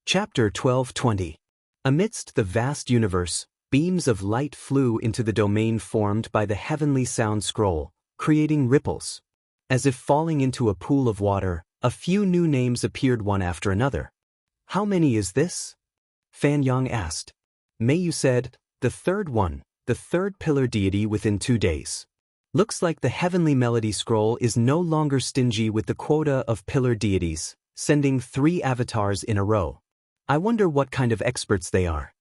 Chapter 12:20. Amidst the vast universe, beams of light flew into the domain formed by the heavenly sound scroll, creating ripples. As if falling into a pool of water, a few new names appeared one after another. "How many is this?" Fan Yang asked. Meiyu said, "The third one, the third pillar deity within 2 days. Looks like the heavenly melody scroll is no longer stingy with the quota of pillar deities, sending 3 avatars in a row. I wonder what kind of experts they are."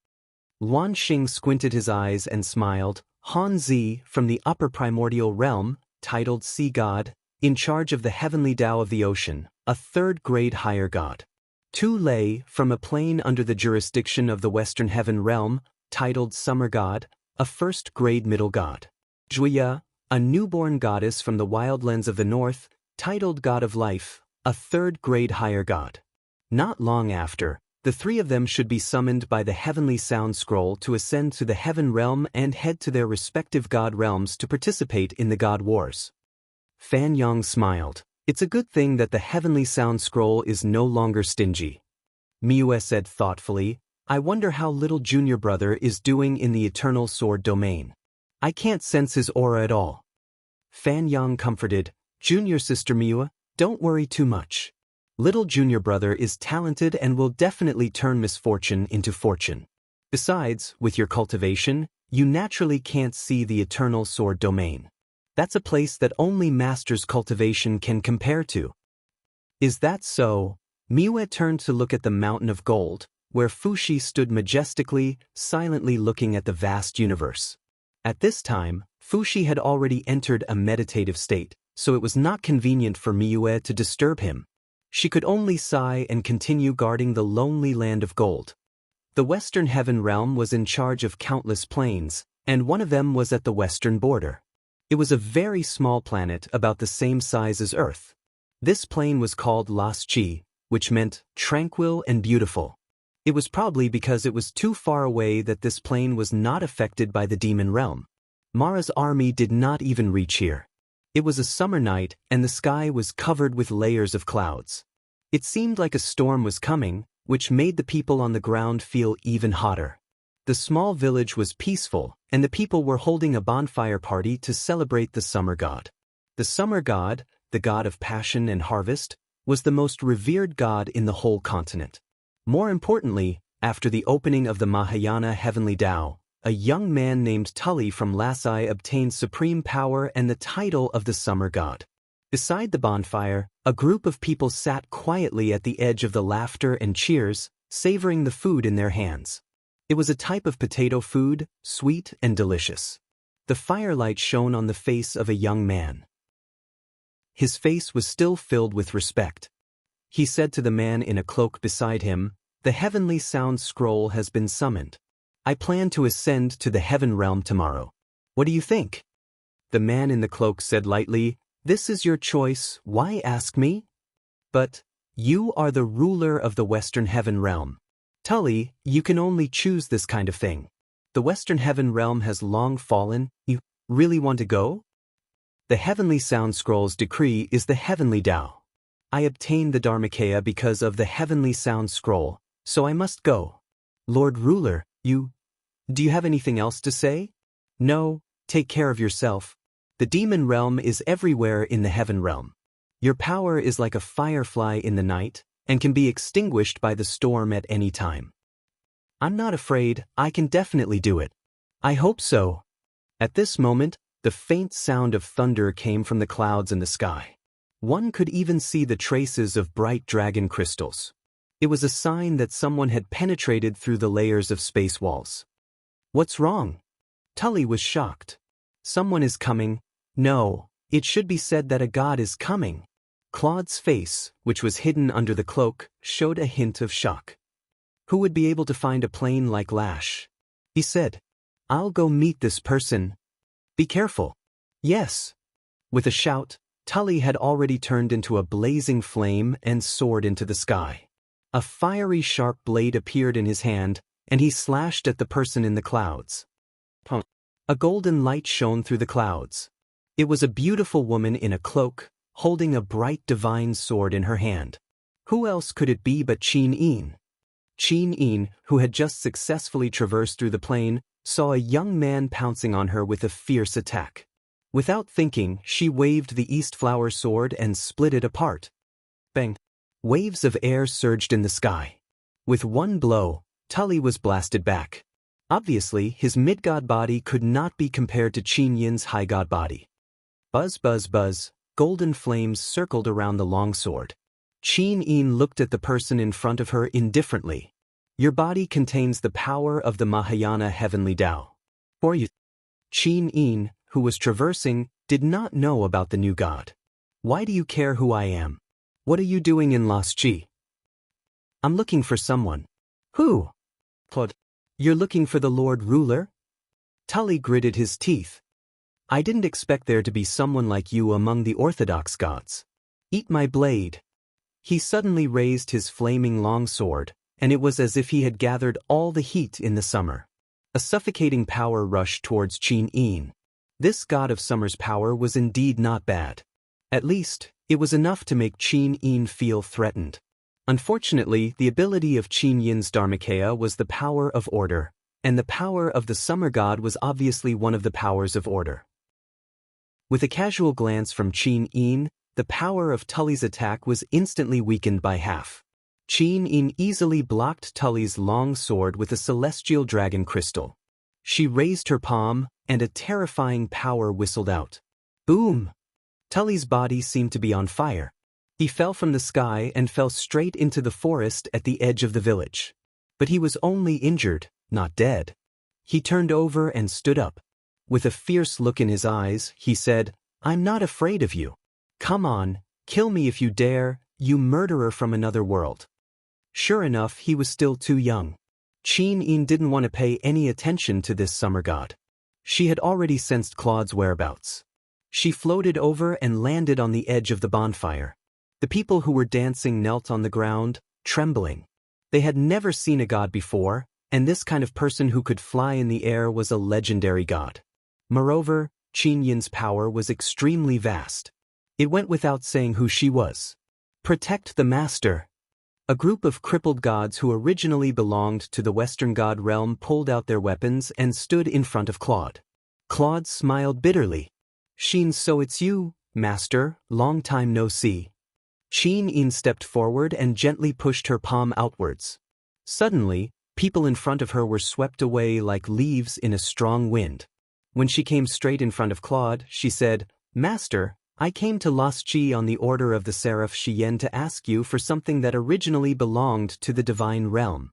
Luan Xing squinted his eyes and smiled. Han Zi, from the upper primordial realm, titled Sea God, in charge of the heavenly Tao of the ocean, a 3rd-grade higher god. Tu Lei, from a plane under the jurisdiction of the Western Heaven realm, titled Summer God, a 1st-grade middle god. Wuxia, a newborn goddess from the wildlands of the north, titled God of Life, a 3rd-grade higher god. Not long after, the 3 of them should be summoned by the heavenly sound scroll to ascend to the heaven realm and head to their respective god realms to participate in the god wars. Fan Yang smiled. "It's a good thing that the heavenly sound scroll is no longer stingy." Miue said thoughtfully, "I wonder how little junior brother is doing in the eternal sword domain. I can't sense his aura at all." Fan Yang comforted, "Junior sister Miue, don't worry too much. Little junior brother is talented and will definitely turn misfortune into fortune. Besides, with your cultivation, you naturally can't see the eternal sword domain. That's a place that only master's cultivation can compare to." "Is that so?" Miue turned to look at the mountain of gold, where Fuxi stood majestically, silently looking at the vast universe. At this time, Fuxi had already entered a meditative state, so it was not convenient for Miue to disturb him. She could only sigh and continue guarding the lonely land of gold. The Western Heaven realm was in charge of countless planes, and one of them was at the western border. It was a very small planet about the same size as Earth. This plane was called Las Chi, which meant tranquil and beautiful. It was probably because it was too far away that this plane was not affected by the demon realm. Mara's army did not even reach here. It was a summer night and the sky was covered with layers of clouds. It seemed like a storm was coming, which made the people on the ground feel even hotter. The small village was peaceful, and the people were holding a bonfire party to celebrate the summer god. The summer god, the god of passion and harvest, was the most revered god in the whole continent. More importantly, after the opening of the Mahayana heavenly Tao, a young man named Tully from Lasai obtained supreme power and the title of the summer god. Beside the bonfire, a group of people sat quietly at the edge of the laughter and cheers, savoring the food in their hands. It was a type of potato food, sweet and delicious. The firelight shone on the face of a young man. His face was still filled with respect. He said to the man in a cloak beside him, "The heavenly sound scroll has been summoned. I plan to ascend to the heaven realm tomorrow. What do you think?" The man in the cloak said lightly, "This is your choice, why ask me? But you are the ruler of the Western Heaven realm. Tully, you can only choose this kind of thing. The Western Heaven realm has long fallen. You really want to go?" The heavenly sound scroll's decree is the heavenly Tao. I obtained the Dharmakaya because of the heavenly sound scroll, so I must go. Lord Ruler, do you have anything else to say? No, take care of yourself. The demon realm is everywhere in the heaven realm. Your power is like a firefly in the night, and can be extinguished by the storm at any time. I'm not afraid, I can definitely do it. I hope so. At this moment, the faint sound of thunder came from the clouds in the sky. One could even see the traces of bright dragon crystals. It was a sign that someone had penetrated through the layers of space walls. What's wrong? Tully was shocked. Someone is coming. No, it should be said that a god is coming. Claude's face, which was hidden under the cloak, showed a hint of shock. Who would be able to find a plane like Lash? He said, "I'll go meet this person. Be careful." Yes. With a shout, Tully had already turned into a blazing flame and soared into the sky. A fiery sharp blade appeared in his hand, and he slashed at the person in the clouds. A golden light shone through the clouds. It was a beautiful woman in a cloak, holding a bright divine sword in her hand. Who else could it be but Qin Yin? Qin Yin, who had just successfully traversed through the plain, saw a young man pouncing on her with a fierce attack. Without thinking, she waved the East Flower sword and split it apart. Bang! Waves of air surged in the sky. With one blow, Tully was blasted back. Obviously, his mid-god body could not be compared to Qin Yin's high-god body. Buzz buzz buzz, golden flames circled around the longsword. Qin Yin looked at the person in front of her indifferently. Your body contains the power of the Mahayana heavenly Tao. For you. Qin Yin, who was traversing, did not know about the new god. Why do you care who I am? What are you doing in Lost Chi? I'm looking for someone. Who? Claude. You're looking for the Lord Ruler? Tully gritted his teeth. I didn't expect there to be someone like you among the orthodox gods. Eat my blade. He suddenly raised his flaming longsword, and it was as if he had gathered all the heat in the summer. A suffocating power rushed towards Qin Yin. This god of summer's power was indeed not bad. At least, it was enough to make Qin Yin feel threatened. Unfortunately, the ability of Qin Yin's Dharmakaya was the power of order, and the power of the summer god was obviously one of the powers of order. With a casual glance from Qin Yin, the power of Tully's attack was instantly weakened by half. Qin Yin easily blocked Tully's long sword with a celestial dragon crystal. She raised her palm, and a terrifying power whistled out. Boom! Tully's body seemed to be on fire. He fell from the sky and fell straight into the forest at the edge of the village. But he was only injured, not dead. He turned over and stood up. With a fierce look in his eyes, he said, I'm not afraid of you. Come on, kill me if you dare, you murderer from another world. Sure enough, he was still too young. Qin Yin didn't want to pay any attention to this summer god. She had already sensed Claude's whereabouts. She floated over and landed on the edge of the bonfire. The people who were dancing knelt on the ground, trembling. They had never seen a god before, and this kind of person who could fly in the air was a legendary god. Moreover, Qin Yin's power was extremely vast. It went without saying who she was. Protect the Master. A group of crippled gods who originally belonged to the Western god realm pulled out their weapons and stood in front of Claude. Claude smiled bitterly. Qin, so it's you, Master, long time no see. Qin Yin stepped forward and gently pushed her palm outwards. Suddenly, people in front of her were swept away like leaves in a strong wind. When she came straight in front of Claude, she said, Master, I came to Lost Chi on the order of the Seraph Shiyen to ask you for something that originally belonged to the divine realm.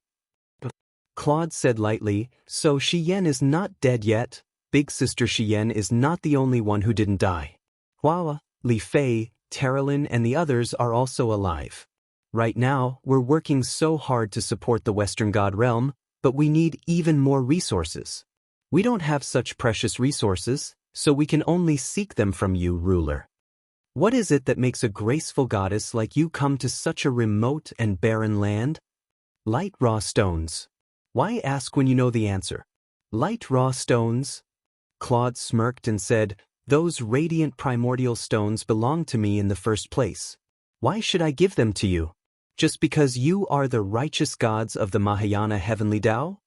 Claude said lightly, so Shiyen is not dead yet. Big Sister Shiyen is not the only one who didn't die. Hua, Li Fei, Terralyn and the others are also alive. Right now, we're working so hard to support the Western God realm, but we need even more resources. We don't have such precious resources, so we can only seek them from you, ruler. What is it that makes a graceful goddess like you come to such a remote and barren land? Light raw stones. Why ask when you know the answer? Light raw stones? Claude smirked and said, those radiant primordial stones belong to me in the first place. Why should I give them to you? Just because you are the righteous gods of the Mahayana heavenly Tao?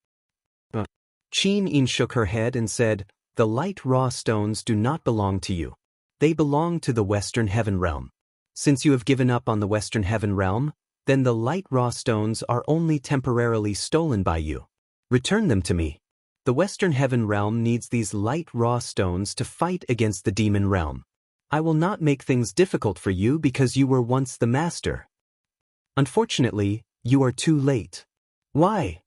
Qin Yin shook her head and said, the light raw stones do not belong to you. They belong to the Western Heaven Realm. Since you have given up on the Western Heaven Realm, then the light raw stones are only temporarily stolen by you. Return them to me. The Western Heaven Realm needs these light raw stones to fight against the demon realm. I will not make things difficult for you because you were once the master. Unfortunately, you are too late. Why?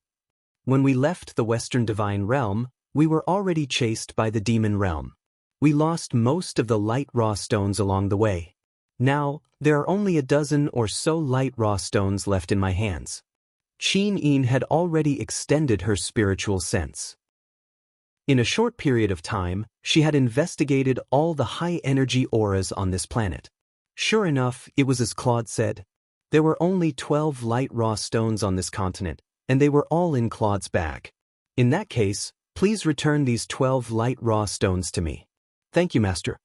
When we left the Western Divine Realm, we were already chased by the demon realm. We lost most of the light raw stones along the way. Now, there are only a dozen or so light raw stones left in my hands. Qin Yin had already extended her spiritual sense. In a short period of time, she had investigated all the high-energy auras on this planet. Sure enough, it was as Claude said. There were only 12 light raw stones on this continent, and they were all in Claude's bag. In that case, please return these 12 light raw stones to me. Thank you, Master.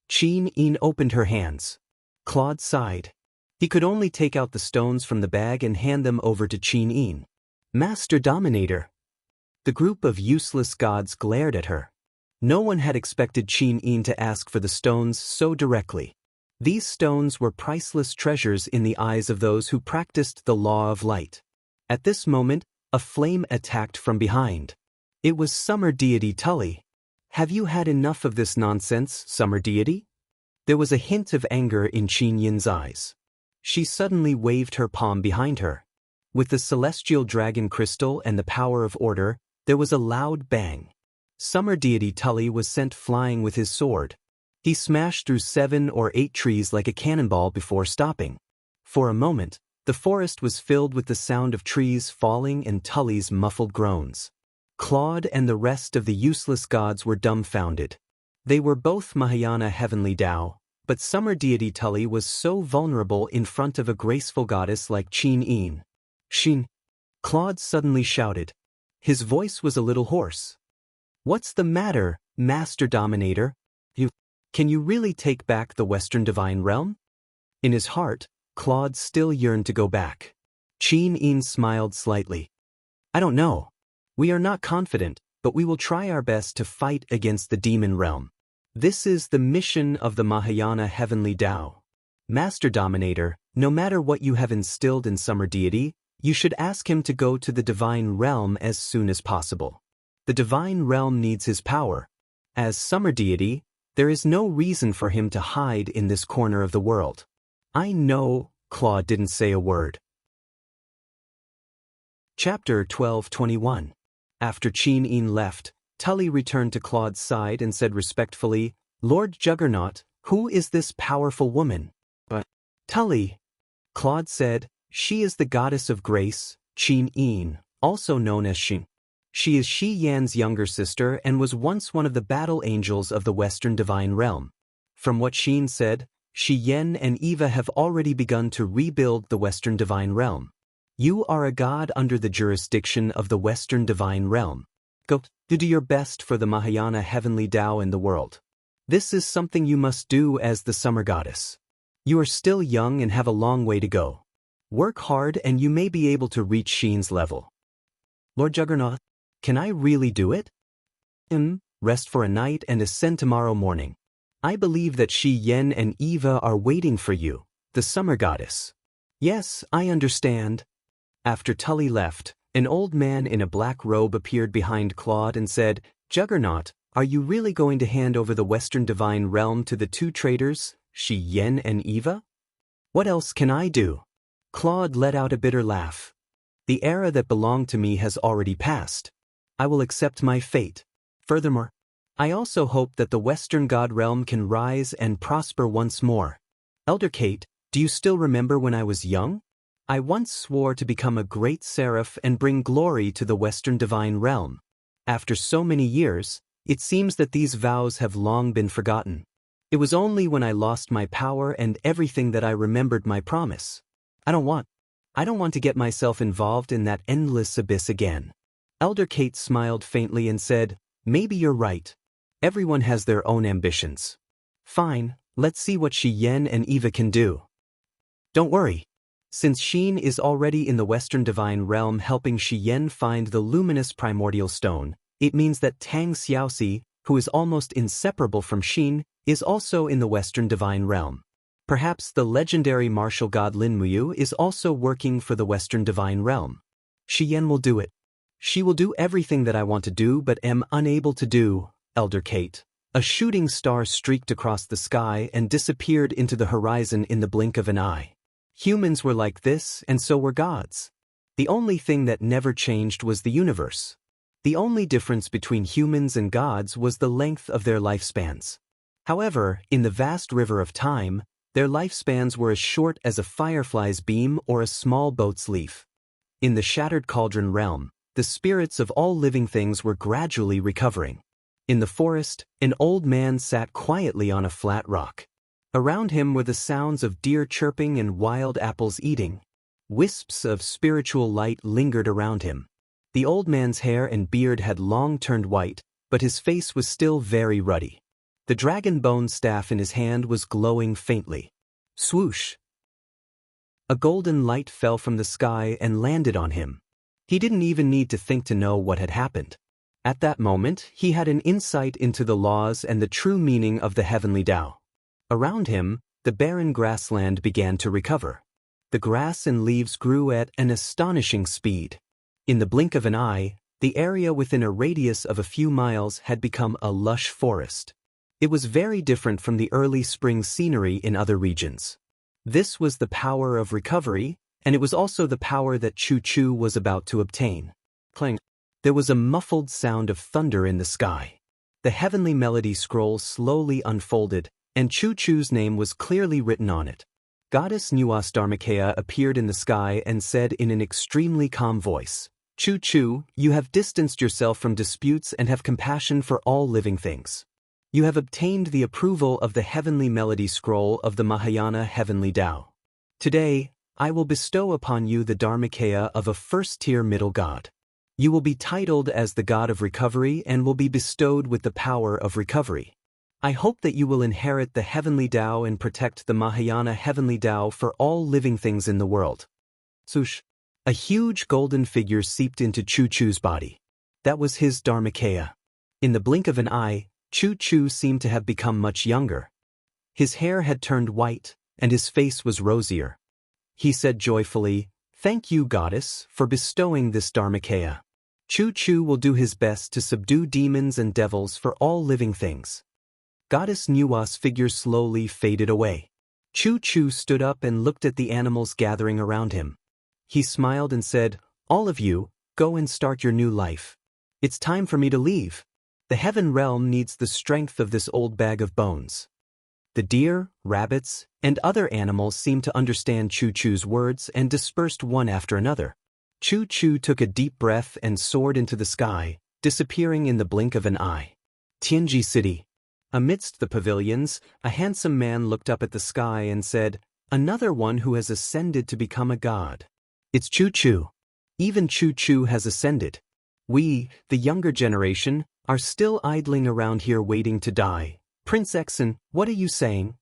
Qin Yin opened her hands. Claude sighed. He could only take out the stones from the bag and hand them over to Qin Yin. Master Dominator. The group of useless gods glared at her. No one had expected Qin Yin to ask for the stones so directly. These stones were priceless treasures in the eyes of those who practiced the law of light. At this moment, a flame attacked from behind. It was Summer Deity Tully. Have you had enough of this nonsense, Summer Deity? There was a hint of anger in Qin Yin's eyes. She suddenly waved her palm behind her. With the celestial dragon crystal and the power of order, there was a loud bang. Summer Deity Tully was sent flying with his sword. He smashed through 7 or 8 trees like a cannonball before stopping. For a moment, the forest was filled with the sound of trees falling and Tully's muffled groans. Claude and the rest of the useless gods were dumbfounded. They were both Mahayana heavenly Tao, but Summer Deity Tully was so vulnerable in front of a graceful goddess like Qin Yin. Shin! Claude suddenly shouted. His voice was a little hoarse. What's the matter, Master Dominator? Can you really take back the Western Divine Realm? In his heart, Claude still yearned to go back. Qin Yin smiled slightly. I don't know. We are not confident, but we will try our best to fight against the demon realm. This is the mission of the Mahayana heavenly Tao. Master Dominator, no matter what you have instilled in Summer Deity, you should ask him to go to the divine realm as soon as possible. The divine realm needs his power. As Summer Deity, there is no reason for him to hide in this corner of the world. I know, Claude didn't say a word. Chapter 12:21. After Qin Yin left, Tully returned to Claude's side and said respectfully, Lord Juggernaut, who is this powerful woman? Tully, Claude said, she is the goddess of grace, Qin Yin, also known as Xin. She is Shi Yan's younger sister and was once one of the battle angels of the Western Divine Realm. From what Xin said, Shi Yan and Eva have already begun to rebuild the Western Divine Realm. You are a god under the jurisdiction of the Western Divine Realm. Go to do your best for the Mahayana heavenly Tao in the world. This is something you must do as the summer goddess. You are still young and have a long way to go. Work hard and you may be able to reach Xin's level. Lord Juggernaut, can I really do it? Rest for a night and ascend tomorrow morning. I believe that Shi Yan and Eva are waiting for you, the summer goddess. Yes, I understand. After Tully left, an old man in a black robe appeared behind Claude and said, Juggernaut, are you really going to hand over the Western Divine Realm to the 2 traitors, Shi Yan and Eva? What else can I do? Claude let out a bitter laugh. The era that belonged to me has already passed. I will accept my fate. Furthermore, I also hope that the Western God Realm can rise and prosper once more. Elder Kate, do you still remember when I was young? I once swore to become a great seraph and bring glory to the Western Divine Realm. After so many years, it seems that these vows have long been forgotten. It was only when I lost my power and everything that I remembered my promise. I don't want to get myself involved in that endless abyss again. Elder Kate smiled faintly and said, maybe you're right. Everyone has their own ambitions. Fine, let's see what Shi Yan and Eva can do. Don't worry. Since Xin is already in the Western Divine Realm helping Shi Yan find the luminous primordial stone, it means that Tang Xiaoxi, who is almost inseparable from Xin, is also in the Western Divine Realm. Perhaps the legendary martial god Lin Muyu is also working for the Western Divine Realm. Shi Yan will do it. She will do everything that I want to do but am unable to do, Elder Kate. A shooting star streaked across the sky and disappeared into the horizon in the blink of an eye. Humans were like this, and so were gods. The only thing that never changed was the universe. The only difference between humans and gods was the length of their lifespans. However, in the vast river of time, their lifespans were as short as a firefly's beam or a small boat's leaf. In the shattered cauldron realm, the spirits of all living things were gradually recovering. In the forest, an old man sat quietly on a flat rock. Around him were the sounds of deer chirping and wild apples eating. Wisps of spiritual light lingered around him. The old man's hair and beard had long turned white, but his face was still very ruddy. The dragon bone staff in his hand was glowing faintly. Swoosh! A golden light fell from the sky and landed on him. He didn't even need to think to know what had happened. At that moment, he had an insight into the laws and the true meaning of the heavenly Tao. Around him, the barren grassland began to recover. The grass and leaves grew at an astonishing speed. In the blink of an eye, the area within a radius of a few miles had become a lush forest. It was very different from the early spring scenery in other regions. This was the power of recovery, and it was also the power that Chu was about to obtain. Clang. There was a muffled sound of thunder in the sky. The heavenly melody scroll slowly unfolded, and Chu's name was clearly written on it. Goddess Nuas Dharmakaya appeared in the sky and said in an extremely calm voice, Chu, you have distanced yourself from disputes and have compassion for all living things. You have obtained the approval of the heavenly melody scroll of the Mahayana heavenly Tao. Today, I will bestow upon you the Dharmakaya of a first-tier middle god. You will be titled as the god of recovery and will be bestowed with the power of recovery. I hope that you will inherit the heavenly Tao and protect the Mahayana heavenly Tao for all living things in the world. Sush. A huge golden figure seeped into Chu's body. That was his Dharmakaya. In the blink of an eye, Chu seemed to have become much younger. His hair had turned white, and his face was rosier. He said joyfully, Thank you, goddess, for bestowing this Dharmakaya. Chu will do his best to subdue demons and devils for all living things. Goddess Nuwa's figure slowly faded away. Chu stood up and looked at the animals gathering around him. He smiled and said, All of you, go and start your new life. It's time for me to leave. The heaven realm needs the strength of this old bag of bones. The deer, rabbits, and other animals seemed to understand Chu's words and dispersed one after another. Chu took a deep breath and soared into the sky, disappearing in the blink of an eye. Tianji City. Amidst the pavilions, a handsome man looked up at the sky and said, Another one who has ascended to become a god. It's Chu. Even Chu has ascended. We, the younger generation, are still idling around here waiting to die. Prince Exon, what are you saying?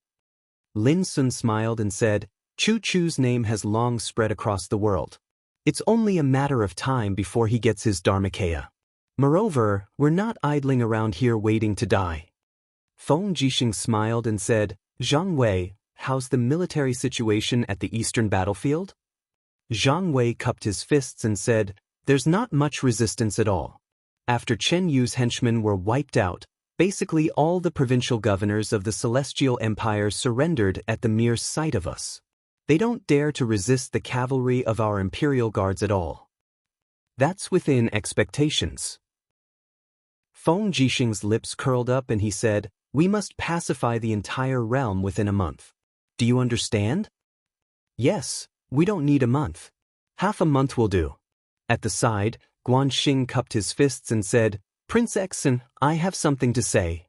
Lin Sun smiled and said, Chu's name has long spread across the world. It's only a matter of time before he gets his Dharmakaya. Moreover, we're not idling around here waiting to die. Feng Jixing smiled and said, Zhang Wei, how's the military situation at the eastern battlefield? Zhang Wei cupped his fists and said, There's not much resistance at all. After Chen Yu's henchmen were wiped out, basically all the provincial governors of the Celestial Empire surrendered at the mere sight of us. They don't dare to resist the cavalry of our imperial guards at all. That's within expectations. Feng Jixing's lips curled up and he said, We must pacify the entire realm within a month. Do you understand? Yes, we don't need a month. Half a month will do. At the side, Guanxing cupped his fists and said, Prince Exon, I have something to say.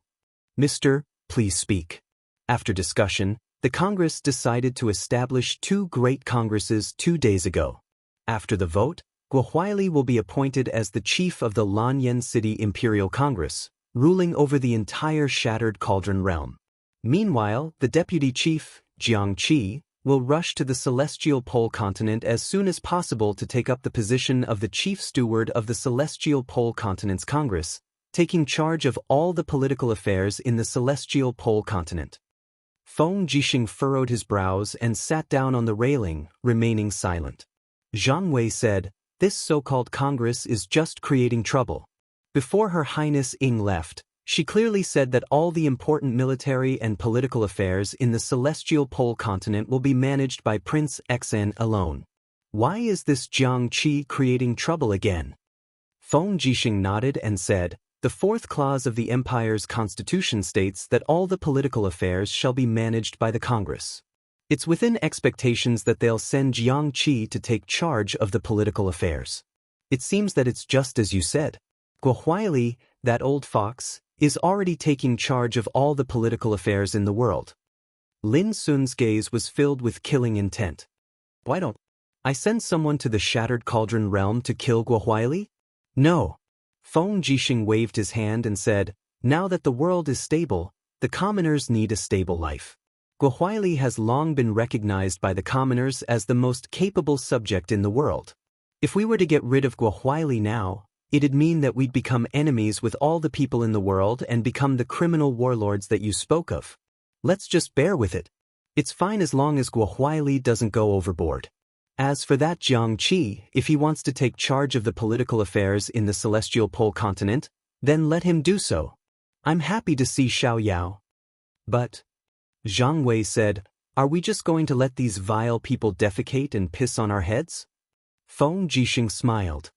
Mister, please speak. After discussion, the Congress decided to establish 2 great congresses 2 days ago. After the vote, Guohuaili will be appointed as the chief of the Lanyan City Imperial Congress, ruling over the entire Shattered Cauldron realm. Meanwhile, the deputy chief, Jianghu, will rush to the Celestial Pole Continent as soon as possible to take up the position of the chief steward of the Celestial Pole Continent's Congress, taking charge of all the political affairs in the Celestial Pole Continent. Feng Jixing furrowed his brows and sat down on the railing, remaining silent. Zhang Wei said, This so-called Congress is just creating trouble. Before Her Highness Ying left, she clearly said that all the important military and political affairs in the Celestial Pole Continent will be managed by Prince Exon alone. Why is this Jianghu creating trouble again? Feng Jixing nodded and said, The 4th clause of the Empire's constitution states that all the political affairs shall be managed by the Congress. It's within expectations that they'll send Jianghu to take charge of the political affairs. It seems that it's just as you said. Guohuaili, that old fox, is already taking charge of all the political affairs in the world. Lin Sun's gaze was filled with killing intent. Why don't I send someone to the Shattered Cauldron realm to kill Guohuaili? No. Feng Jixing waved his hand and said, Now that the world is stable, the commoners need a stable life. Guohuaili has long been recognized by the commoners as the most capable subject in the world. If we were to get rid of Guohuaili now, it'd mean that we'd become enemies with all the people in the world and become the criminal warlords that you spoke of. Let's just bear with it. It's fine as long as Guohuaili doesn't go overboard. As for that Jiangqi, if he wants to take charge of the political affairs in the celestial pole continent, then let him do so. I'm happy to see Xiao Yao. But, Zhang Wei said, are we just going to let these vile people defecate and piss on our heads? Feng Jixing smiled.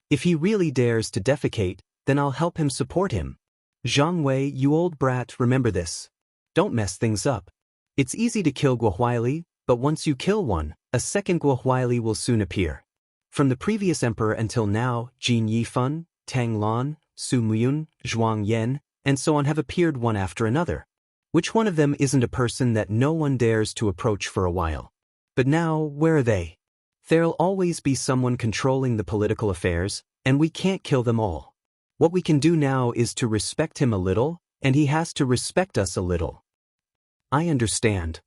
If he really dares to defecate, then I'll help him support him. Zhang Wei, you old brat, remember this. Don't mess things up. It's easy to kill Guohuaili, but once you kill one, a second Guohuaili will soon appear. From the previous emperor until now, Jin Yifan, Tang Lan, Su Muyun, Zhuang Yan, and so on have appeared one after another. Which one of them isn't a person that no one dares to approach for a while? But now, where are they? There'll always be someone controlling the political affairs, and we can't kill them all. What we can do now is to respect him a little, and he has to respect us a little. I understand.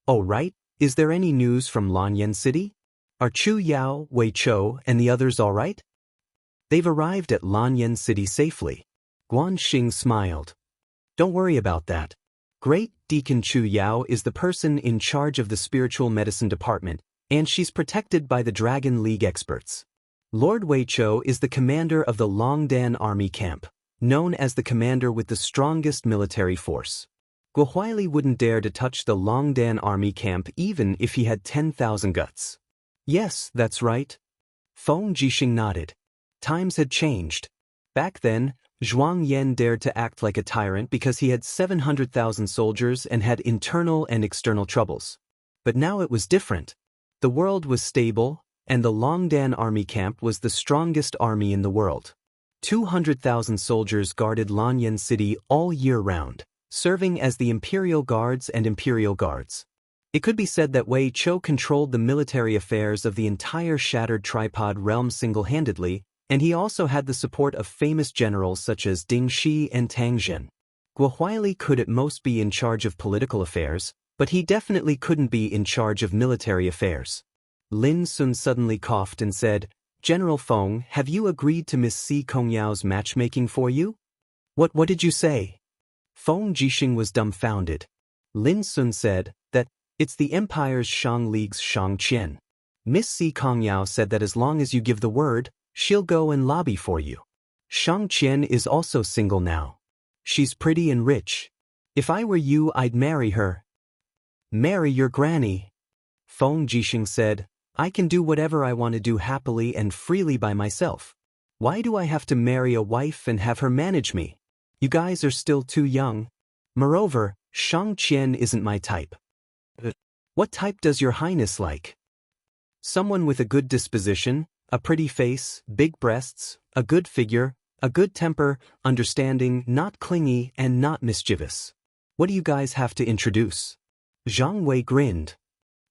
Oh right, is there any news from Lanyan City? Are Chu Yao, Wei Chou, and the others all right? They've arrived at Lanyan City safely. Guanxing smiled. Don't worry about that. Great Deacon Chu Yao is the person in charge of the spiritual medicine department, and she's protected by the Dragon League experts. Lord Wei Chou is the commander of the Longdan Army Camp, known as the commander with the strongest military force. Guohuaili wouldn't dare to touch the Longdan Army Camp even if he had 10,000 guts. Yes, that's right. Feng Jixing nodded. Times had changed. Back then, Zhuang Yan dared to act like a tyrant because he had 700,000 soldiers and had internal and external troubles. But now it was different. The world was stable, and the Longdan Army Camp was the strongest army in the world. 200,000 soldiers guarded Lanyan City all year round, serving as the Imperial Guards and Imperial Guards. It could be said that Wei Chou controlled the military affairs of the entire Shattered Tripod realm single-handedly, and he also had the support of famous generals such as Ding Shi and Tang Zhen. Guohuaili could at most be in charge of political affairs, but he definitely couldn't be in charge of military affairs. Lin Sun suddenly coughed and said, General Feng, have you agreed to Miss Si Kongyao's matchmaking for you? What did you say? Feng Jixing was dumbfounded. Lin Sun said that it's the Empire's Shang League's Shang Qian. Miss Si Kongyao said that as long as you give the word, she'll go and lobby for you. Shang Qian is also single now. She's pretty and rich. If I were you, I'd marry her. Marry your granny. Feng Jixing said, I can do whatever I want to do happily and freely by myself. Why do I have to marry a wife and have her manage me? You guys are still too young. Moreover, Shang Qian isn't my type. What type does your highness like? Someone with a good disposition, a pretty face, big breasts, a good figure, a good temper, understanding, not clingy, and not mischievous. What do you guys have to introduce? Zhang Wei grinned.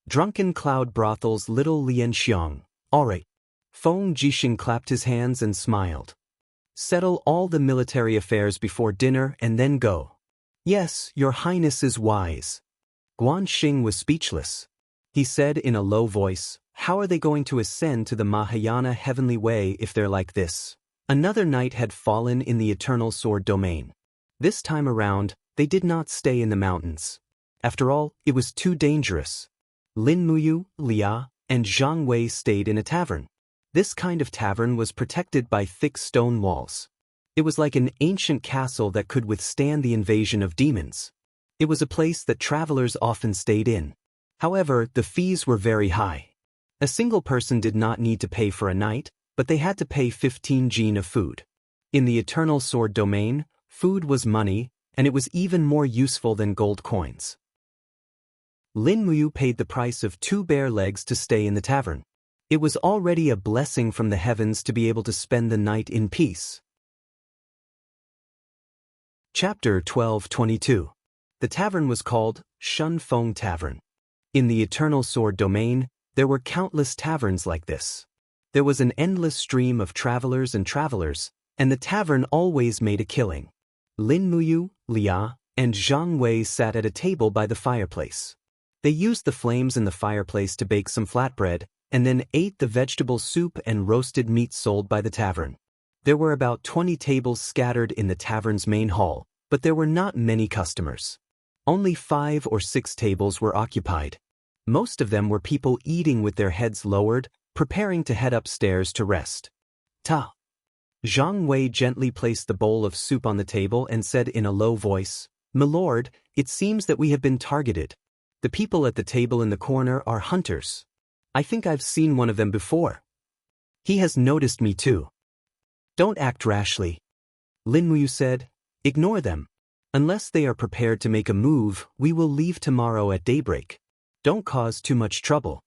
Drunken Cloud Brothel's little Lian Xiong. Alright. Feng Jixing clapped his hands and smiled. Settle all the military affairs before dinner and then go. Yes, your highness is wise. Guanxing was speechless. He said in a low voice, how are they going to ascend to the Mahayana heavenly way if they're like this? Another night had fallen in the Eternal Sword domain. This time around, they did not stay in the mountains. After all, it was too dangerous. Lin Muyu, Lia, and Zhang Wei stayed in a tavern. This kind of tavern was protected by thick stone walls. It was like an ancient castle that could withstand the invasion of demons. It was a place that travelers often stayed in. However, the fees were very high. A single person did not need to pay for a night, but they had to pay 15 jin of food. In the Eternal Sword domain, food was money, and it was even more useful than gold coins. Lin Muyu paid the price of 2 bare legs to stay in the tavern. It was already a blessing from the heavens to be able to spend the night in peace. Chapter 12:22. The tavern was called Shun Feng Tavern. In the Eternal Sword domain, there were countless taverns like this. There was an endless stream of travelers, and the tavern always made a killing. Lin Muyu, Lia, and Zhang Wei sat at a table by the fireplace. They used the flames in the fireplace to bake some flatbread, and then ate the vegetable soup and roasted meat sold by the tavern. There were about 20 tables scattered in the tavern's main hall, but there were not many customers. Only 5 or 6 tables were occupied. Most of them were people eating with their heads lowered, preparing to head upstairs to rest. Ta. Zhang Wei gently placed the bowl of soup on the table and said in a low voice, "Milord, it seems that we have been targeted. The people at the table in the corner are hunters. I think I've seen one of them before. He has noticed me too." "Don't act rashly," Lin Muyu said. "Ignore them. Unless they are prepared to make a move, we will leave tomorrow at daybreak. Don't cause too much trouble."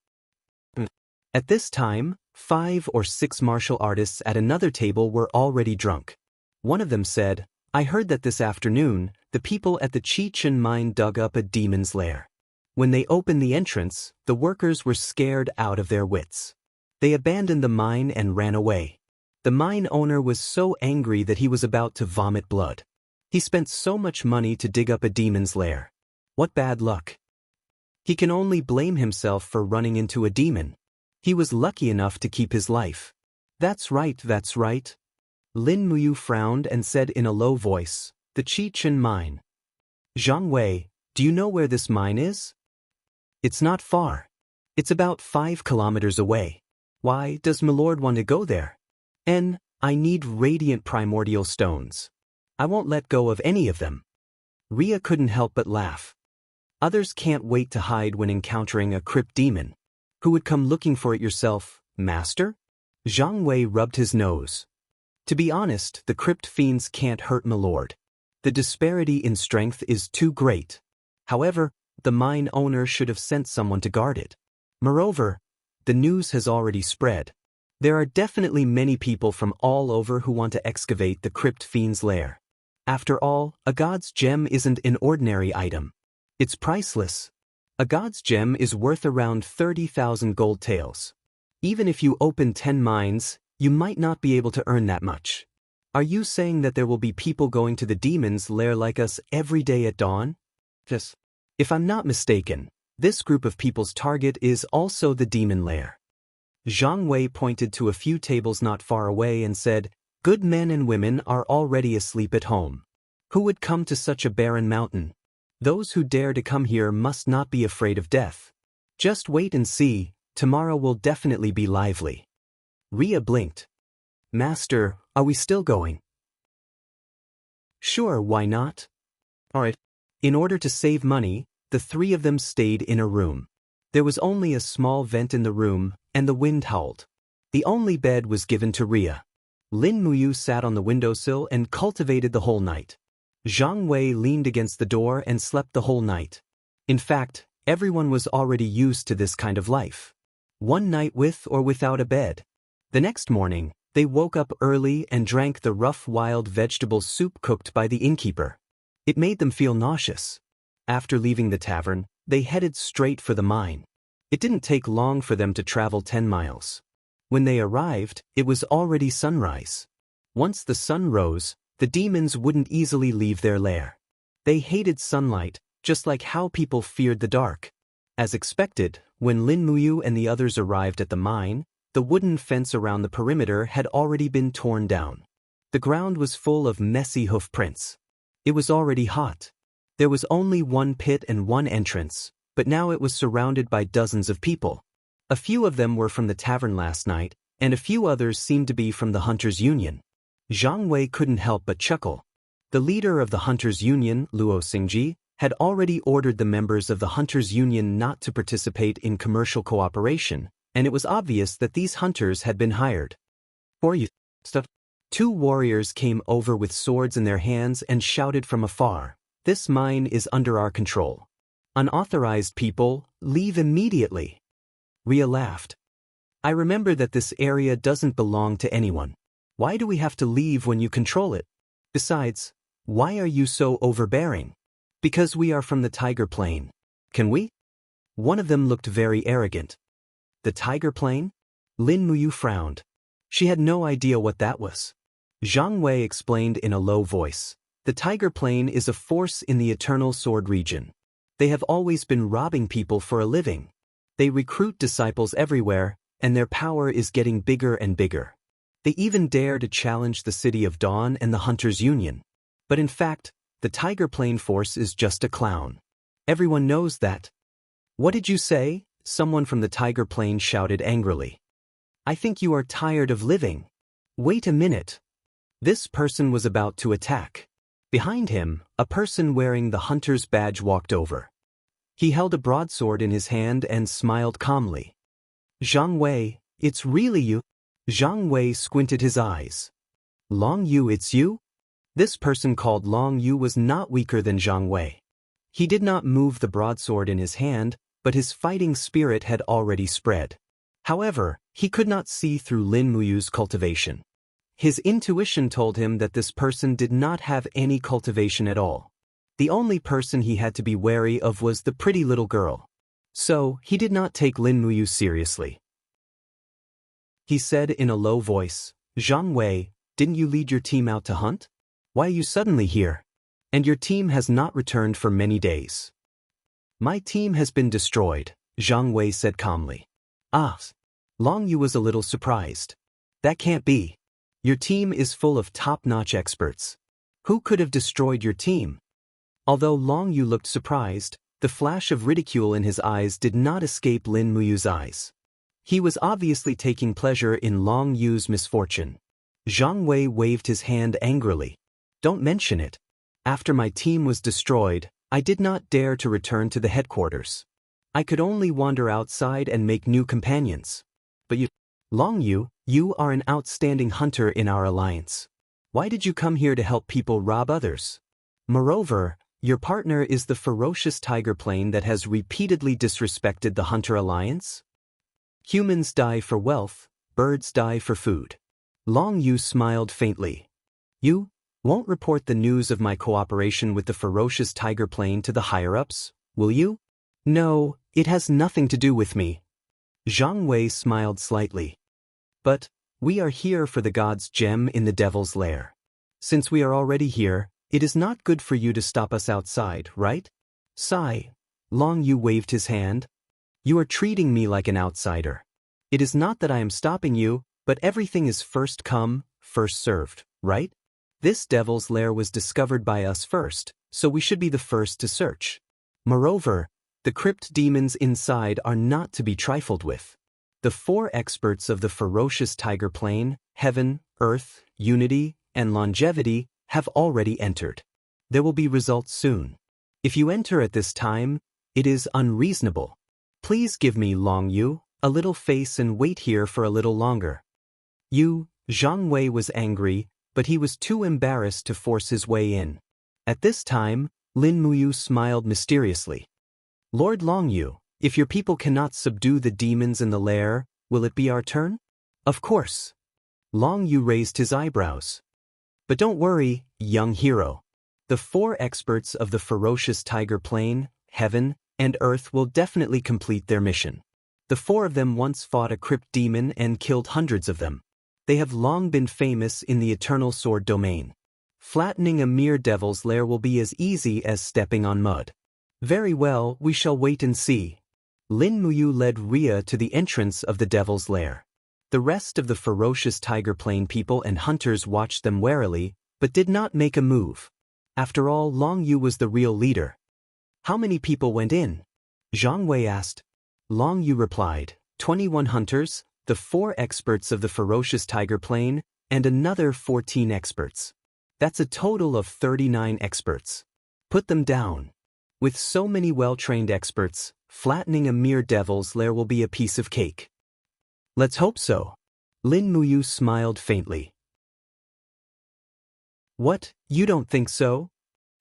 At this time, 5 or 6 martial artists at another table were already drunk. One of them said, "I heard that this afternoon, the people at the Chichen mine dug up a demon's lair. When they opened the entrance, the workers were scared out of their wits. They abandoned the mine and ran away. The mine owner was so angry that he was about to vomit blood. He spent so much money to dig up a demon's lair. What bad luck. He can only blame himself for running into a demon. He was lucky enough to keep his life." That's right. Lin Muyu frowned and said in a low voice, "The Chichen mine. Zhang Wei, do you know where this mine is?" "It's not far. It's about 5 kilometers away. Why does Milord want to go there?" I need radiant primordial stones. I won't let go of any of them." Ria couldn't help but laugh. "Others can't wait to hide when encountering a crypt demon. Who would come looking for it yourself, master?" Zhang Wei rubbed his nose. "To be honest, the crypt fiends can't hurt Milord. The disparity in strength is too great. However, the mine owner should have sent someone to guard it. Moreover, the news has already spread. There are definitely many people from all over who want to excavate the crypt fiend's lair. After all, a god's gem isn't an ordinary item. It's priceless. A god's gem is worth around 30,000 gold taels. Even if you open 10 mines, you might not be able to earn that much. Are you saying that there will be people going to the demon's lair like us every day at dawn?" "Yes. If I'm not mistaken, this group of people's target is also the demon lair." Zhang Wei pointed to a few tables not far away and said, "Good men and women are already asleep at home. Who would come to such a barren mountain? Those who dare to come here must not be afraid of death. Just wait and see, tomorrow will definitely be lively." Ria blinked. "Master, are we still going?" "Sure, why not?" "All right." In order to save money, the 3 of them stayed in a room. There was only a small vent in the room, and the wind howled. The only bed was given to Ria. Lin Muyu sat on the windowsill and cultivated the whole night. Zhang Wei leaned against the door and slept the whole night. In fact, everyone was already used to this kind of life. One night with or without a bed. The next morning, they woke up early and drank the rough wild vegetable soup cooked by the innkeeper. It made them feel nauseous. After leaving the tavern, they headed straight for the mine. It didn't take long for them to travel 10 miles. When they arrived, it was already sunrise. Once the sun rose, the demons wouldn't easily leave their lair. They hated sunlight, just like how people feared the dark. As expected, when Lin Muyu and the others arrived at the mine, the wooden fence around the perimeter had already been torn down. The ground was full of messy hoof prints. It was already hot. There was only one pit and one entrance, but now it was surrounded by dozens of people. A few of them were from the tavern last night, and a few others seemed to be from the Hunters' Union. Zhang Wei couldn't help but chuckle. The leader of the Hunters' Union, Luo Xingji, had already ordered the members of the Hunters' Union not to participate in commercial cooperation, and it was obvious that these hunters had been hired. "For you, stuff." 2 warriors came over with swords in their hands and shouted from afar, "This mine is under our control. Unauthorized people, leave immediately." Ria laughed. "I remember that this area doesn't belong to anyone. Why do we have to leave when you control it? Besides, why are you so overbearing?" "Because we are from the Tiger Plain. Can we?" One of them looked very arrogant. "The Tiger Plain?" Lin Muyu frowned. She had no idea what that was. Zhang Wei explained in a low voice, "The Tiger Plain is a force in the Eternal Sword region. They have always been robbing people for a living. They recruit disciples everywhere, and their power is getting bigger and bigger. They even dare to challenge the City of Dawn and the Hunters' Union. But in fact, the Tiger Plain Force is just a clown. Everyone knows that. What did you say? Someone from the Tiger Plain shouted angrily. I think you are tired of living. Wait a minute. This person was about to attack. Behind him, a person wearing the hunter's badge walked over. He held a broadsword in his hand and smiled calmly. Zhang Wei, it's really you? Zhang Wei squinted his eyes. Long Yu, it's you? This person called Long Yu was not weaker than Zhang Wei. He did not move the broadsword in his hand, but his fighting spirit had already spread. However, he could not see through Lin Muyu's cultivation. His intuition told him that this person did not have any cultivation at all. The only person he had to be wary of was the pretty little girl. So, he did not take Lin Muyu seriously. He said in a low voice, Zhang Wei, didn't you lead your team out to hunt? Why are you suddenly here? And your team has not returned for many days. My team has been destroyed, Zhang Wei said calmly. Ah. Long Yu was a little surprised. That can't be. Your team is full of top-notch experts. Who could have destroyed your team? Although Long Yu looked surprised, the flash of ridicule in his eyes did not escape Lin Muyu's eyes. He was obviously taking pleasure in Long Yu's misfortune. Zhang Wei waved his hand angrily. Don't mention it. After my team was destroyed, I did not dare to return to the headquarters. I could only wander outside and make new companions. But you, Long Yu, you are an outstanding hunter in our alliance. Why did you come here to help people rob others? Moreover, your partner is the ferocious Tiger Plain that has repeatedly disrespected the Hunter Alliance? Humans die for wealth, birds die for food. Long Yu smiled faintly. You won't report the news of my cooperation with the ferocious Tiger Plain to the higher-ups, will you? No, it has nothing to do with me. Zhang Wei smiled slightly. But, we are here for the god's gem in the devil's lair. Since we are already here, it is not good for you to stop us outside, right? Sigh. Long Yu waved his hand. You are treating me like an outsider. It is not that I am stopping you, but everything is first come, first served, right? This devil's lair was discovered by us first, so we should be the first to search. Moreover, the crypt demons inside are not to be trifled with. The 4 experts of the ferocious Tiger Plain, Heaven, Earth, Unity, and Longevity have already entered. There will be results soon. If you enter at this time, it is unreasonable. Please give me, Long Yu, a little face and wait here for a little longer. Zhang Wei was angry, but he was too embarrassed to force his way in. At this time, Lin Muyu smiled mysteriously. Lord Long Yu, if your people cannot subdue the demons in the lair, will it be our turn? Of course. Long Yu raised his eyebrows. But don't worry, young hero. The 4 experts of the ferocious Tiger Plain, Heaven, and Earth will definitely complete their mission. The 4 of them once fought a crypt demon and killed hundreds of them. They have long been famous in the Eternal Sword domain. Flattening a mere devil's lair will be as easy as stepping on mud. Very well, we shall wait and see. Lin Muyu led Ria to the entrance of the devil's lair. The rest of the ferocious Tiger Plain people and hunters watched them warily, but did not make a move. After all, Long Yu was the real leader. How many people went in? Zhang Wei asked. Long Yu replied, 21 hunters, the 4 experts of the ferocious Tiger Plain, and another 14 experts. That's a total of 39 experts. Put them down. With so many well-trained experts, flattening a mere devil's lair will be a piece of cake. Let's hope so. Lin Muyu smiled faintly. What, you don't think so?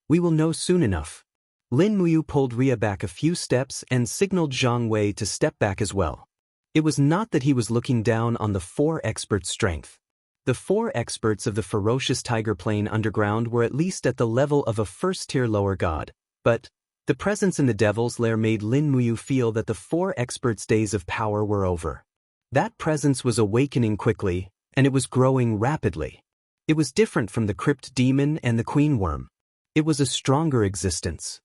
We will know soon enough. Lin Muyu pulled Ria back a few steps and signaled Zhang Wei to step back as well. It was not that he was looking down on the 4 experts' strength. The 4 experts of the ferocious Tiger Plain underground were at least at the level of a first-tier lower god, but the presence in the devil's lair made Lin Muyu feel that the 4 experts' days of power were over. That presence was awakening quickly, and it was growing rapidly. It was different from the crypt demon and the queen worm. It was a stronger existence.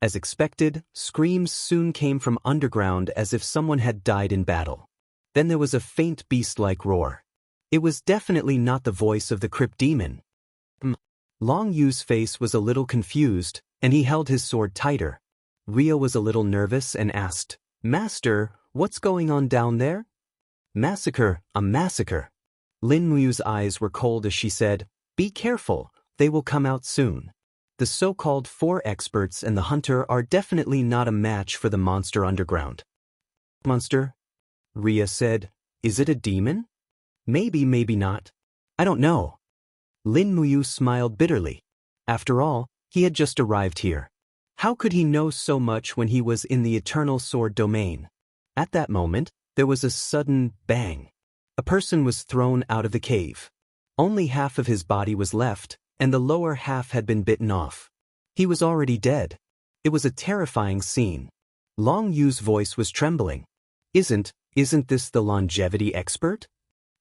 As expected, screams soon came from underground as if someone had died in battle. Then there was a faint beast-like roar. It was definitely not the voice of the crypt demon. Long Yu's face was a little confused, and he held his sword tighter. Ria was a little nervous and asked, "Master, what's going on down there?" "Massacre, a massacre." Lin Muyu's eyes were cold as she said, "Be careful, they will come out soon. The so-called 4 experts and the hunter are definitely not a match for the monster underground." "Monster?" Ria said, "Is it a demon?" "Maybe, maybe not. I don't know." Lin Muyu smiled bitterly. After all, he had just arrived here. How could he know so much when he was in the Eternal Sword domain? At that moment, there was a sudden bang. A person was thrown out of the cave. Only half of his body was left, and the lower half had been bitten off. He was already dead. It was a terrifying scene. Long Yu's voice was trembling. Isn't this the longevity expert?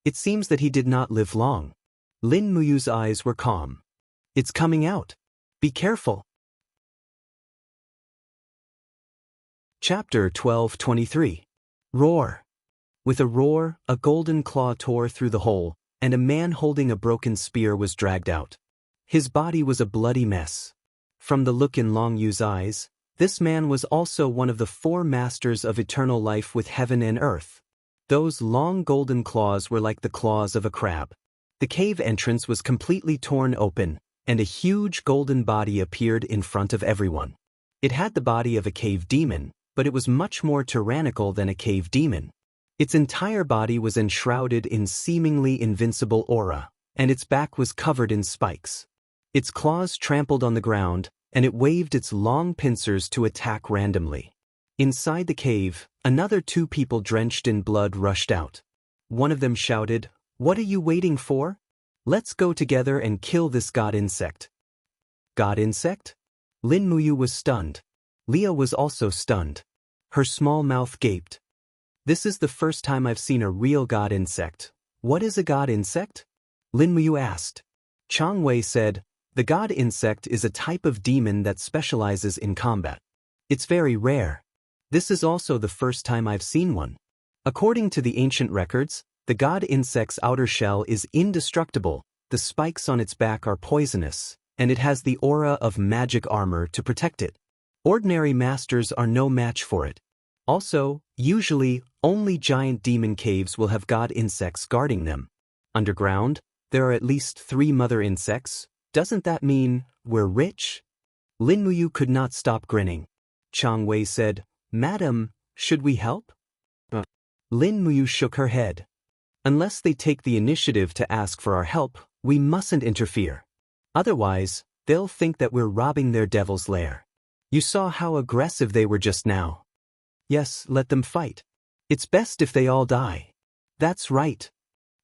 It seems that he did not live long." Lin Muyu's eyes were calm. "It's coming out. Be careful." Chapter 12:23. Roar. With a roar, a golden claw tore through the hole, and a man holding a broken spear was dragged out. His body was a bloody mess. From the look in Long Yu's eyes, this man was also one of the 4 masters of eternal life with heaven and earth. Those long golden claws were like the claws of a crab. The cave entrance was completely torn open, and a huge golden body appeared in front of everyone. It had the body of a cave demon, but it was much more tyrannical than a cave demon. Its entire body was enshrouded in seemingly invincible aura, and its back was covered in spikes. Its claws trampled on the ground, and it waved its long pincers to attack randomly. Inside the cave, another 2 people drenched in blood rushed out. One of them shouted, "What are you waiting for? Let's go together and kill this god insect." God insect? Lin Muyu was stunned. Leah was also stunned. Her small mouth gaped. "This is the first time I've seen a real god insect. What is a god insect?" Lin Muyu asked. Chang Wei said, "The god insect is a type of demon that specializes in combat. It's very rare. This is also the first time I've seen one. According to the ancient records, the god insect's outer shell is indestructible, the spikes on its back are poisonous, and it has the aura of magic armor to protect it. Ordinary masters are no match for it. Also, usually, only giant demon caves will have god insects guarding them. Underground, there are at least 3 mother insects. Doesn't that mean we're rich?" Lin Muyu could not stop grinning. Chang Wei said, "Madam, should we help?" Lin Muyu shook her head. "Unless they take the initiative to ask for our help, we mustn't interfere. Otherwise, they'll think that we're robbing their devil's lair. You saw how aggressive they were just now. Yes, let them fight. It's best if they all die." "That's right."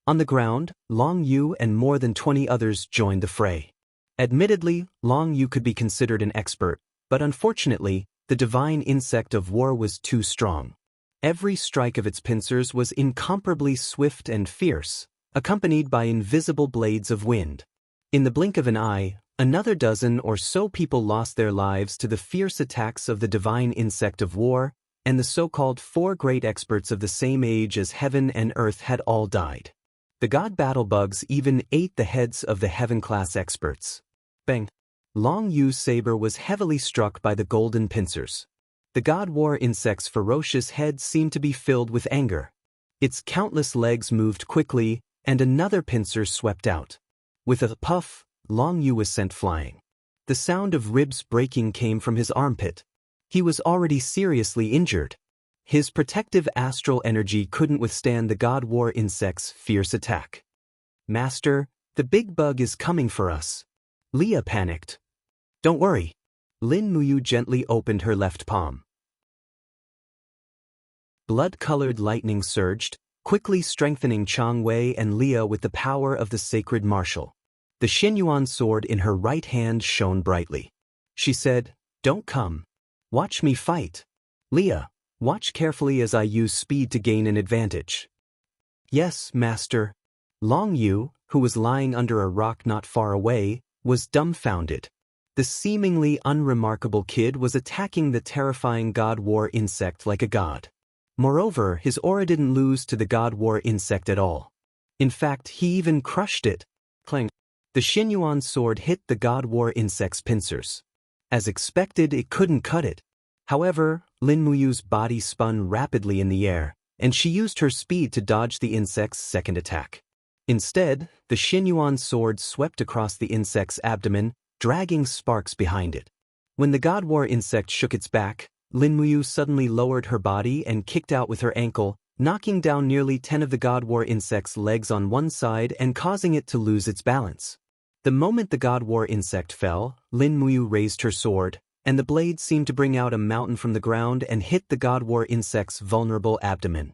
On the ground, Long Yu and more than 20 others joined the fray. Admittedly, Long Yu could be considered an expert, but unfortunately, the divine insect of war was too strong. Every strike of its pincers was incomparably swift and fierce, accompanied by invisible blades of wind. In the blink of an eye, another dozen or so people lost their lives to the fierce attacks of the divine insect of war, and the so-called 4 great experts of the same age as heaven and earth had all died. The god battle bugs even ate the heads of the heaven-class experts. Bang! Long Yu's saber was heavily struck by the golden pincers. The god war insect's ferocious head seemed to be filled with anger. Its countless legs moved quickly, and another pincer swept out. With a puff, Long Yu was sent flying. The sound of ribs breaking came from his armpit. He was already seriously injured. His protective astral energy couldn't withstand the god war insect's fierce attack. "Master, the big bug is coming for us." Leah panicked. "Don't worry." Lin Muyu gently opened her left palm. Blood-colored lightning surged, quickly strengthening Chang Wei and Leah with the power of the sacred martial. The Xinyuan sword in her right hand shone brightly. She said, "Don't come. Watch me fight. Leah, watch carefully as I use speed to gain an advantage." "Yes, master." Long Yu, who was lying under a rock not far away, was dumbfounded. The seemingly unremarkable kid was attacking the terrifying god war insect like a god. Moreover, his aura didn't lose to the God War insect at all. In fact, he even crushed it. Clang. The Xinyuan sword hit the God War insect's pincers. As expected, it couldn't cut it. However, Lin Muyu's body spun rapidly in the air, and she used her speed to dodge the insect's second attack. Instead, the Xinyuan sword swept across the insect's abdomen, dragging sparks behind it. When the God War insect shook its back, Lin Muyu suddenly lowered her body and kicked out with her ankle, knocking down nearly 10 of the God War insect's legs on one side and causing it to lose its balance. The moment the God War insect fell, Lin Muyu raised her sword, and the blade seemed to bring out a mountain from the ground and hit the God War insect's vulnerable abdomen.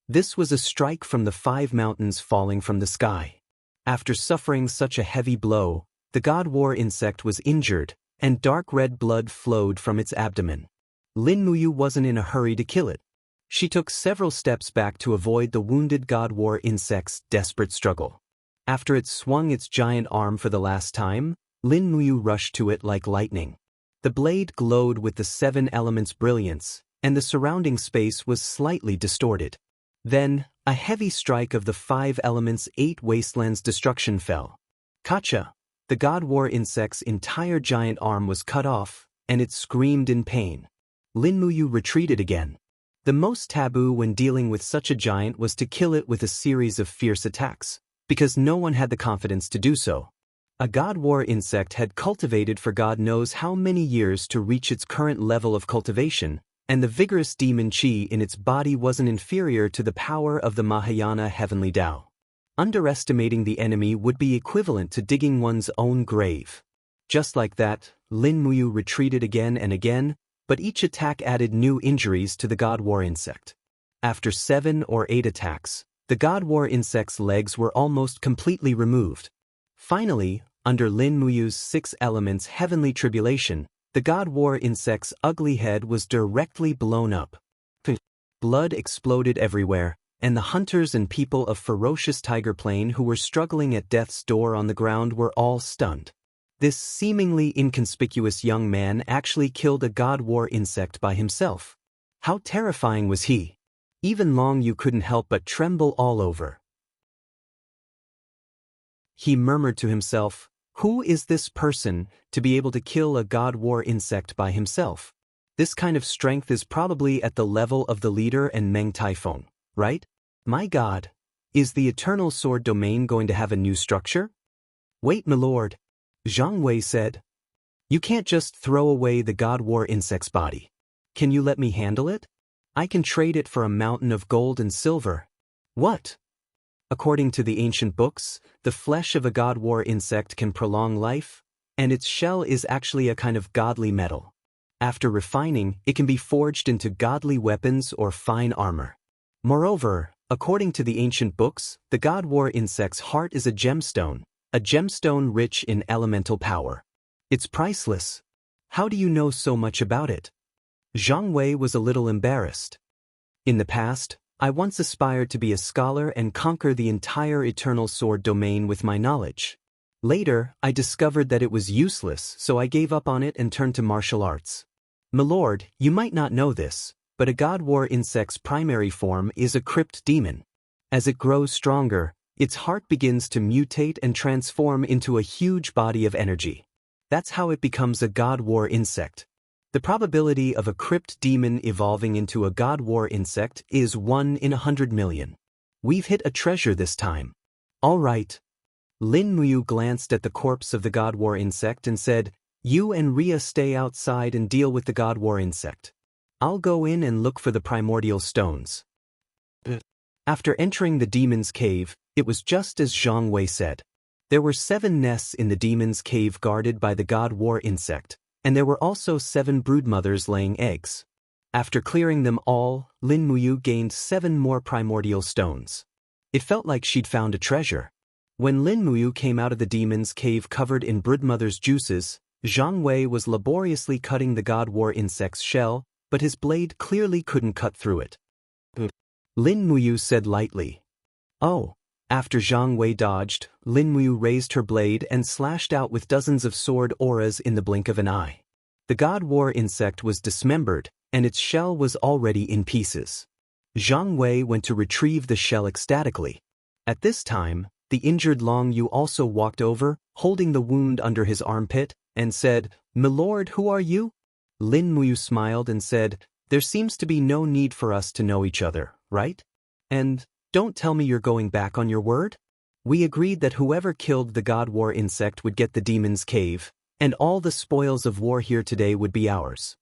This was a strike from the 5 mountains falling from the sky. After suffering such a heavy blow, the God War insect was injured, and dark red blood flowed from its abdomen. Lin Muyu wasn't in a hurry to kill it. She took several steps back to avoid the wounded God War insect's desperate struggle. After it swung its giant arm for the last time, Lin Muyu rushed to it like lightning. The blade glowed with the 7 elements' brilliance, and the surrounding space was slightly distorted. Then, a heavy strike of the 5 elements' 8 wastelands' destruction fell. Kacha! The God War insect's entire giant arm was cut off, and it screamed in pain. Lin Muyu retreated again. The most taboo when dealing with such a giant was to kill it with a series of fierce attacks, because no one had the confidence to do so. A God War insect had cultivated for God knows how many years to reach its current level of cultivation, and the vigorous demon qi in its body wasn't inferior to the power of the Mahayana heavenly Tao. Underestimating the enemy would be equivalent to digging one's own grave. Just like that, Lin Muyu retreated again and again, but each attack added new injuries to the God War insect. After 7 or 8 attacks, the God War insect's legs were almost completely removed. Finally, under Lin Muyu's 6 elements heavenly tribulation, the God War insect's ugly head was directly blown up. Blood exploded everywhere, and the hunters and people of ferocious Tiger Plain who were struggling at death's door on the ground were all stunned. This seemingly inconspicuous young man actually killed a God War insect by himself. How terrifying was he? Even Long Yu couldn't help but tremble all over. He murmured to himself, "Who is this person to be able to kill a God War insect by himself? This kind of strength is probably at the level of the leader and Meng Typhon, right? My God, is the Eternal Sword Domain going to have a new structure?" "Wait, my lord," Jianghu said. "You can't just throw away the God War insect's body. Can you let me handle it? I can trade it for a mountain of gold and silver." "What?" According to the ancient books, the flesh of a God War insect can prolong life, and its shell is actually a kind of godly metal. After refining, it can be forged into godly weapons or fine armor. Moreover, according to the ancient books, the God War insect's heart is a gemstone rich in elemental power. It's priceless. How do you know so much about it? Jianghu was a little embarrassed. In the past, I once aspired to be a scholar and conquer the entire Eternal Sword Domain with my knowledge. Later, I discovered that it was useless, so I gave up on it and turned to martial arts. My lord, you might not know this, but a God War insect's primary form is a crypt demon. As it grows stronger, its heart begins to mutate and transform into a huge body of energy. That's how it becomes a God War insect. The probability of a crypt demon evolving into a God War insect is 1 in 100 million. We've hit a treasure this time. All right. Lin Muyu glanced at the corpse of the God War insect and said, "You and Ria stay outside and deal with the God War insect. I'll go in and look for the primordial stones." After entering the demon's cave, it was just as Jianghu said. There were 7 nests in the demon's cave guarded by the God War insect, and there were also 7 broodmothers laying eggs. After clearing them all, Lin Muyu gained 7 more primordial stones. It felt like she'd found a treasure. When Lin Muyu came out of the demon's cave covered in broodmother's juices, Jianghu was laboriously cutting the God War insect's shell, but his blade clearly couldn't cut through it. Lin Muyu said lightly. "Oh." After Jianghu dodged, Lin Muyu raised her blade and slashed out with dozens of sword auras in the blink of an eye. The God War insect was dismembered, and its shell was already in pieces. Jianghu went to retrieve the shell ecstatically. At this time, the injured Long Yu also walked over, holding the wound under his armpit, and said, "Milord, who are you?" Lin Muyu smiled and said, "There seems to be no need for us to know each other, right? And don't tell me you're going back on your word? We agreed that whoever killed the god war insect would get the demon's cave, and all the spoils of war here today would be ours."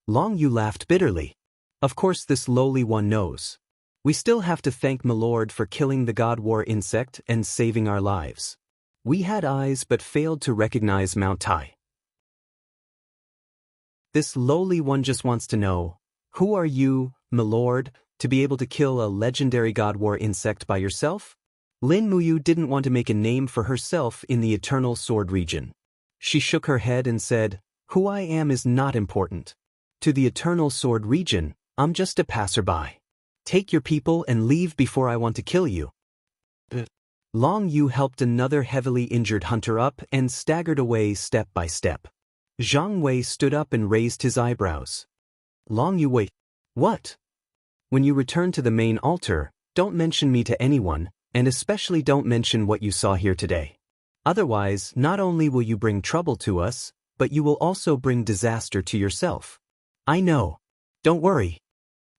Long Yu laughed bitterly. Of course this lowly one knows. We still have to thank Milord for killing the god war insect and saving our lives. We had eyes but failed to recognize Mount Tai. This lowly one just wants to know, who are you, Milord, to be able to kill a legendary god war insect by yourself? Lin Muyu didn't want to make a name for herself in the Eternal Sword region. She shook her head and said, "Who I am is not important. To the Eternal Sword region, I'm just a passerby. Take your people and leave before I want to kill you." Long Yu helped another heavily injured hunter up and staggered away step by step. Zhang Wei stood up and raised his eyebrows. Long Yu, wait. What? When you return to the main altar, don't mention me to anyone, and especially don't mention what you saw here today. Otherwise, not only will you bring trouble to us, but you will also bring disaster to yourself. I know. Don't worry.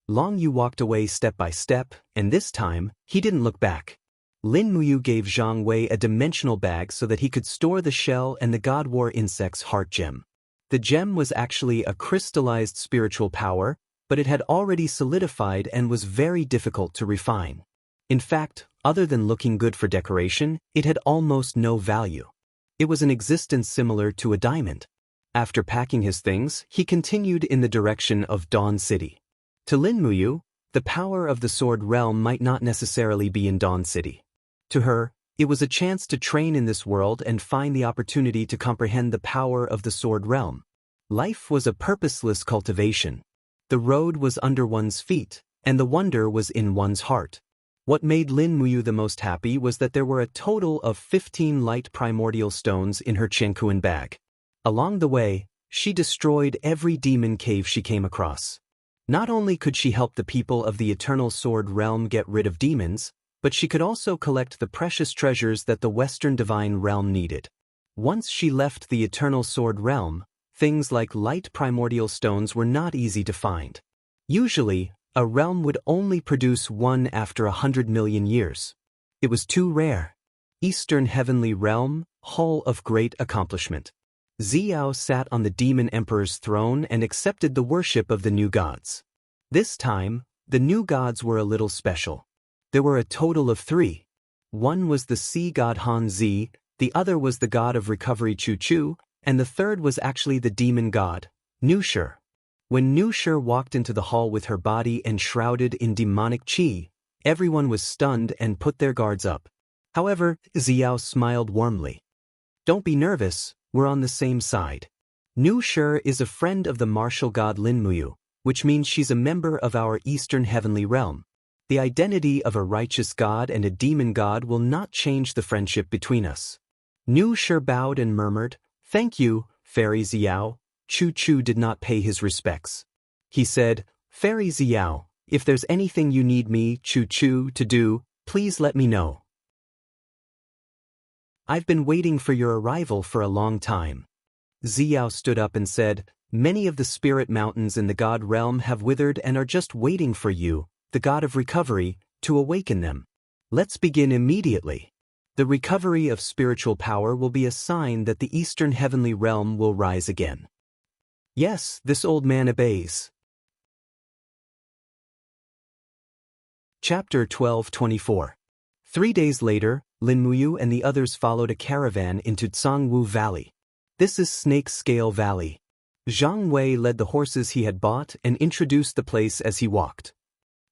Long Yu walked away step by step, and this time, he didn't look back. Lin Muyu gave Zhang Wei a dimensional bag so that he could store the shell and the God War insect's heart gem. The gem was actually a crystallized spiritual power, but it had already solidified and was very difficult to refine. In fact, other than looking good for decoration, it had almost no value. It was an existence similar to a diamond. After packing his things, he continued in the direction of Dawn City. To Lin Muyu, the power of the Sword Realm might not necessarily be in Dawn City. To her, it was a chance to train in this world and find the opportunity to comprehend the power of the Sword Realm. Life was a purposeless cultivation. The road was under one's feet, and the wonder was in one's heart. What made Lin Muyu the most happy was that there were a total of 15 light primordial stones in her Qianquan bag. Along the way, she destroyed every demon cave she came across. Not only could she help the people of the Eternal Sword Realm get rid of demons, but she could also collect the precious treasures that the Western Divine Realm needed. Once she left the Eternal Sword Realm, things like light primordial stones were not easy to find. Usually, a realm would only produce one after 100 million years. It was too rare. Eastern Heavenly Realm, Hall of Great Accomplishment. Xiao sat on the Demon Emperor's throne and accepted the worship of the new gods. This time, the new gods were a little special. There were a total of 3. One was the sea god Han Zi, the other was the god of recovery Chu Chu, and the third was actually the demon god, Nushur. When Nushur walked into the hall with her body enshrouded in demonic qi, everyone was stunned and put their guards up. However, Xiao smiled warmly. "Don't be nervous, we're on the same side. Nushur is a friend of the martial god Lin Muyu, which means she's a member of our Eastern Heavenly Realm. The identity of a righteous god and a demon god will not change the friendship between us." Nushur bowed and murmured, "Thank you, Fairy Xiao." Chu Chu did not pay his respects. He said, "Fairy Xiao, if there's anything you need me, Chu Chu, to do, please let me know. I've been waiting for your arrival for a long time." Xiao stood up and said, "Many of the spirit mountains in the god realm have withered and are just waiting for you, the god of recovery, to awaken them. Let's begin immediately. The recovery of spiritual power will be a sign that the Eastern Heavenly Realm will rise again." Yes, this old man obeys. Chapter 12:24. 3 days later, Lin Muyu and the others followed a caravan into Jianghu Valley. This is Snake Scale Valley. Zhang Wei led the horses he had bought and introduced the place as he walked.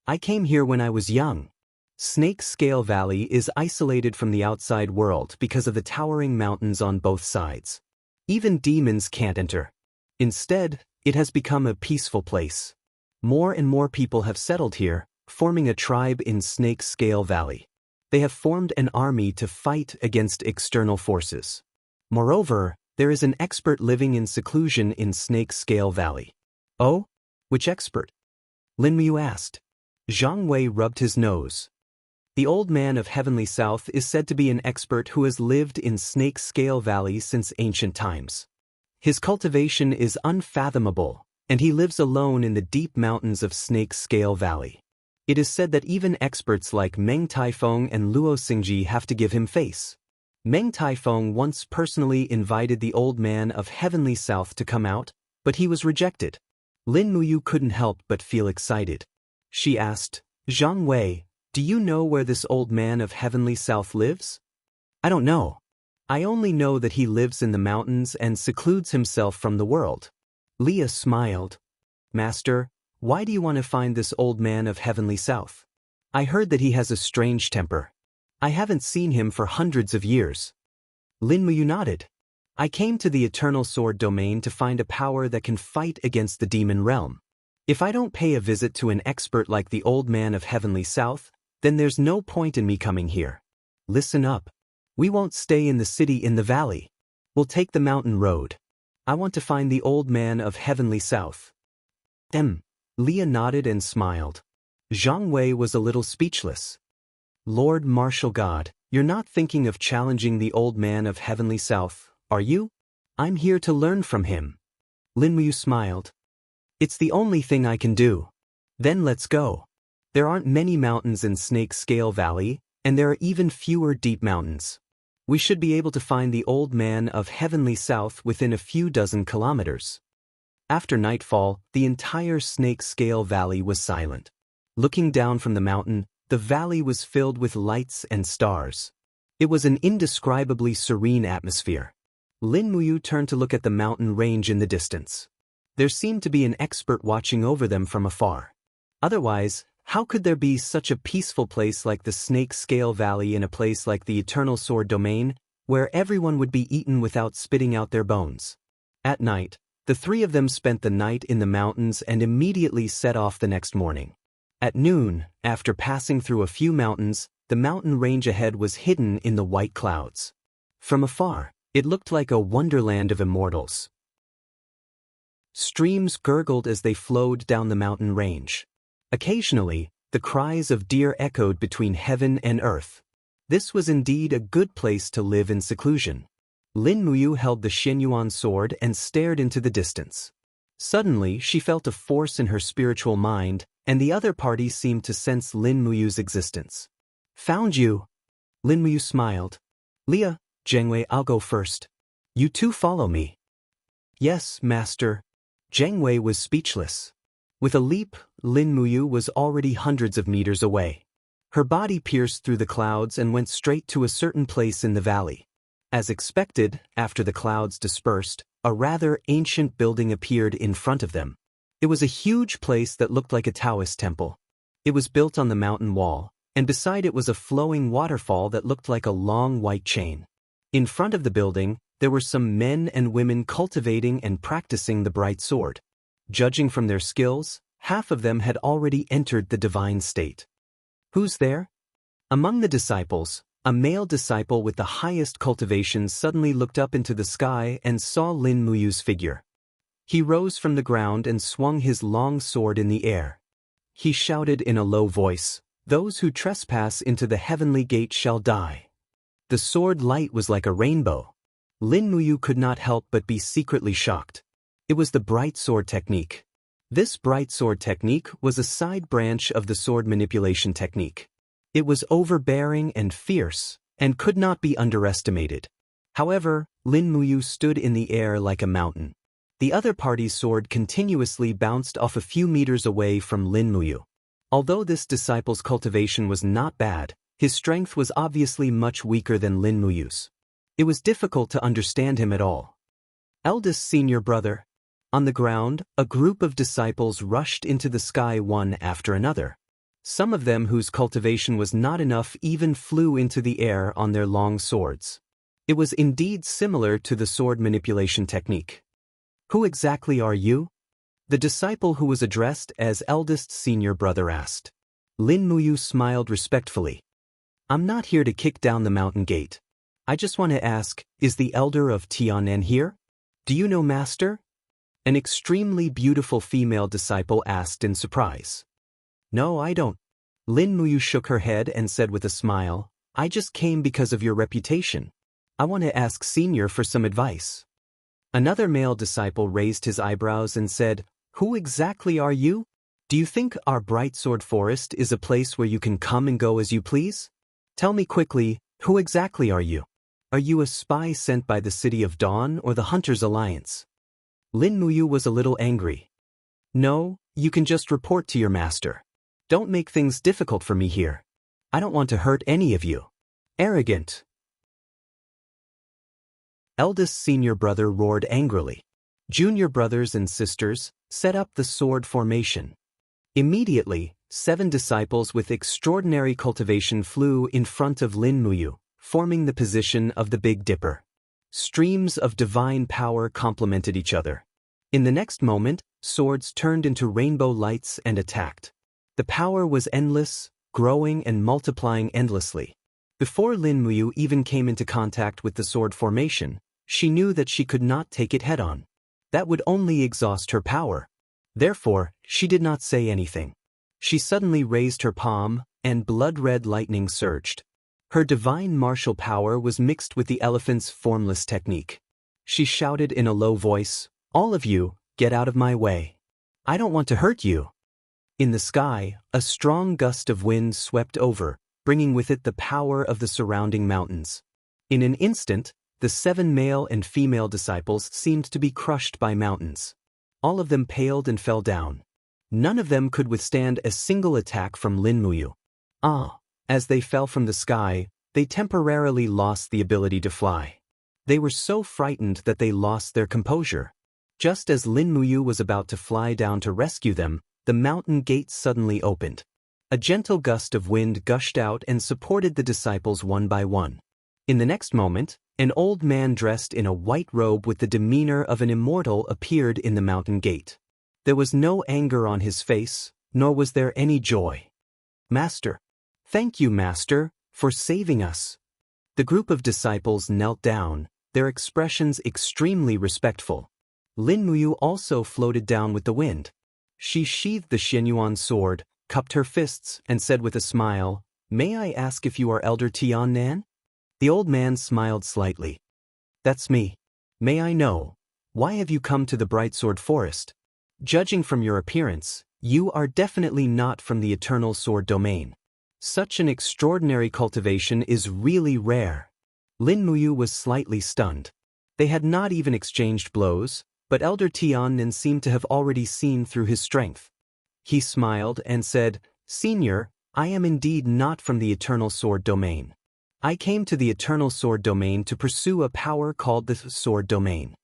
"I came here when I was young. Snake Scale Valley is isolated from the outside world because of the towering mountains on both sides. Even demons can't enter. Instead, it has become a peaceful place. More and more people have settled here, forming a tribe in Snake Scale Valley. They have formed an army to fight against external forces. Moreover, there is an expert living in seclusion in Snake Scale Valley." "Oh? Which expert? Lin Muyu asked. Zhang Wei rubbed his nose. The old man of Heavenly South is said to be an expert who has lived in Snake Scale Valley since ancient times. His cultivation is unfathomable, and he lives alone in the deep mountains of Snake Scale Valley. It is said that even experts like Meng Taifeng and Luo Xingji have to give him face. Meng Taifeng once personally invited the old man of Heavenly South to come out, but he was rejected. Lin Muyu couldn't help but feel excited. She asked, Zhang Wei, do you know where this old man of Heavenly South lives? I don't know. I only know that he lives in the mountains and secludes himself from the world. Leah smiled. Master, why do you want to find this old man of Heavenly South? I heard that he has a strange temper. I haven't seen him for hundreds of years. Lin Muyu nodded. I came to the Eternal Sword domain to find a power that can fight against the demon realm. If I don't pay a visit to an expert like the old man of Heavenly South, then there's no point in me coming here. Listen up. We won't stay in the city in the valley. We'll take the mountain road. I want to find the old man of Heavenly South. Leah nodded and smiled. Zhang Wei was a little speechless. Lord Martial God, you're not thinking of challenging the old man of Heavenly South, are you? I'm here to learn from him. Lin Muyu smiled. It's the only thing I can do. Then let's go. There aren't many mountains in Snake Scale Valley, and there are even fewer deep mountains. We should be able to find the old man of Heavenly South within a few dozen kilometers. After nightfall, the entire Snake Scale Valley was silent. Looking down from the mountain, the valley was filled with lights and stars. It was an indescribably serene atmosphere. Lin Muyu turned to look at the mountain range in the distance. There seemed to be an expert watching over them from afar. Otherwise, how could there be such a peaceful place like the Snake Scale Valley in a place like the Eternal Sword domain, where everyone would be eaten without spitting out their bones? At night, the three of them spent the night in the mountains and immediately set off the next morning. At noon, after passing through a few mountains, the mountain range ahead was hidden in the white clouds. From afar, it looked like a wonderland of immortals. Streams gurgled as they flowed down the mountain range. Occasionally, the cries of deer echoed between heaven and earth. This was indeed a good place to live in seclusion. Lin Muyu held the Xianyuan sword and stared into the distance. Suddenly, she felt a force in her spiritual mind, and the other party seemed to sense Lin Muyu's existence. Found you! Lin Muyu smiled. Leah, Jianghu, I'll go first. You two follow me. Yes, master. Jianghu was speechless. With a leap, Lin Muyu was already hundreds of meters away. Her body pierced through the clouds and went straight to a certain place in the valley. As expected, after the clouds dispersed, a rather ancient building appeared in front of them. It was a huge place that looked like a Taoist temple. It was built on the mountain wall, and beside it was a flowing waterfall that looked like a long white chain. In front of the building, there were some men and women cultivating and practicing the bright sword. Judging from their skills, half of them had already entered the divine state. Who's there? Among the disciples, a male disciple with the highest cultivation suddenly looked up into the sky and saw Lin Muyu's figure. He rose from the ground and swung his long sword in the air. He shouted in a low voice, "Those who trespass into the heavenly gate shall die." The sword light was like a rainbow. Lin Muyu could not help but be secretly shocked. It was the bright sword technique. This bright sword technique was a side branch of the sword manipulation technique. It was overbearing and fierce, and could not be underestimated. However, Lin Muyu stood in the air like a mountain. The other party's sword continuously bounced off a few meters away from Lin Muyu. Although this disciple's cultivation was not bad, his strength was obviously much weaker than Lin Muyu's. It was difficult to understand him at all. Eldest senior brother. On the ground, a group of disciples rushed into the sky one after another. Some of them whose cultivation was not enough even flew into the air on their long swords. It was indeed similar to the sword manipulation technique. Who exactly are you? The disciple who was addressed as eldest senior brother asked. Lin Muyu smiled respectfully. I'm not here to kick down the mountain gate. I just want to ask, is the elder of Tianen here? Do you know, master? An extremely beautiful female disciple asked in surprise. No, I don't. Lin Muyu shook her head and said with a smile, I just came because of your reputation. I want to ask Senior for some advice. Another male disciple raised his eyebrows and said, Who exactly are you? Do you think our Bright Sword Forest is a place where you can come and go as you please? Tell me quickly, who exactly are you? Are you a spy sent by the City of Dawn or the Hunters Alliance? Lin Muyu was a little angry. No, you can just report to your master. Don't make things difficult for me here. I don't want to hurt any of you. Arrogant. Eldest senior brother roared angrily. Junior brothers and sisters, set up the sword formation. Immediately, 7 disciples with extraordinary cultivation flew in front of Lin Muyu, forming the position of the Big Dipper. Streams of divine power complemented each other. In the next moment, swords turned into rainbow lights and attacked. The power was endless, growing and multiplying endlessly. Before Lin Muyu even came into contact with the sword formation, she knew that she could not take it head-on. That would only exhaust her power. Therefore, she did not say anything. She suddenly raised her palm, and blood-red lightning surged. Her divine martial power was mixed with the elephant's formless technique. She shouted in a low voice, All of you, get out of my way. I don't want to hurt you. In the sky, a strong gust of wind swept over, bringing with it the power of the surrounding mountains. In an instant, the 7 male and female disciples seemed to be crushed by mountains. All of them paled and fell down. None of them could withstand a single attack from Lin Muyu. As they fell from the sky, they temporarily lost the ability to fly. They were so frightened that they lost their composure. Just as Lin Muyu was about to fly down to rescue them, the mountain gates suddenly opened. A gentle gust of wind gushed out and supported the disciples one by one. In the next moment, an old man dressed in a white robe with the demeanor of an immortal appeared in the mountain gate. There was no anger on his face, nor was there any joy. Master. Thank you, Master, for saving us. The group of disciples knelt down, their expressions extremely respectful. Lin Muyu also floated down with the wind. She sheathed the Xianyuan sword, cupped her fists, and said with a smile, May I ask if you are Elder Tiannan? The old man smiled slightly. That's me. May I know, why have you come to the Bright Sword Forest? Judging from your appearance, you are definitely not from the Eternal Sword domain. Such an extraordinary cultivation is really rare. Lin Muyu was slightly stunned. They had not even exchanged blows, but Elder Tiannan seemed to have already seen through his strength. He smiled and said, Senior, I am indeed not from the Eternal Sword domain. I came to the Eternal Sword domain to pursue a power called the Sword domain.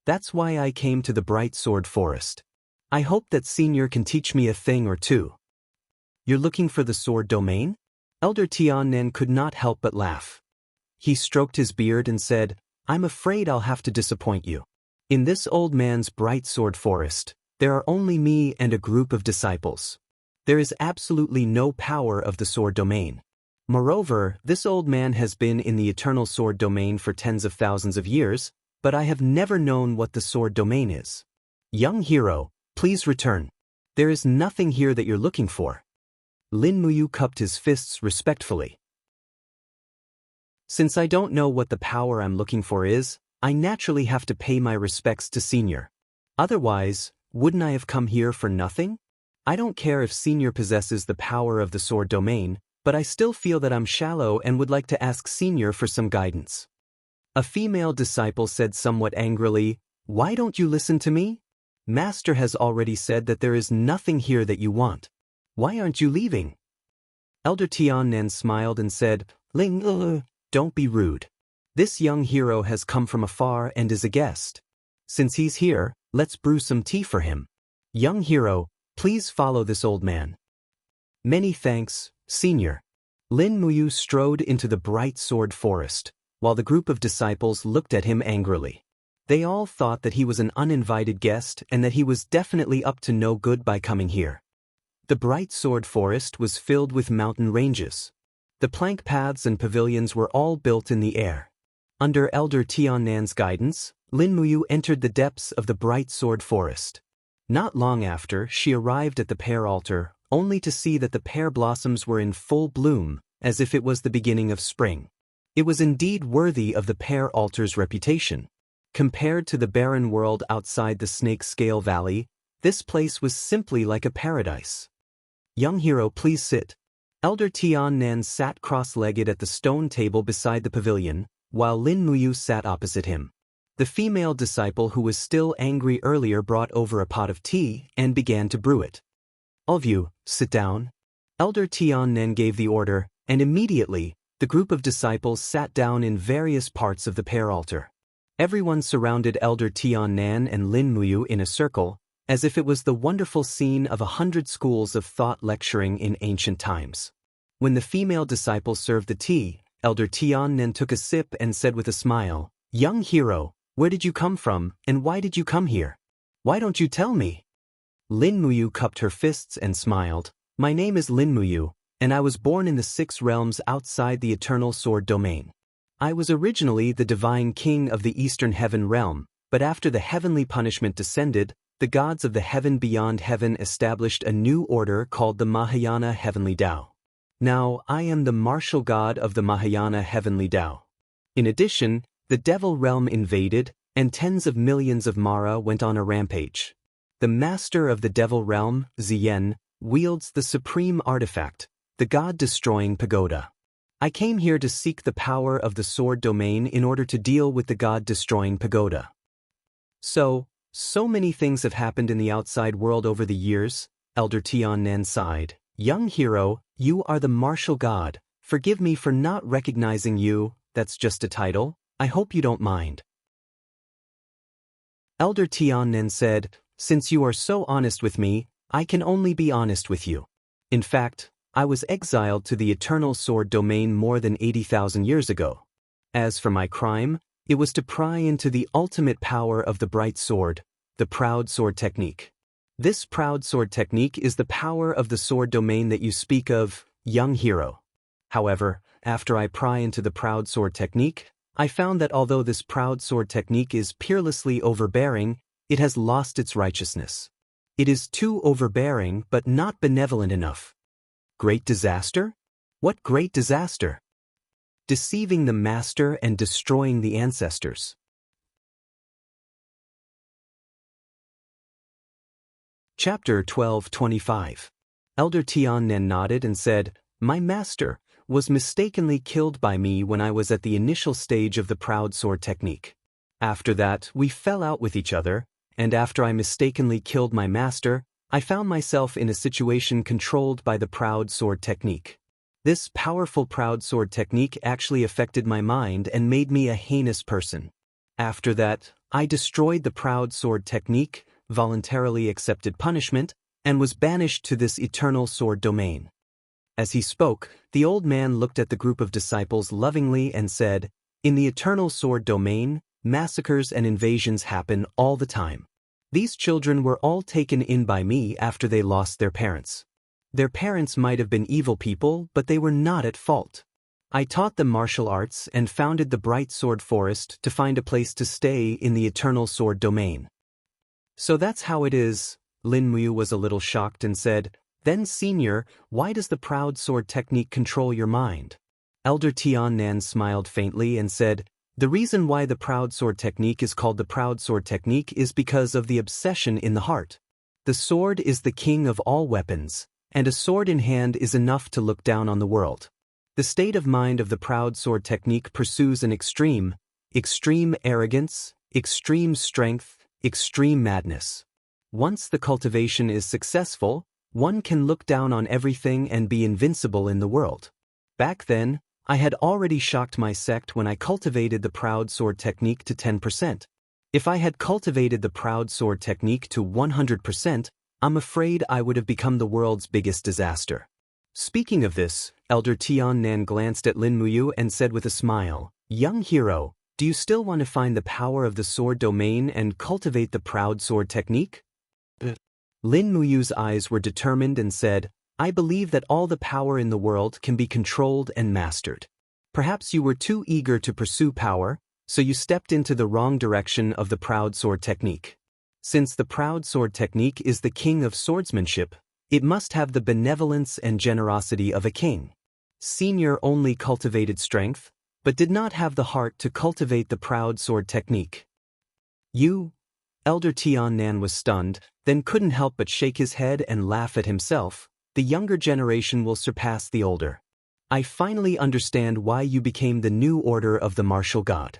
That's why I came to the Bright Sword Forest. I hope that Senior can teach me a thing or two. You're looking for the Sword domain? Elder Tiannan could not help but laugh. He stroked his beard and said, I'm afraid I'll have to disappoint you. In this old man's Bright Sword Forest, there are only me and a group of disciples. There is absolutely no power of the Sword domain. Moreover, this old man has been in the Eternal Sword domain for tens of thousands of years, but I have never known what the Sword domain is. Young hero, please return. There is nothing here that you're looking for. Lin Muyu cupped his fists respectfully. Since I don't know what the power I'm looking for is, I naturally have to pay my respects to Senior. Otherwise, wouldn't I have come here for nothing? I don't care if Senior possesses the power of the Sword domain, but I still feel that I'm shallow and would like to ask Senior for some guidance. A female disciple said somewhat angrily, Why don't you listen to me? Master has already said that there is nothing here that you want. Why aren't you leaving? Elder Tiannan smiled and said, Ling, don't be rude. This young hero has come from afar and is a guest. Since he's here, let's brew some tea for him. Young hero, please follow this old man. Many thanks, Senior. Lin Muyu strode into the Bright Sword Forest, while the group of disciples looked at him angrily. They all thought that he was an uninvited guest and that he was definitely up to no good by coming here. The Bright Sword Forest was filled with mountain ranges. The plank paths and pavilions were all built in the air. Under Elder Tiannan's guidance, Lin Muyu entered the depths of the bright sword forest. Not long after, she arrived at the pear altar, only to see that the pear blossoms were in full bloom, as if it was the beginning of spring. It was indeed worthy of the pear altar's reputation. Compared to the barren world outside the Snake Scale Valley, this place was simply like a paradise. Young hero, please sit. Elder Tiannan sat cross-legged at the stone table beside the pavilion, while Lin Muyu sat opposite him. The female disciple who was still angry earlier brought over a pot of tea and began to brew it. All of you, sit down. Elder Tiannan gave the order, and immediately, the group of disciples sat down in various parts of the pear altar. Everyone surrounded Elder Tiannan and Lin Muyu in a circle, as if it was the wonderful scene of 100 schools of thought lecturing in ancient times. When the female disciple served the tea, Elder Tiannan took a sip and said with a smile, "Young hero, where did you come from, and why did you come here? Why don't you tell me?" Lin Muyu cupped her fists and smiled. "My name is Lin Muyu, and I was born in the 6 realms outside the Eternal Sword domain. I was originally the divine king of the Eastern Heaven realm, but after the heavenly punishment descended, the gods of the heaven beyond heaven established a new order called the Mahayana Heavenly Tao. Now, I am the martial god of the Mahayana Heavenly Tao. In addition, the devil realm invaded, and tens of millions of Mara went on a rampage. The master of the devil realm, Zien, wields the supreme artifact, the god-destroying pagoda. I came here to seek the power of the sword domain in order to deal with the god-destroying pagoda. So many things have happened in the outside world over the years," Elder Tiannan sighed. "Young hero, you are the martial god. Forgive me for not recognizing you, that's just a title. I hope you don't mind." Elder Tiannan said, "Since you are so honest with me, I can only be honest with you. In fact, I was exiled to the Eternal Sword domain more than 80,000 years ago. As for my crime, it was to pry into the ultimate power of the bright sword, the proud sword technique. This proud sword technique is the power of the sword domain that you speak of, young hero. However, after I pry into the proud sword technique, I found that although this proud sword technique is peerlessly overbearing, it has lost its righteousness. It is too overbearing but not benevolent enough. Great disaster? What great disaster? Deceiving the master and destroying the ancestors." Chapter 12:25. Elder Tiannan nodded and said, "My master was mistakenly killed by me when I was at the initial stage of the proud sword technique. After that, we fell out with each other, and after I mistakenly killed my master, I found myself in a situation controlled by the proud sword technique. This powerful proud sword technique actually affected my mind and made me a heinous person. After that, I destroyed the proud sword technique, voluntarily accepted punishment, and was banished to this eternal sword domain." As he spoke, the old man looked at the group of disciples lovingly and said, "In the eternal sword domain, massacres and invasions happen all the time. These children were all taken in by me after they lost their parents. Their parents might have been evil people, but they were not at fault. I taught them martial arts and founded the Bright Sword Forest to find a place to stay in the eternal sword domain." "So that's how it is." Lin Muyu was a little shocked and said, "Then, senior, why does the proud sword technique control your mind?" Elder Tiannan smiled faintly and said, "The reason why the proud sword technique is called the proud sword technique is because of the obsession in the heart. The sword is the king of all weapons, and a sword in hand is enough to look down on the world. The state of mind of the proud sword technique pursues an extreme arrogance, extreme strength, extreme madness. Once the cultivation is successful, one can look down on everything and be invincible in the world. Back then, I had already shocked my sect when I cultivated the proud sword technique to 10%. If I had cultivated the proud sword technique to 100%, I'm afraid I would have become the world's biggest disaster." Speaking of this, Elder Tiannan glanced at Lin Muyu and said with a smile, "Young hero, do you still want to find the power of the sword domain and cultivate the proud sword technique?" Lin Muyu's eyes were determined and said, "I believe that all the power in the world can be controlled and mastered. Perhaps you were too eager to pursue power, So you stepped into the wrong direction of the proud sword technique. Since the proud sword technique is the king of swordsmanship, it must have the benevolence and generosity of a king. Senior only cultivated strength, but did not have the heart to cultivate the proud sword technique. Elder Tiannan was stunned, then couldn't help but shake his head and laugh at himself. The younger generation will surpass the older. I finally understand why you became the new order of the martial god.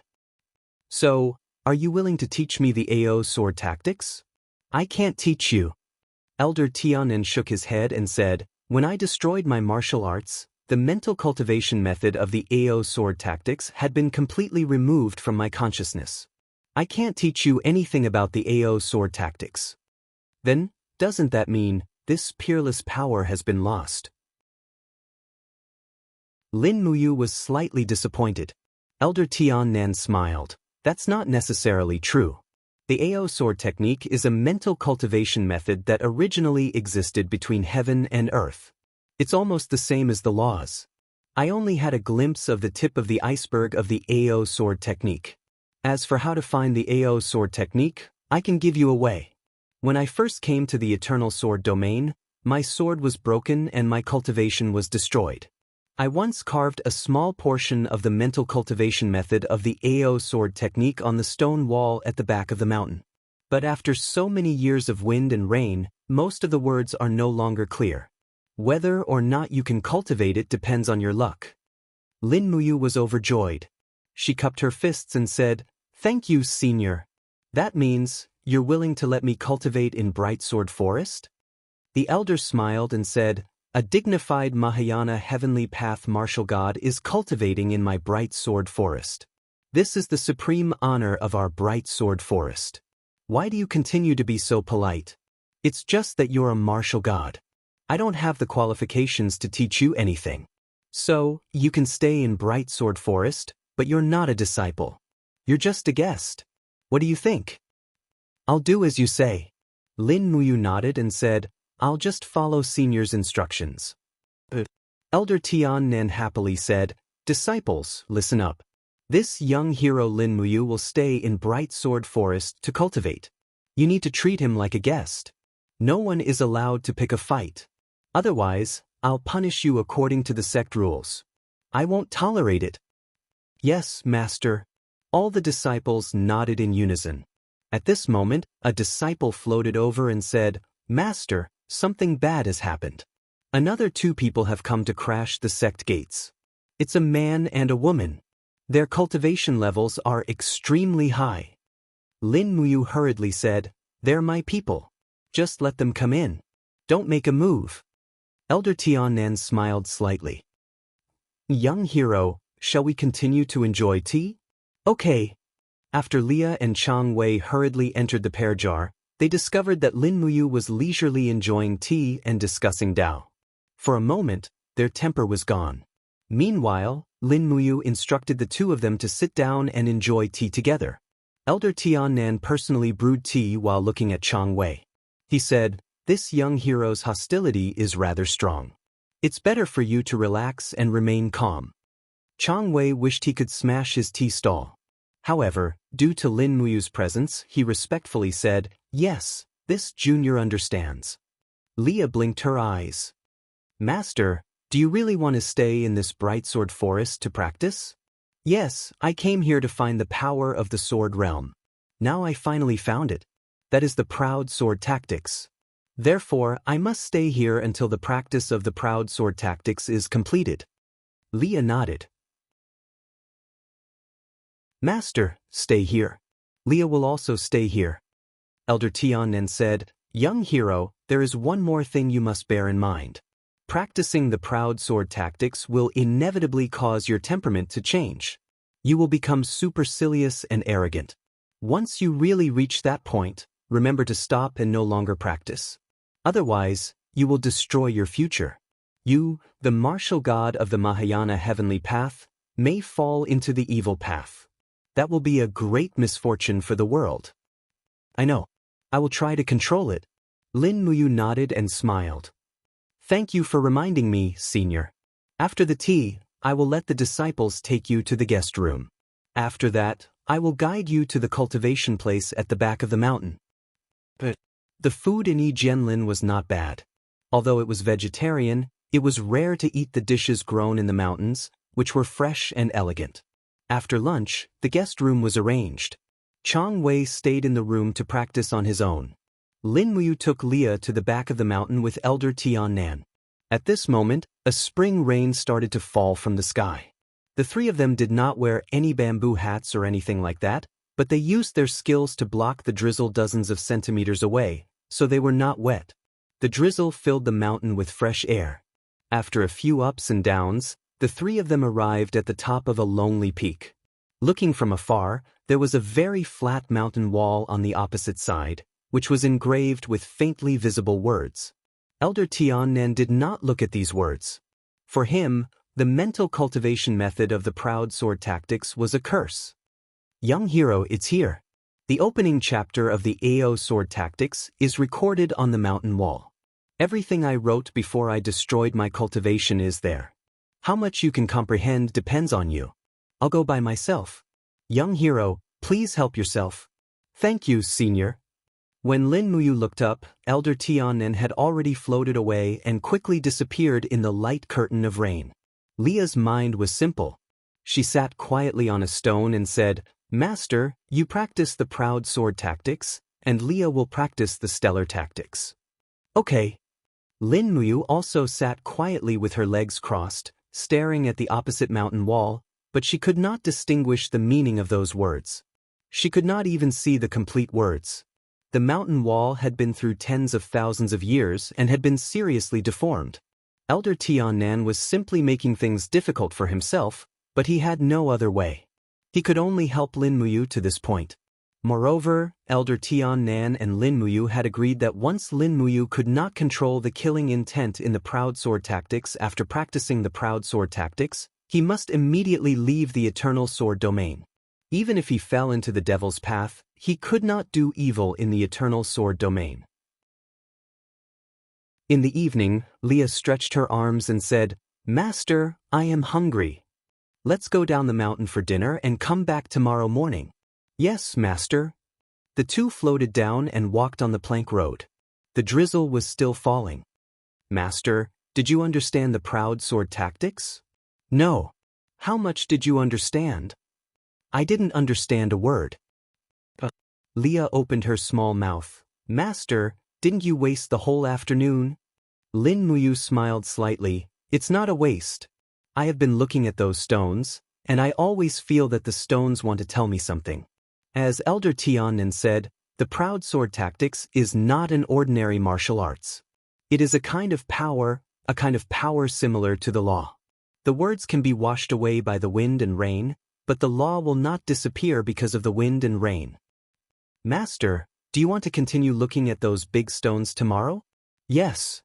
So, are you willing to teach me the AO sword tactics? I can't teach you. Elder Tiannan shook his head and said, when I destroyed my martial arts, the mental cultivation method of the AO sword tactics had been completely removed from my consciousness. I can't teach you anything about the AO sword tactics. Then, doesn't that mean this peerless power has been lost? Lin Muyu was slightly disappointed. Elder Tiannan smiled. That's not necessarily true. The AO sword technique is a mental cultivation method that originally existed between heaven and earth. It's almost the same as the laws. I only had a glimpse of the tip of the iceberg of the AO sword technique. As for how to find the AO sword technique, I can give you a way. When I first came to the eternal sword domain, my sword was broken and my cultivation was destroyed. I once carved a small portion of the mental cultivation method of the AO sword technique on the stone wall at the back of the mountain. But after so many years of wind and rain, most of the words are no longer clear. Whether or not you can cultivate it depends on your luck. Lin Muyu was overjoyed. She cupped her fists and said, "Thank you, Senior. That means you're willing to let me cultivate in Bright Sword Forest?" The elder smiled and said, "A dignified Mahayana heavenly path martial god is cultivating in my Bright Sword Forest. This is the supreme honor of our Bright Sword Forest. Why do you continue to be so polite? It's just that you're a martial god. I don't have the qualifications to teach you anything. So, you can stay in Bright Sword Forest, but you're not a disciple. You're just a guest. What do you think?" "I'll do as you say." Lin Muyu nodded and said, "I'll just follow Senior's instructions." Elder Tiannan happily said, "Disciples, listen up. This young hero Lin Muyu will stay in Bright Sword Forest to cultivate. You need to treat him like a guest. No one is allowed to pick a fight. Otherwise, I'll punish you according to the sect rules. I won't tolerate it." "Yes, Master." All the disciples nodded in unison. At this moment, a disciple floated over and said, "Master, something bad has happened. Another 2 people have come to crash the sect gates. It's a man and a woman. Their cultivation levels are extremely high." Lin Muyu hurriedly said, "They're my people. Just let them come in. Don't make a move." Elder Tiannan smiled slightly. "Young hero, shall we continue to enjoy tea?" "Okay." After Leah and Chang Wei hurriedly entered the pear jar, they discovered that Lin Muyu was leisurely enjoying tea and discussing Dao. For a moment, their temper was gone. Meanwhile, Lin Muyu instructed the 2 of them to sit down and enjoy tea together. Elder Tiannan personally brewed tea while looking at Chang Wei. He said, "This young hero's hostility is rather strong. It's better for you to relax and remain calm." Chang Wei wished he could smash his tea stall. However, due to Lin Muyu's presence, he respectfully said, "Yes, this junior understands." Leah blinked her eyes. "Master, do you really want to stay in this Bright Sword Forest to practice?" "Yes, I came here to find the power of the sword realm. Now I finally found it. That is the proud sword tactics. Therefore, I must stay here until the practice of the proud sword tactics is completed." Leah nodded. "Master, stay here. Leah will also stay here." Elder Tiannan said, "Young hero, there is one more thing you must bear in mind. Practicing the proud sword tactics will inevitably cause your temperament to change. You will become supercilious and arrogant. Once you really reach that point, remember to stop and no longer practice. Otherwise, you will destroy your future. You, the martial god of the Mahayana heavenly path, may fall into the evil path. That will be a great misfortune for the world." "I know. I will try to control it." Lin Muyu nodded and smiled. "Thank you for reminding me, Senior. After the tea, I will let the disciples take you to the guest room. After that, I will guide you to the cultivation place at the back of the mountain. But the food in Jianlin was not bad. Although it was vegetarian, it was rare to eat the dishes grown in the mountains, which were fresh and elegant. After lunch, the guest room was arranged. Chang Wei stayed in the room to practice on his own. Lin Muyu took Leah to the back of the mountain with Elder Tian Nan. At this moment, a spring rain started to fall from the sky. The three of them did not wear any bamboo hats or anything like that, but they used their skills to block the drizzle dozens of centimeters away, so they were not wet. The drizzle filled the mountain with fresh air. After a few ups and downs, the three of them arrived at the top of a lonely peak. Looking from afar, there was a very flat mountain wall on the opposite side, which was engraved with faintly visible words. Elder Tiannan did not look at these words. For him, the mental cultivation method of the proud sword tactics was a curse. Young hero, it's here. The opening chapter of the AO sword tactics is recorded on the mountain wall. Everything I wrote before I destroyed my cultivation is there. How much you can comprehend depends on you. I'll go by myself. Young hero, please help yourself. Thank you, senior. When Lin Muyu looked up, Elder Tianen had already floated away and quickly disappeared in the light curtain of rain. Leah's mind was simple. She sat quietly on a stone and said, Master, you practice the proud sword tactics, and Leah will practice the stellar tactics. Okay. Lin Muyu also sat quietly with her legs crossed, staring at the opposite mountain wall, but she could not distinguish the meaning of those words. She could not even see the complete words. The mountain wall had been through tens of thousands of years and had been seriously deformed. Elder Tianan was simply making things difficult for himself, but he had no other way. He could only help Lin Muyu to this point. Moreover, Elder Tianan and Lin Muyu had agreed that once Lin Muyu could not control the killing intent in the proud sword tactics after practicing the proud sword tactics, he must immediately leave the eternal sword domain. Even if he fell into the devil's path, he could not do evil in the eternal sword domain. In the evening, Leah stretched her arms and said, Master, I am hungry. Let's go down the mountain for dinner and come back tomorrow morning. Yes, master. The two floated down and walked on the plank road. The drizzle was still falling. Master, did you understand the proud sword tactics? No. How much did you understand? I didn't understand a word. Leah opened her small mouth. Master, didn't you waste the whole afternoon? Lin Muyu smiled slightly. It's not a waste. I have been looking at those stones, and I always feel that the stones want to tell me something. As Elder Tianan said, the proud sword tactics is not an ordinary martial arts. It is a kind of power similar to the law. The words can be washed away by the wind and rain, but the law will not disappear because of the wind and rain. Master, do you want to continue looking at those big stones tomorrow? Yes.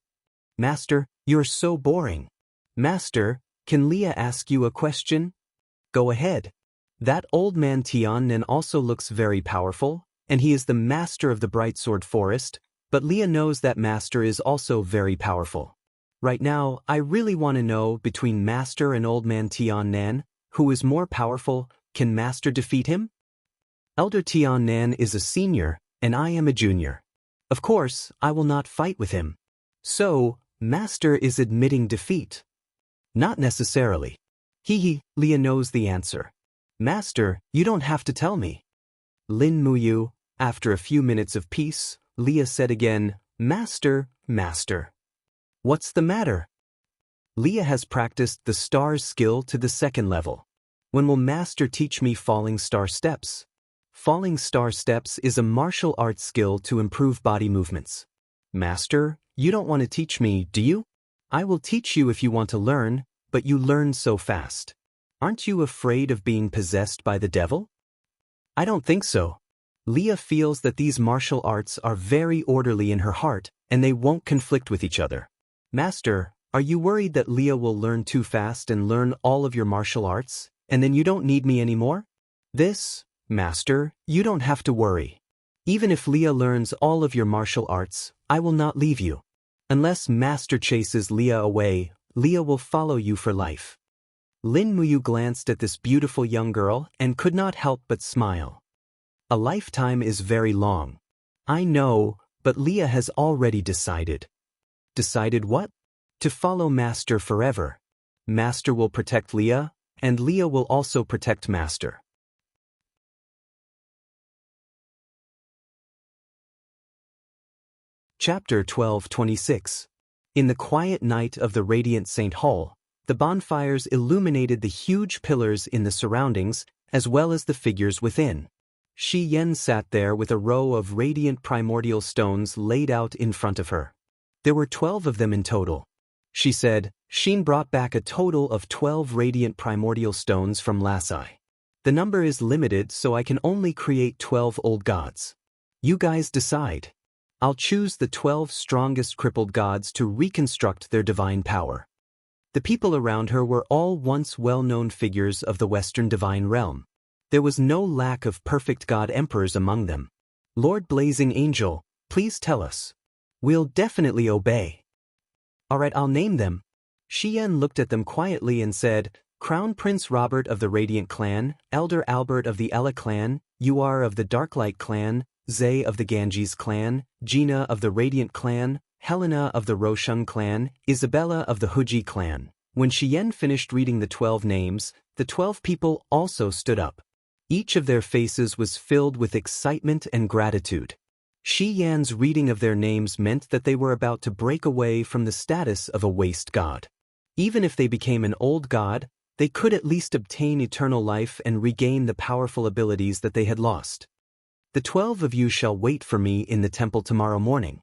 Master, you're so boring. Master, can Leah ask you a question? Go ahead. That old man Tianan also looks very powerful, and he is the master of the Bright Sword Forest, but Leah knows that master is also very powerful. Right now, I really want to know, between master and old man Tianan, who is more powerful? Can master defeat him? Elder Tianan is a senior, and I am a junior. Of course, I will not fight with him. So, master is admitting defeat. Not necessarily. Leah knows the answer. Master, you don't have to tell me. Lin Muyu, after a few minutes of peace, Leah said again, Master, master. What's the matter? Leah has practiced the star's skill to the second level. When will master teach me falling star steps? Falling star steps is a martial arts skill to improve body movements. Master, you don't want to teach me, do you? I will teach you if you want to learn, but you learn so fast. Aren't you afraid of being possessed by the devil? I don't think so. Leah feels that these martial arts are very orderly in her heart, and they won't conflict with each other. Master, are you worried that Leah will learn too fast and learn all of your martial arts, and then you don't need me anymore? Master, you don't have to worry. Even if Leah learns all of your martial arts, I will not leave you. Unless master chases Leah away, Leah will follow you for life. Lin Muyu glanced at this beautiful young girl and could not help but smile. A lifetime is very long. I know, but Leah has already decided. Decided what? To follow Master forever. Master will protect Leah, and Leah will also protect Master. Chapter 12:26. In the quiet night of the radiant St. Hall, the bonfires illuminated the huge pillars in the surroundings as well as the figures within. Shi Yan sat there with a row of radiant primordial stones laid out in front of her. There were 12 of them in total. She said, Shin brought back a total of 12 radiant primordial stones from Lasai. The number is limited, so I can only create 12 old gods. You guys decide. I'll choose the 12 strongest crippled gods to reconstruct their divine power. The people around her were all once well-known figures of the Western divine realm. There was no lack of perfect god emperors among them. Lord Blazing Angel, please tell us. We'll definitely obey. Alright, I'll name them. Shi Yan looked at them quietly and said, Crown Prince Robert of the Radiant Clan, Elder Albert of the Ella Clan, Yuar of the Darklight Clan, Zay of the Ganges Clan, Gina of the Radiant Clan, Helena of the Roshun Clan, Isabella of the Huji Clan. When Shi Yan finished reading the 12 names, the 12 people also stood up. Each of their faces was filled with excitement and gratitude. Shi Yan's reading of their names meant that they were about to break away from the status of a waste god. Even if they became an old god, they could at least obtain eternal life and regain the powerful abilities that they had lost. The 12 of you shall wait for me in the temple tomorrow morning.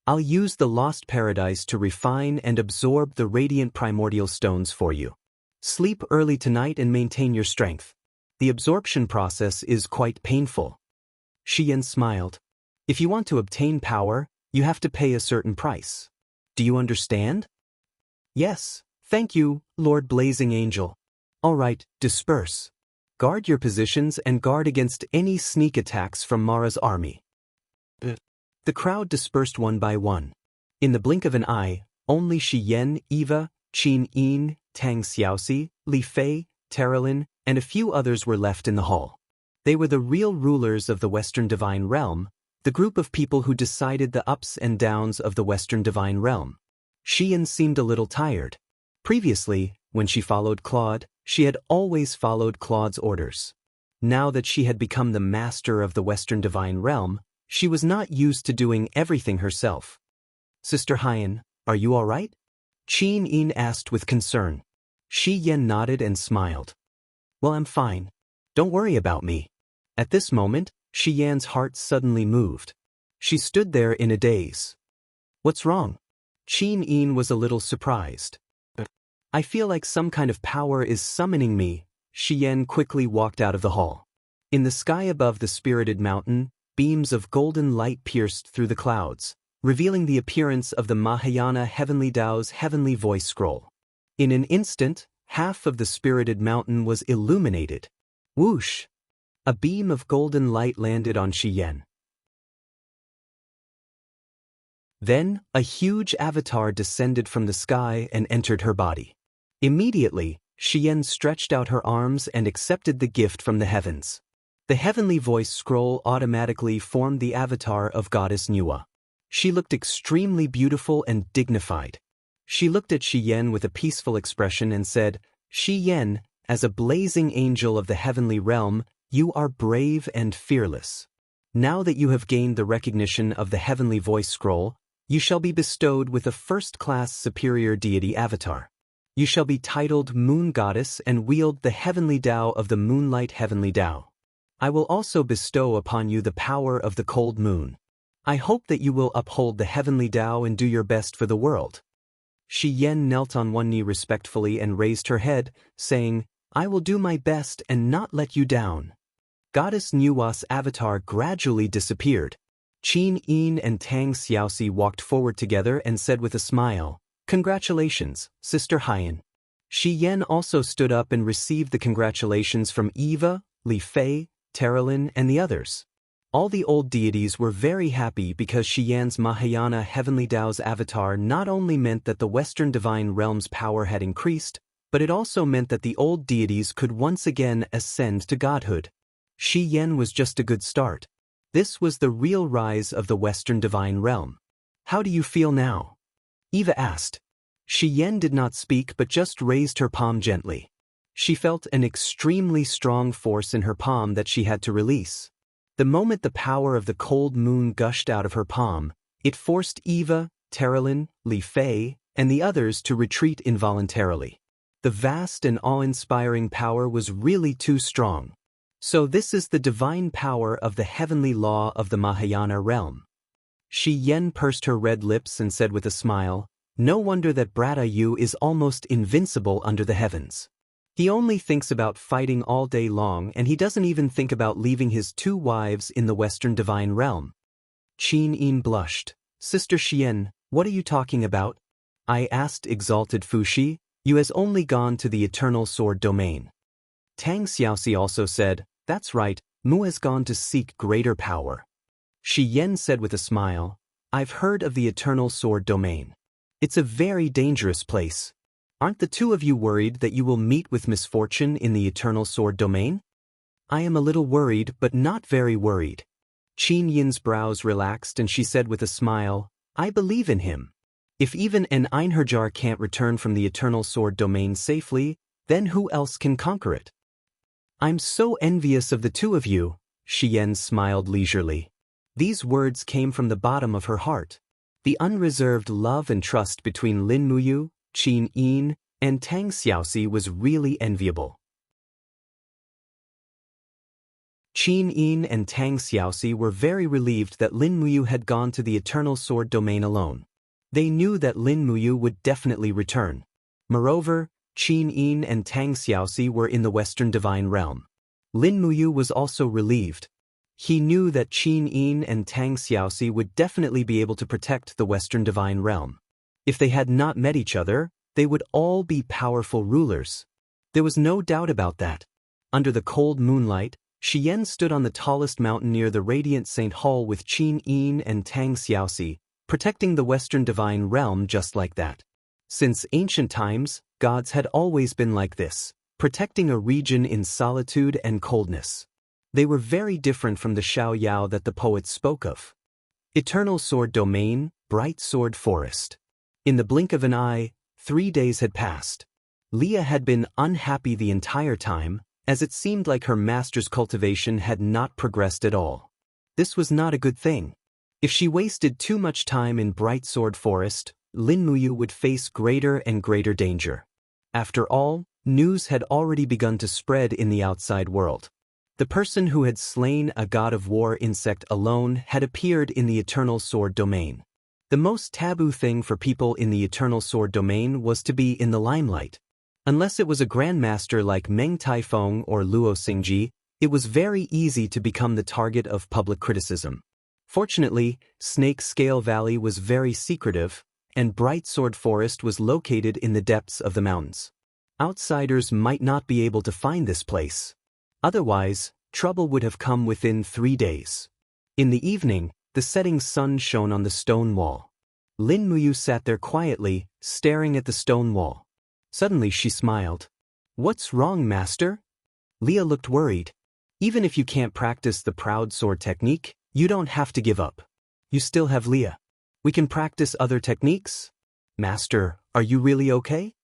I'll use the lost paradise to refine and absorb the radiant primordial stones for you. Sleep early tonight and maintain your strength. The absorption process is quite painful. Shi Yan smiled. If you want to obtain power, you have to pay a certain price. Do you understand? Yes, thank you, Lord Blazing Angel. All right, disperse. Guard your positions and guard against any sneak attacks from Mara's army. The crowd dispersed one by one. In the blink of an eye, only Shi Yan, Eva, Qin Yin, Tang Xiaoxi, Li Fei, Terralin, and a few others were left in the hall. They were the real rulers of the Western Divine Realm, the group of people who decided the ups and downs of the Western Divine Realm. Shi Yan seemed a little tired. Previously, when she followed Claude, she had always followed Claude's orders. Now that she had become the master of the Western Divine Realm, she was not used to doing everything herself. Sister Haiyan, are you all right? Qin Yin asked with concern. Shi Yan nodded and smiled. Well, I'm fine. Don't worry about me. At this moment, Shi Yan's heart suddenly moved. She stood there in a daze. What's wrong? Qin Yin was a little surprised. I feel like some kind of power is summoning me. Shi Yan quickly walked out of the hall. In the sky above the spirited mountain, beams of golden light pierced through the clouds, revealing the appearance of the Mahayana Heavenly Tao's Heavenly Voice Scroll. In an instant, half of the spirited mountain was illuminated. Whoosh! A beam of golden light landed on Shi Yan. Then, a huge avatar descended from the sky and entered her body. Immediately, Shi Yan stretched out her arms and accepted the gift from the heavens. The Heavenly Voice Scroll automatically formed the avatar of Goddess Nuwa. She looked extremely beautiful and dignified. She looked at Shi Yan with a peaceful expression and said, Shi Yan, as a blazing angel of the heavenly realm, you are brave and fearless. Now that you have gained the recognition of the Heavenly Voice Scroll, you shall be bestowed with a first-class superior deity avatar. You shall be titled Moon Goddess and wield the Heavenly Tao of the Moonlight Heavenly Tao. I will also bestow upon you the power of the cold moon. I hope that you will uphold the Heavenly Tao and do your best for the world. Shi Yan knelt on one knee respectfully and raised her head, saying, I will do my best and not let you down. Goddess Nuwa's avatar gradually disappeared. Qin Yin and Tang Xiaoxi walked forward together and said with a smile, Congratulations, Sister Haiyan. Shi Yan also stood up and received the congratulations from Eva, Li Fei, Terralin, and the others. All the old deities were very happy because Shi Yan's Mahayana Heavenly Tao's avatar not only meant that the Western Divine Realm's power had increased, But it also meant that the old deities could once again ascend to godhood. Shi Yan was just a good start. This was the real rise of the Western divine realm. How do you feel now? Eva asked. Shi Yan did not speak but just raised her palm gently. She felt an extremely strong force in her palm that she had to release. The moment the power of the cold moon gushed out of her palm, it forced Eva, Terilyn, Li Fei, and the others to retreat involuntarily. The vast and awe-inspiring power was really too strong. So this is the divine power of the heavenly law of the Mahayana realm. Shi Yan pursed her red lips and said with a smile, "No wonder that Brata Yu is almost invincible under the heavens. He only thinks about fighting all day long and he doesn't even think about leaving his 2 wives in the Western divine realm." Qin Yin blushed. "Sister Xian, what are you talking about?" I asked exalted Fuxi. "You has only gone to the eternal sword domain." Tang Xiaoxi also said, "That's right, Mu has gone to seek greater power." Shi Yan said with a smile, "I've heard of the eternal sword domain. It's a very dangerous place. Aren't the 2 of you worried that you will meet with misfortune in the eternal sword domain?" "I am a little worried but not very worried." Qin Yin's brows relaxed and she said with a smile, "I believe in him. If even an Einherjar can't return from the eternal sword domain safely, then who else can conquer it?" "I'm so envious of the 2 of you," Shi Yan smiled leisurely. These words came from the bottom of her heart. The unreserved love and trust between Lin Muyu, Qin Yin, and Tang Xiaoxi was really enviable. Qin Yin and Tang Xiaoxi were very relieved that Lin Muyu had gone to the eternal sword domain alone. They knew that Lin Muyu would definitely return. Moreover, Qin Yin and Tang Xiaoxi were in the Western divine realm. Lin Muyu was also relieved. He knew that Qin Yin and Tang Xiaoxi would definitely be able to protect the Western divine realm. If they had not met each other, they would all be powerful rulers. There was no doubt about that. Under the cold moonlight, Shi Yan stood on the tallest mountain near the radiant St. Hall with Qin Yin and Tang Xiaoxi, protecting the Western divine realm just like that. Since ancient times, gods had always been like this, protecting a region in solitude and coldness. They were very different from the Xiao Yao that the poet spoke of. Eternal sword domain, bright sword forest. In the blink of an eye, 3 days had passed. Leah had been unhappy the entire time, as it seemed like her master's cultivation had not progressed at all. This was not a good thing. If she wasted too much time in Bright Sword Forest, Lin Muyu would face greater and greater danger. After all, news had already begun to spread in the outside world. The person who had slain a god of war insect alone had appeared in the Eternal Sword domain. The most taboo thing for people in the Eternal Sword domain was to be in the limelight. Unless it was a grandmaster like Meng Taifeng or Luo Xingji, it was very easy to become the target of public criticism. Fortunately, Snake Scale Valley was very secretive, and Bright Sword Forest was located in the depths of the mountains. Outsiders might not be able to find this place. Otherwise, trouble would have come within 3 days. In the evening, the setting sun shone on the stone wall. Lin Muyu sat there quietly, staring at the stone wall. Suddenly she smiled. "What's wrong, master?" Leah looked worried. "Even if you can't practice the proud sword technique, you don't have to give up. You still have Leah. We can practice other techniques." "Master, are you really okay?"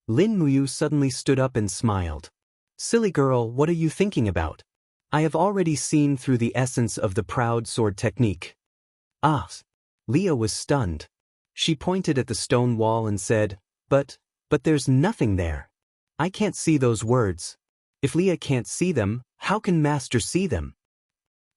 Lin Muyu suddenly stood up and smiled. "Silly girl, what are you thinking about? I have already seen through the essence of the proud sword technique." "Ah!" Leah was stunned. She pointed at the stone wall and said, But there's nothing there. I can't see those words. If Leah can't see them, how can Master see them?"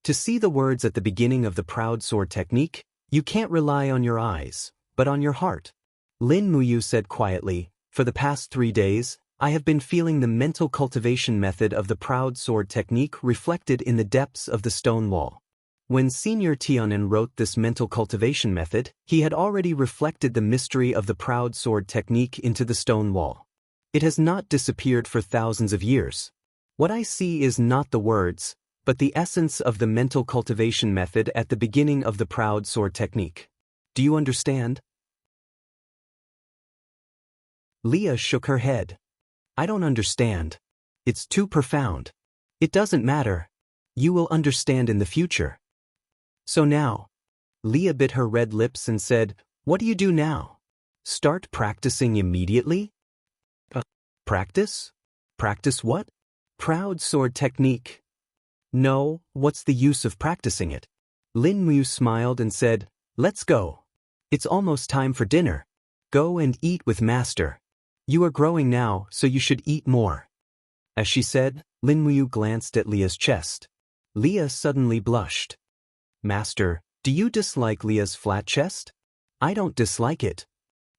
To see the words at the beginning of the proud sword technique, you can't rely on your eyes, but on your heart. Lin Muyu said quietly, "For the past 3 days, I have been feeling the mental cultivation method of the proud sword technique reflected in the depths of the stone wall." When Senior Tianen wrote this mental cultivation method, he had already reflected the mystery of the proud sword technique into the stone wall. It has not disappeared for thousands of years. What I see is not the words, but the essence of the mental cultivation method at the beginning of the proud sword technique. Do you understand? Leah shook her head. I don't understand. It's too profound. It doesn't matter. You will understand in the future. So now. Leah bit her red lips and said, "What do you do now? Start practicing immediately?" Practice? Practice what? Proud sword technique. No, what's the use of practicing it? Lin Mu smiled and said, "Let's go. It's almost time for dinner. Go and eat with Master. You are growing now, so you should eat more." As she said, Lin Mu glanced at Leah's chest. Leah suddenly blushed. "Master, do you dislike Leah's flat chest?" "I don't dislike it."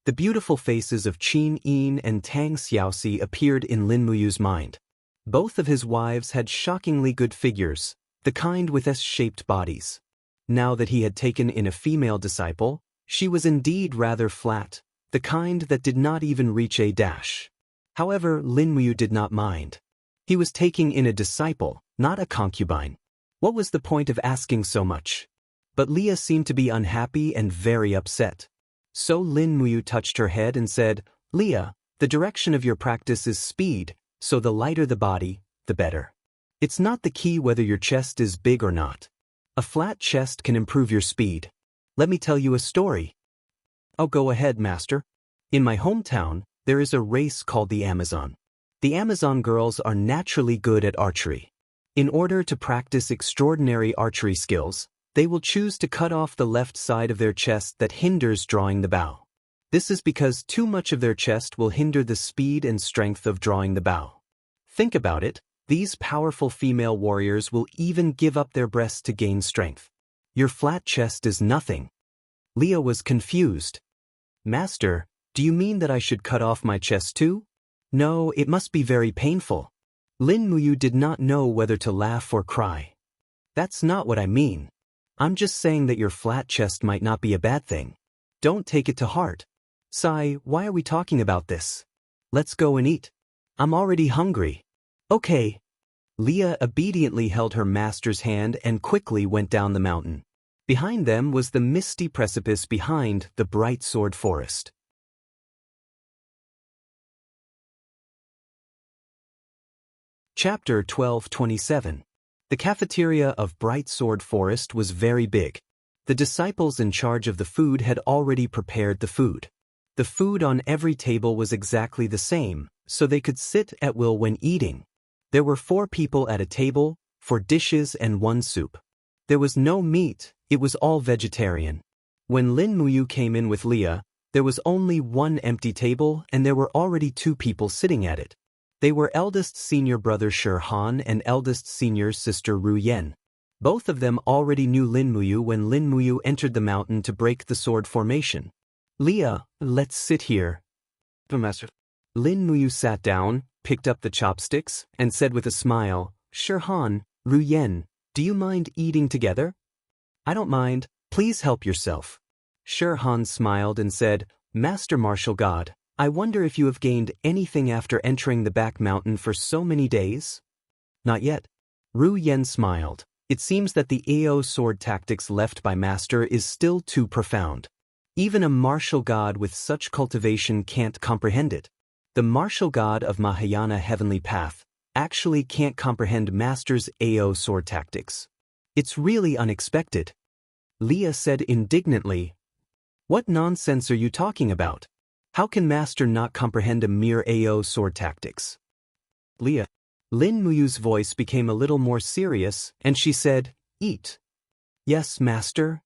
The beautiful faces of Qin Yin and Tang Xiaoxi appeared in Lin Muyu's mind. Both of his wives had shockingly good figures, the kind with S-shaped bodies. Now that he had taken in a female disciple, she was indeed rather flat, the kind that did not even reach a dash. However, Lin Muyu did not mind. He was taking in a disciple, not a concubine. What was the point of asking so much? But Leah seemed to be unhappy and very upset. So Lin Muyu touched her head and said, "Leah, the direction of your practice is speed, so the lighter the body, the better. It's not the key whether your chest is big or not. A flat chest can improve your speed. Let me tell you a story." "Oh, go ahead, Master." "In my hometown, there is a race called the Amazon. The Amazon girls are naturally good at archery. In order to practice extraordinary archery skills, they will choose to cut off the left side of their chest that hinders drawing the bow. This is because too much of their chest will hinder the speed and strength of drawing the bow. Think about it, these powerful female warriors will even give up their breasts to gain strength. Your flat chest is nothing." Leah was confused. "Master, do you mean that I should cut off my chest too?" "No, it must be very painful." Lin Muyu did not know whether to laugh or cry. "That's not what I mean. I'm just saying that your flat chest might not be a bad thing. Don't take it to heart." "Sai, why are we talking about this? Let's go and eat. I'm already hungry." "Okay." Leah obediently held her master's hand and quickly went down the mountain. Behind them was the misty precipice behind the bright sword forest. Chapter 12:27. The cafeteria of Bright Sword Forest was very big. The disciples in charge of the food had already prepared the food. The food on every table was exactly the same, so they could sit at will when eating. There were 4 people at a table, 4 dishes and 1 soup. There was no meat, it was all vegetarian. When Lin Muyu came in with Leah, there was only 1 empty table and there were already 2 people sitting at it. They were eldest senior brother Shi Han and eldest senior sister Ru Yan. Both of them already knew Lin Muyu when Lin Muyu entered the mountain to break the sword formation. "Leah, let's sit here." "Master." Lin Muyu sat down, picked up the chopsticks, and said with a smile, "Shi Han, Ru Yan, do you mind eating together?" "I don't mind, please help yourself." Shi Han smiled and said, "Master Martial God, I wonder if you have gained anything after entering the back mountain for so many days?" "Not yet." Ru Yan smiled. It seems that the AO sword tactics left by Master is still too profound. Even a martial god with such cultivation can't comprehend it. The martial god of Mahayana Heavenly Path actually can't comprehend Master's AO sword tactics. It's really unexpected. Leah said indignantly, "What nonsense are you talking about? How can Master not comprehend a mere AO sword tactics?" "Leah." Lin Muyu's voice became a little more serious, and she said, "Eat." "Yes, Master."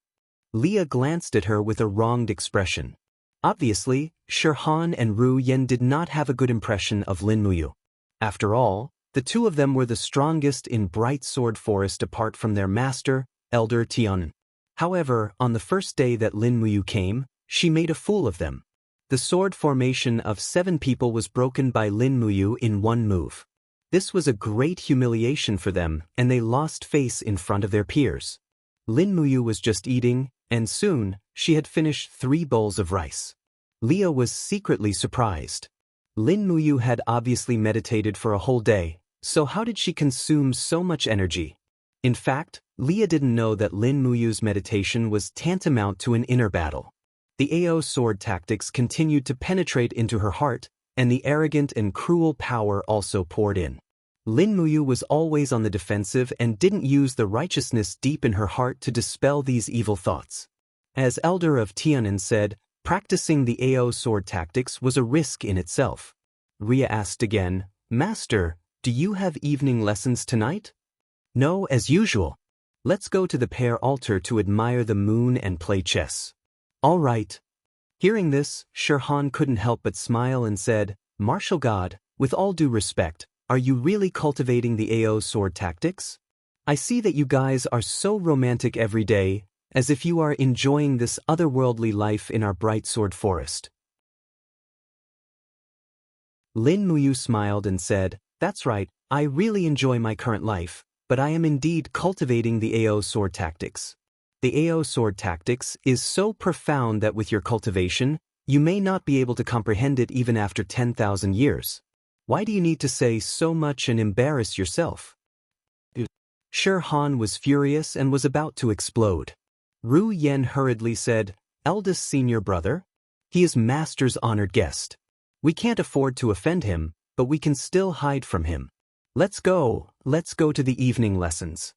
Leah glanced at her with a wronged expression. Obviously, Shi Han and Ru Yan did not have a good impression of Lin Muyu. After all, the 2 of them were the strongest in Bright Sword Forest apart from their master, Elder Tianan. However, on the first day that Lin Muyu came, she made a fool of them. The sword formation of 7 people was broken by Lin Muyu in 1 move. This was a great humiliation for them, and they lost face in front of their peers. Lin Muyu was just eating, and soon, she had finished 3 bowls of rice. Leah was secretly surprised. Lin Muyu had obviously meditated for a whole day, so how did she consume so much energy? In fact, Leah didn't know that Lin Muyu's meditation was tantamount to an inner battle. The AO sword tactics continued to penetrate into her heart, and the arrogant and cruel power also poured in. Lin Muyu was always on the defensive and didn't use the righteousness deep in her heart to dispel these evil thoughts. As elder of Tianan said, practicing the AO sword tactics was a risk in itself. Ria asked again, "Master, do you have evening lessons tonight?" "No, as usual. Let's go to the pair altar to admire the moon and play chess." "All right." Hearing this, Shirhan couldn't help but smile and said, "Martial God, with all due respect, are you really cultivating the AO sword tactics? I see that you guys are so romantic every day, as if you are enjoying this otherworldly life in our bright sword forest." Lin Muyu smiled and said, "That's right, I really enjoy my current life, but I am indeed cultivating the AO sword tactics. The AO sword tactics is so profound that with your cultivation, you may not be able to comprehend it even after 10,000 years. Why do you need to say so much and embarrass yourself?" Shirhan was furious and was about to explode. Ru Yen hurriedly said, "Eldest senior brother? He is Master's honored guest. We can't afford to offend him, but we can still hide from him. Let's go to the evening lessons."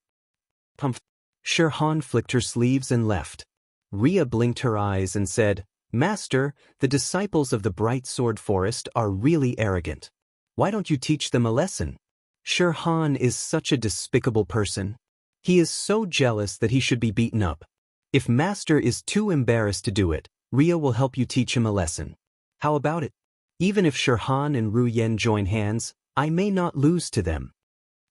Shirhan flicked her sleeves and left. Ria blinked her eyes and said, "Master, the disciples of the Bright Sword Forest are really arrogant. Why don't you teach them a lesson? Shirhan is such a despicable person. He is so jealous that he should be beaten up. If Master is too embarrassed to do it, Ria will help you teach him a lesson. How about it? Even if Shirhan and Ru Yen join hands, I may not lose to them."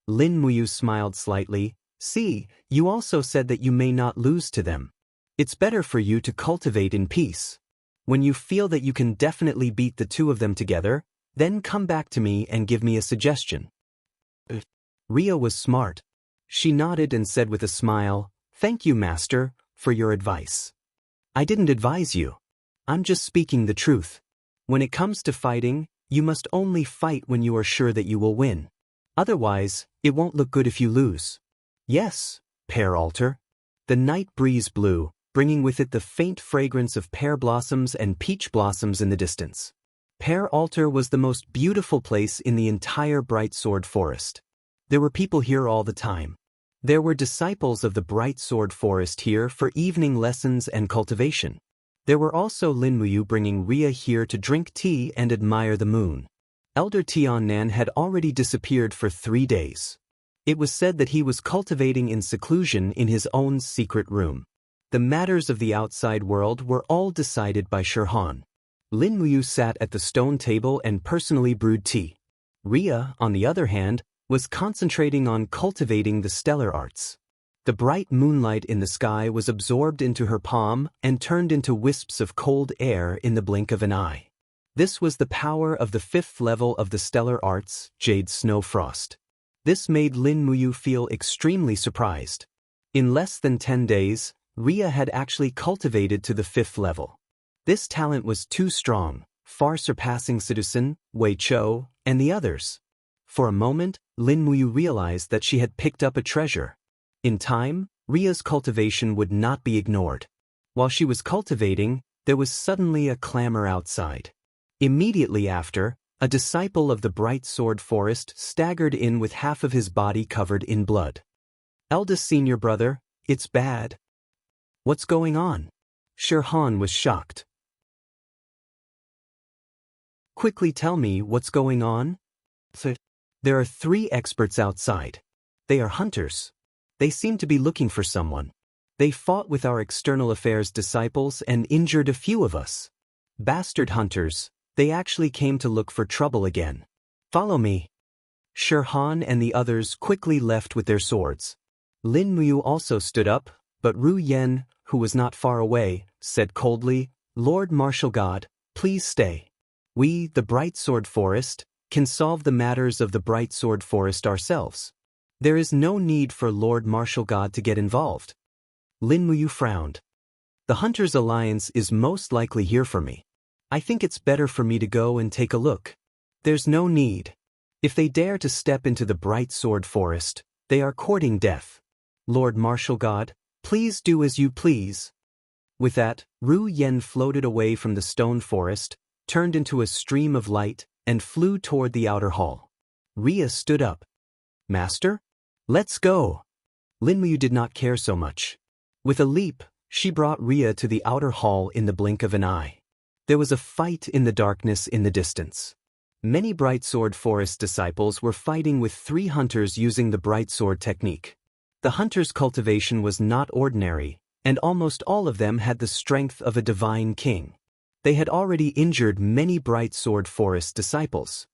Lin Muyu smiled slightly. "See, you also said that you may not lose to them. It's better for you to cultivate in peace. When you feel that you can definitely beat the two of them together, then come back to me and give me a suggestion." Ria was smart. She nodded and said with a smile, "Thank you, Master, for your advice. I didn't advise you. I'm just speaking the truth. When it comes to fighting, you must only fight when you are sure that you will win. Otherwise, it won't look good if you lose." "Yes, pear altar." The night breeze blew, bringing with it the faint fragrance of pear blossoms and peach blossoms in the distance. Pear altar was the most beautiful place in the entire Bright Sword Forest. There were people here all the time. There were disciples of the Bright Sword Forest here for evening lessons and cultivation. There were also Lin Muyu bringing Ria here to drink tea and admire the moon. Elder Tiannan had already disappeared for 3 days. It was said that he was cultivating in seclusion in his own secret room. The matters of the outside world were all decided by Shirhan. Lin Muyu sat at the stone table and personally brewed tea. Ria, on the other hand, was concentrating on cultivating the stellar arts. The bright moonlight in the sky was absorbed into her palm and turned into wisps of cold air in the blink of an eye. This was the power of the 5th level of the stellar arts, Jade Snow Frost. This made Lin Muyu feel extremely surprised. In less than 10 days, Ria had actually cultivated to the 5th level. This talent was too strong, far surpassing Citizen, Wei Chou, and the others. For a moment, Lin Muyu realized that she had picked up a treasure. In time, Ria's cultivation would not be ignored. While she was cultivating, there was suddenly a clamor outside. Immediately after, a disciple of the Bright Sword Forest staggered in with half of his body covered in blood. "Eldest senior brother, it's bad." "What's going on?" Shirhan was shocked. "Quickly tell me what's going on." "There are 3 experts outside. They are hunters. They seem to be looking for someone. They fought with our external affairs disciples and injured a few of us. Bastard hunters, they actually came to look for trouble again. Follow me." Shirhan and the others quickly left with their swords. Lin Muyu also stood up, but Ru Yen, who was not far away, said coldly, "Lord Martial God, please stay. We, the Bright Sword Forest, can solve the matters of the Bright Sword Forest ourselves. There is no need for Lord Martial God to get involved." Lin Muyu frowned. "The Hunters' Alliance is most likely here for me. I think it's better for me to go and take a look. There's no need. If they dare to step into the Bright Sword Forest, they are courting death. Lord Martial God, please do as you please." With that, Ru Yen floated away from the stone forest, turned into a stream of light, and flew toward the outer hall. Ria stood up. "Master? Let's go." Lin Muyu did not care so much. With a leap, she brought Ria to the outer hall in the blink of an eye. There was a fight in the darkness in the distance. Many Bright Sword Forest disciples were fighting with 3 hunters using the Bright Sword technique. The hunters' cultivation was not ordinary, and almost all of them had the strength of a divine king. They had already injured many Bright Sword Forest disciples.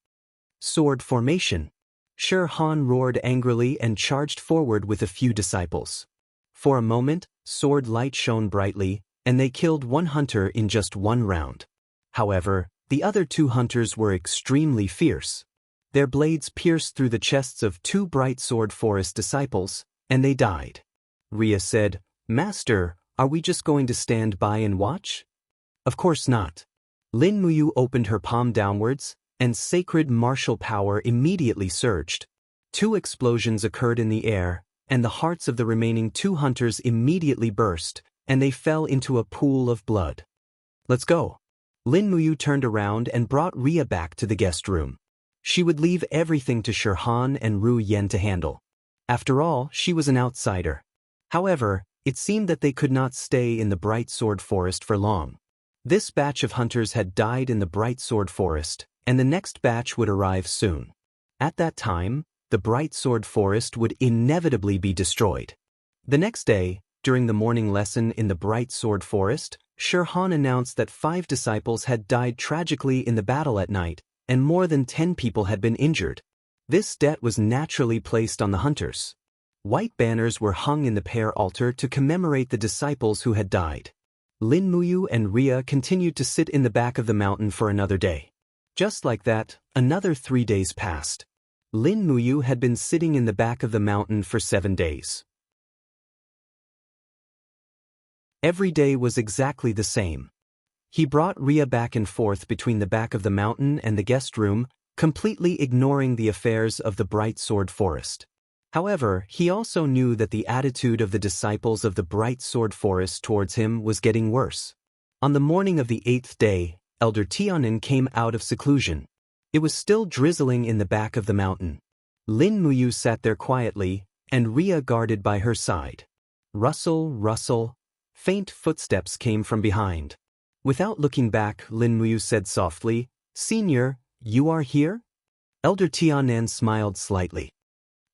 Sword formation. Sher Han roared angrily and charged forward with a few disciples. For a moment, sword light shone brightly, and they killed 1 hunter in just 1 round. However, the other 2 hunters were extremely fierce. Their blades pierced through the chests of 2 Bright Sword Forest disciples, and they died. Ria said, "Master, are we just going to stand by and watch?" "Of course not." Lin Muyu opened her palm downwards, and sacred martial power immediately surged. 2 explosions occurred in the air, and the hearts of the remaining 2 hunters immediately burst, and they fell into a pool of blood. "Let's go." Lin Muyu turned around and brought Ria back to the guest room. She would leave everything to Sher Han and Ru Yen to handle. After all, she was an outsider. However, it seemed that they could not stay in the Bright Sword Forest for long. This batch of hunters had died in the Bright Sword Forest, and the next batch would arrive soon. At that time, the Bright Sword Forest would inevitably be destroyed. The next day, during the morning lesson in the Bright Sword Forest, Sher Han announced that 5 disciples had died tragically in the battle at night, and more than 10 people had been injured. This debt was naturally placed on the hunters. White banners were hung in the prayer altar to commemorate the disciples who had died. Lin Muyu and Ria continued to sit in the back of the mountain for another day. Just like that, another 3 days passed. Lin Muyu had been sitting in the back of the mountain for 7 days. Every day was exactly the same. He brought Ria back and forth between the back of the mountain and the guest room, completely ignoring the affairs of the Bright Sword Forest. However, he also knew that the attitude of the disciples of the Bright Sword Forest towards him was getting worse. On the morning of the 8th day, Elder Tianin came out of seclusion. It was still drizzling in the back of the mountain. Lin Muyu sat there quietly, and Ria guarded by her side. Rustle, rustle. Faint footsteps came from behind. Without looking back, Lin Muyu said softly, "Senior, you are here?" Elder Tianan smiled slightly.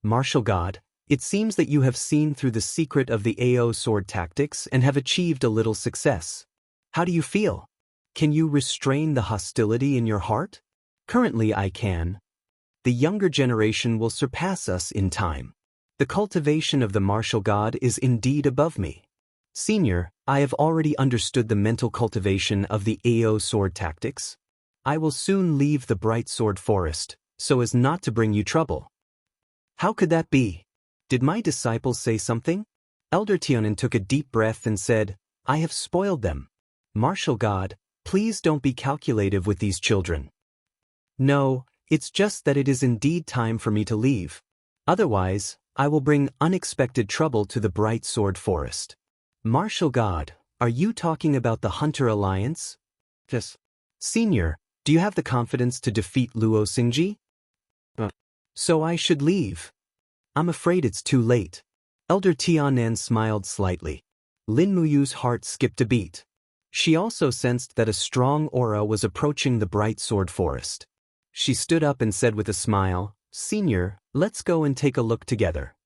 "Martial God, it seems that you have seen through the secret of the AO sword tactics and have achieved a little success. How do you feel? Can you restrain the hostility in your heart?" "Currently I can. The younger generation will surpass us in time. The cultivation of the martial God is indeed above me. Senior, I have already understood the mental cultivation of the AO sword tactics. I will soon leave the Bright Sword Forest, so as not to bring you trouble." "How could that be? Did my disciples say something?" Elder Tianan took a deep breath and said, "I have spoiled them. Martial God, please don't be calculative with these children. No, it's just that it is indeed time for me to leave. Otherwise, I will bring unexpected trouble to the Bright Sword Forest." "Martial God, are you talking about the Hunter Alliance?" "Yes." "Senior, do you have the confidence to defeat Luo Xingji?" "So I should leave." "I'm afraid it's too late." Elder Tianan smiled slightly. Lin Muyu's heart skipped a beat. She also sensed that a strong aura was approaching the Bright Sword Forest. She stood up and said with a smile, "Senior, let's go and take a look together."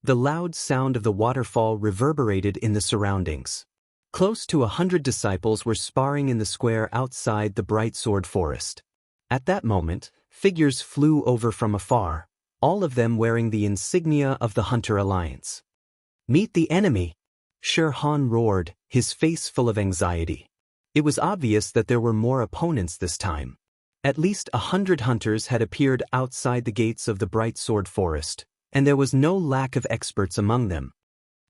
The loud sound of the waterfall reverberated in the surroundings. Close to 100 disciples were sparring in the square outside the Bright Sword Forest. At that moment, figures flew over from afar, all of them wearing the insignia of the Hunter Alliance. "Meet the enemy!" Sher Han roared, his face full of anxiety. It was obvious that there were more opponents this time. At least 100 hunters had appeared outside the gates of the Bright Sword Forest, and there was no lack of experts among them.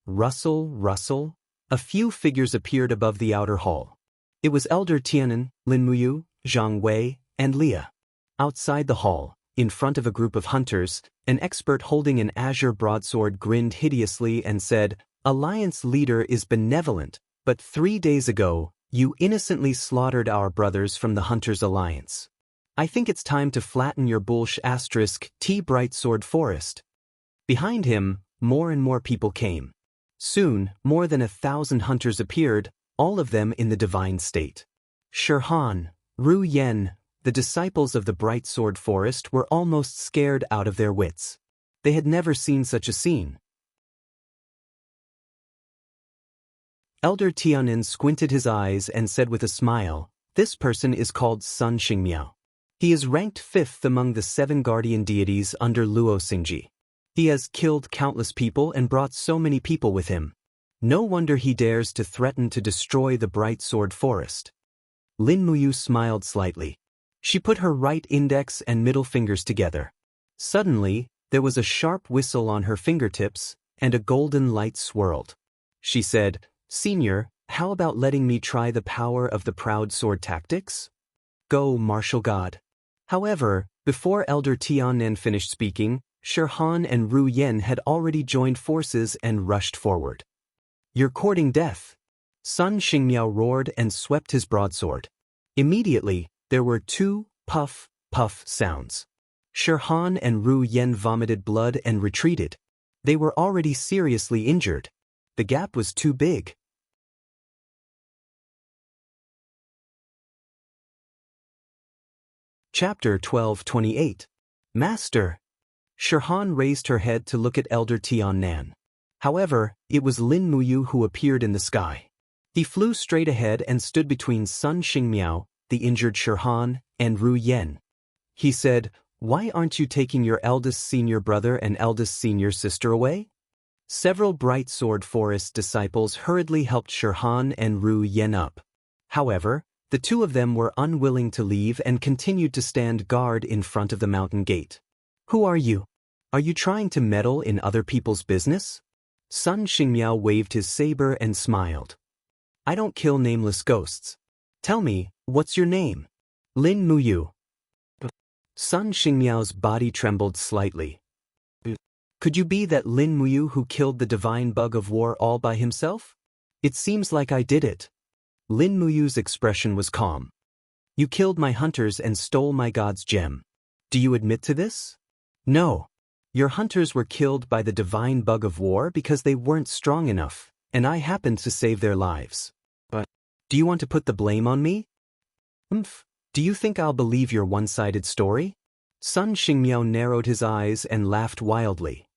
Rustle, rustle. A few figures appeared above the outer hall. It was Elder Tianan, Lin Muyu, Zhang Wei, and Leah. Outside the hall, in front of a group of hunters, an expert holding an azure broadsword grinned hideously and said, "Alliance leader is benevolent, but 3 days ago, you innocently slaughtered our brothers from the Hunters' Alliance. I think it's time to flatten your T bright sword forest. Behind him, more and more people came. Soon, more than 1,000 hunters appeared, all of them in the divine state. Shirhan, Ru Yen, the disciples of the bright sword forest were almost scared out of their wits. They had never seen such a scene. Elder Tianin squinted his eyes and said with a smile, "This person is called Sun Xingmiao. He is ranked 5th among the 7 guardian deities under Luo Xingji. He has killed countless people and brought so many people with him. No wonder he dares to threaten to destroy the bright sword forest." Lin Muyu smiled slightly. She put her right index and middle fingers together. Suddenly, there was a sharp whistle on her fingertips, and a golden light swirled. She said, "Senior, how about letting me try the power of the proud sword tactics? Go, martial god." However, before Elder Tianen finished speaking, Shirhan and Ru Yen had already joined forces and rushed forward. "You're courting death." Sun Xingmiao roared and swept his broadsword. Immediately, there were 2 puff, puff sounds. Shirhan and Ru Yen vomited blood and retreated. They were already seriously injured. The gap was too big. Chapter 12:28. Master. Shirhan raised her head to look at Elder Tianan. However, it was Lin Muyu who appeared in the sky. He flew straight ahead and stood between Sun Xingmiao, the injured Shirhan, and Ru Yen. He said, "Why aren't you taking your eldest senior brother and eldest senior sister away?" Several Bright Sword Forest disciples hurriedly helped Shirhan and Ru Yen up. However, the 2 of them were unwilling to leave and continued to stand guard in front of the mountain gate. "Who are you? Are you trying to meddle in other people's business?" Sun Xingmiao waved his saber and smiled. "I don't kill nameless ghosts. Tell me, what's your name?" "Lin Muyu." Sun Xingmiao's body trembled slightly. "Could you be that Lin Muyu who killed the divine bug of war all by himself?" "It seems like I did it." Lin Muyu's expression was calm. "You killed my hunters and stole my god's gem. Do you admit to this?" "No. Your hunters were killed by the divine bug of war because they weren't strong enough, and I happened to save their lives. But, do you want to put the blame on me?" Do you think I'll believe your one-sided story?" Sun Xingmiao narrowed his eyes and laughed wildly.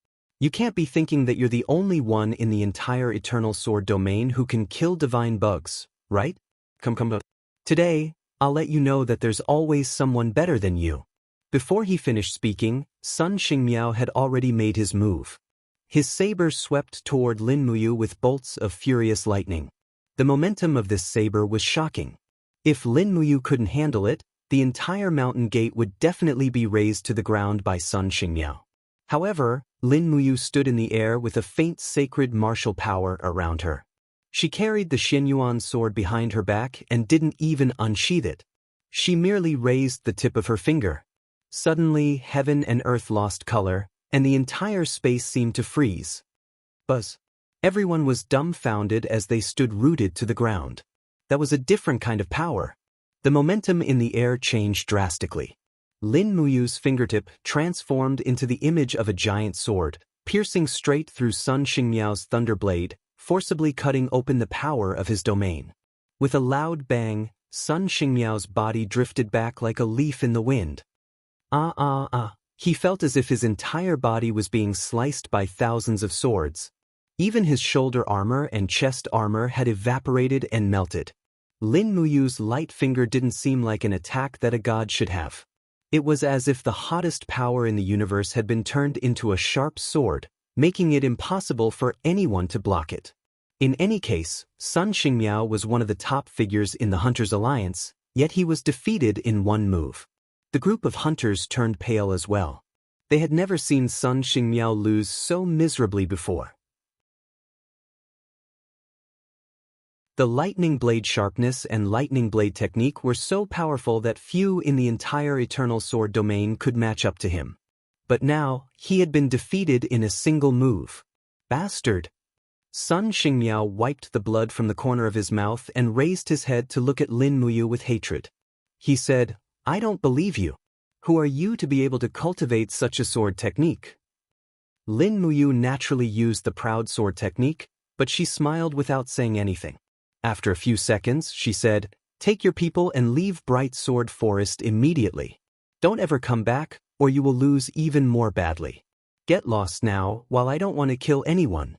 "You can't be thinking that you're the only one in the entire Eternal Sword domain who can kill divine bugs, right? Come. Today, I'll let you know that there's always someone better than you." Before he finished speaking, Sun Xingmiao had already made his move. His saber swept toward Lin Muyu with bolts of furious lightning. The momentum of this saber was shocking. If Lin Muyu couldn't handle it, the entire mountain gate would definitely be razed to the ground by Sun Xingmiao. However, Lin Muyu stood in the air with a faint sacred martial power around her. She carried the Xinyuan sword behind her back and didn't even unsheath it. She merely raised the tip of her finger. Suddenly, heaven and earth lost color, and the entire space seemed to freeze. Buzz. Everyone was dumbfounded as they stood rooted to the ground. That was a different kind of power. The momentum in the air changed drastically. Lin Muyu's fingertip transformed into the image of a giant sword, piercing straight through Sun Xingmiao's thunderblade, forcibly cutting open the power of his domain. With a loud bang, Sun Xingmiao's body drifted back like a leaf in the wind. He felt as if his entire body was being sliced by thousands of swords. Even his shoulder armor and chest armor had evaporated and melted. Lin Muyu's light finger didn't seem like an attack that a god should have. It was as if the hottest power in the universe had been turned into a sharp sword, making it impossible for anyone to block it. In any case, Sun Xingmiao was one of the top figures in the Hunters' Alliance, yet he was defeated in one move. The group of hunters turned pale as well. They had never seen Sun Xingmiao lose so miserably before. The lightning blade sharpness and lightning blade technique were so powerful that few in the entire Eternal Sword domain could match up to him. But now, he had been defeated in a single move. Bastard! Sun Xingmiao wiped the blood from the corner of his mouth and raised his head to look at Lin Muyu with hatred. He said, I don't believe you. Who are you to be able to cultivate such a sword technique? Lin Muyu naturally used the proud sword technique, but she smiled without saying anything. After a few seconds, she said, "Take your people and leave Bright Sword Forest immediately. Don't ever come back, or you will lose even more badly. Get lost now, while I don't want to kill anyone."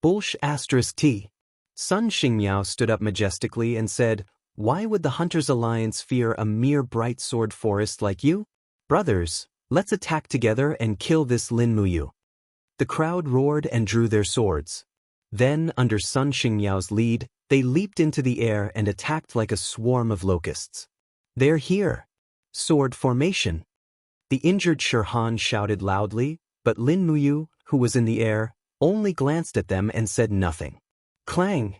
T. Sun Xingmiao stood up majestically and said, "Why would the Hunters' Alliance fear a mere Bright Sword Forest like you? Brothers, let's attack together and kill this Lin Muyu." The crowd roared and drew their swords. Then, under Sun Xingmiao's lead, they leaped into the air and attacked like a swarm of locusts. "They're here! Sword formation!" The injured Shirhan shouted loudly, but Lin Muyu, who was in the air, only glanced at them and said nothing. Clang!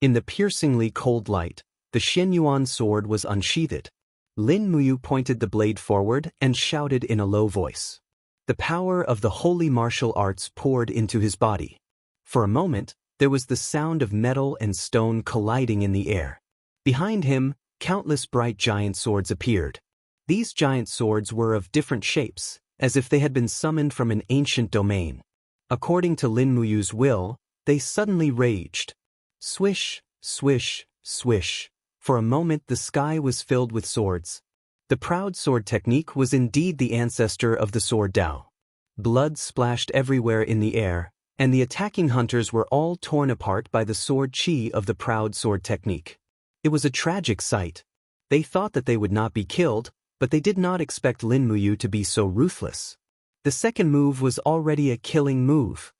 In the piercingly cold light, the Xianyuan sword was unsheathed. Lin Muyu pointed the blade forward and shouted in a low voice. The power of the holy martial arts poured into his body. For a moment, there was the sound of metal and stone colliding in the air. Behind him, countless bright giant swords appeared. These giant swords were of different shapes, as if they had been summoned from an ancient domain. According to Lin Muyu's will, they suddenly raged. Swish, swish, swish. For a moment the sky was filled with swords. The proud sword technique was indeed the ancestor of the sword Dao. Blood splashed everywhere in the air, and the attacking hunters were all torn apart by the sword chi of the proud sword technique. It was a tragic sight. They thought that they would not be killed, but they did not expect Lin Muyu to be so ruthless. The second move was already a killing move.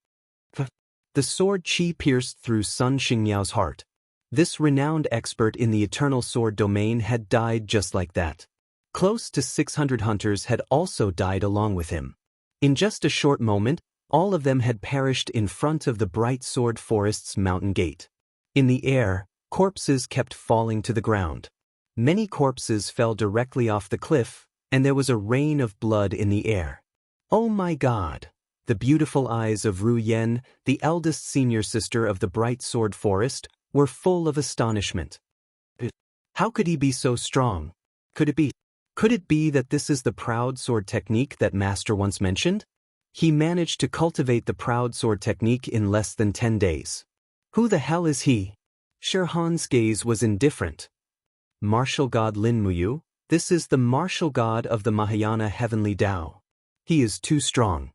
The sword chi pierced through Sun Xingmiao's heart. This renowned expert in the eternal sword domain had died just like that. Close to 600 hunters had also died along with him. In just a short moment, all of them had perished in front of the Bright Sword Forest's mountain gate. In the air, corpses kept falling to the ground. Many corpses fell directly off the cliff, and there was a rain of blood in the air. "Oh my God!" The beautiful eyes of Ru Yen, the eldest senior sister of the Bright Sword Forest, were full of astonishment. How could he be so strong? Could it be that this is the proud sword technique that Master once mentioned? He managed to cultivate the proud sword technique in less than 10 days. Who the hell is he? Shirhan's gaze was indifferent. Martial God Lin Muyu, this is the martial god of the Mahayana Heavenly Tao. He is too strong.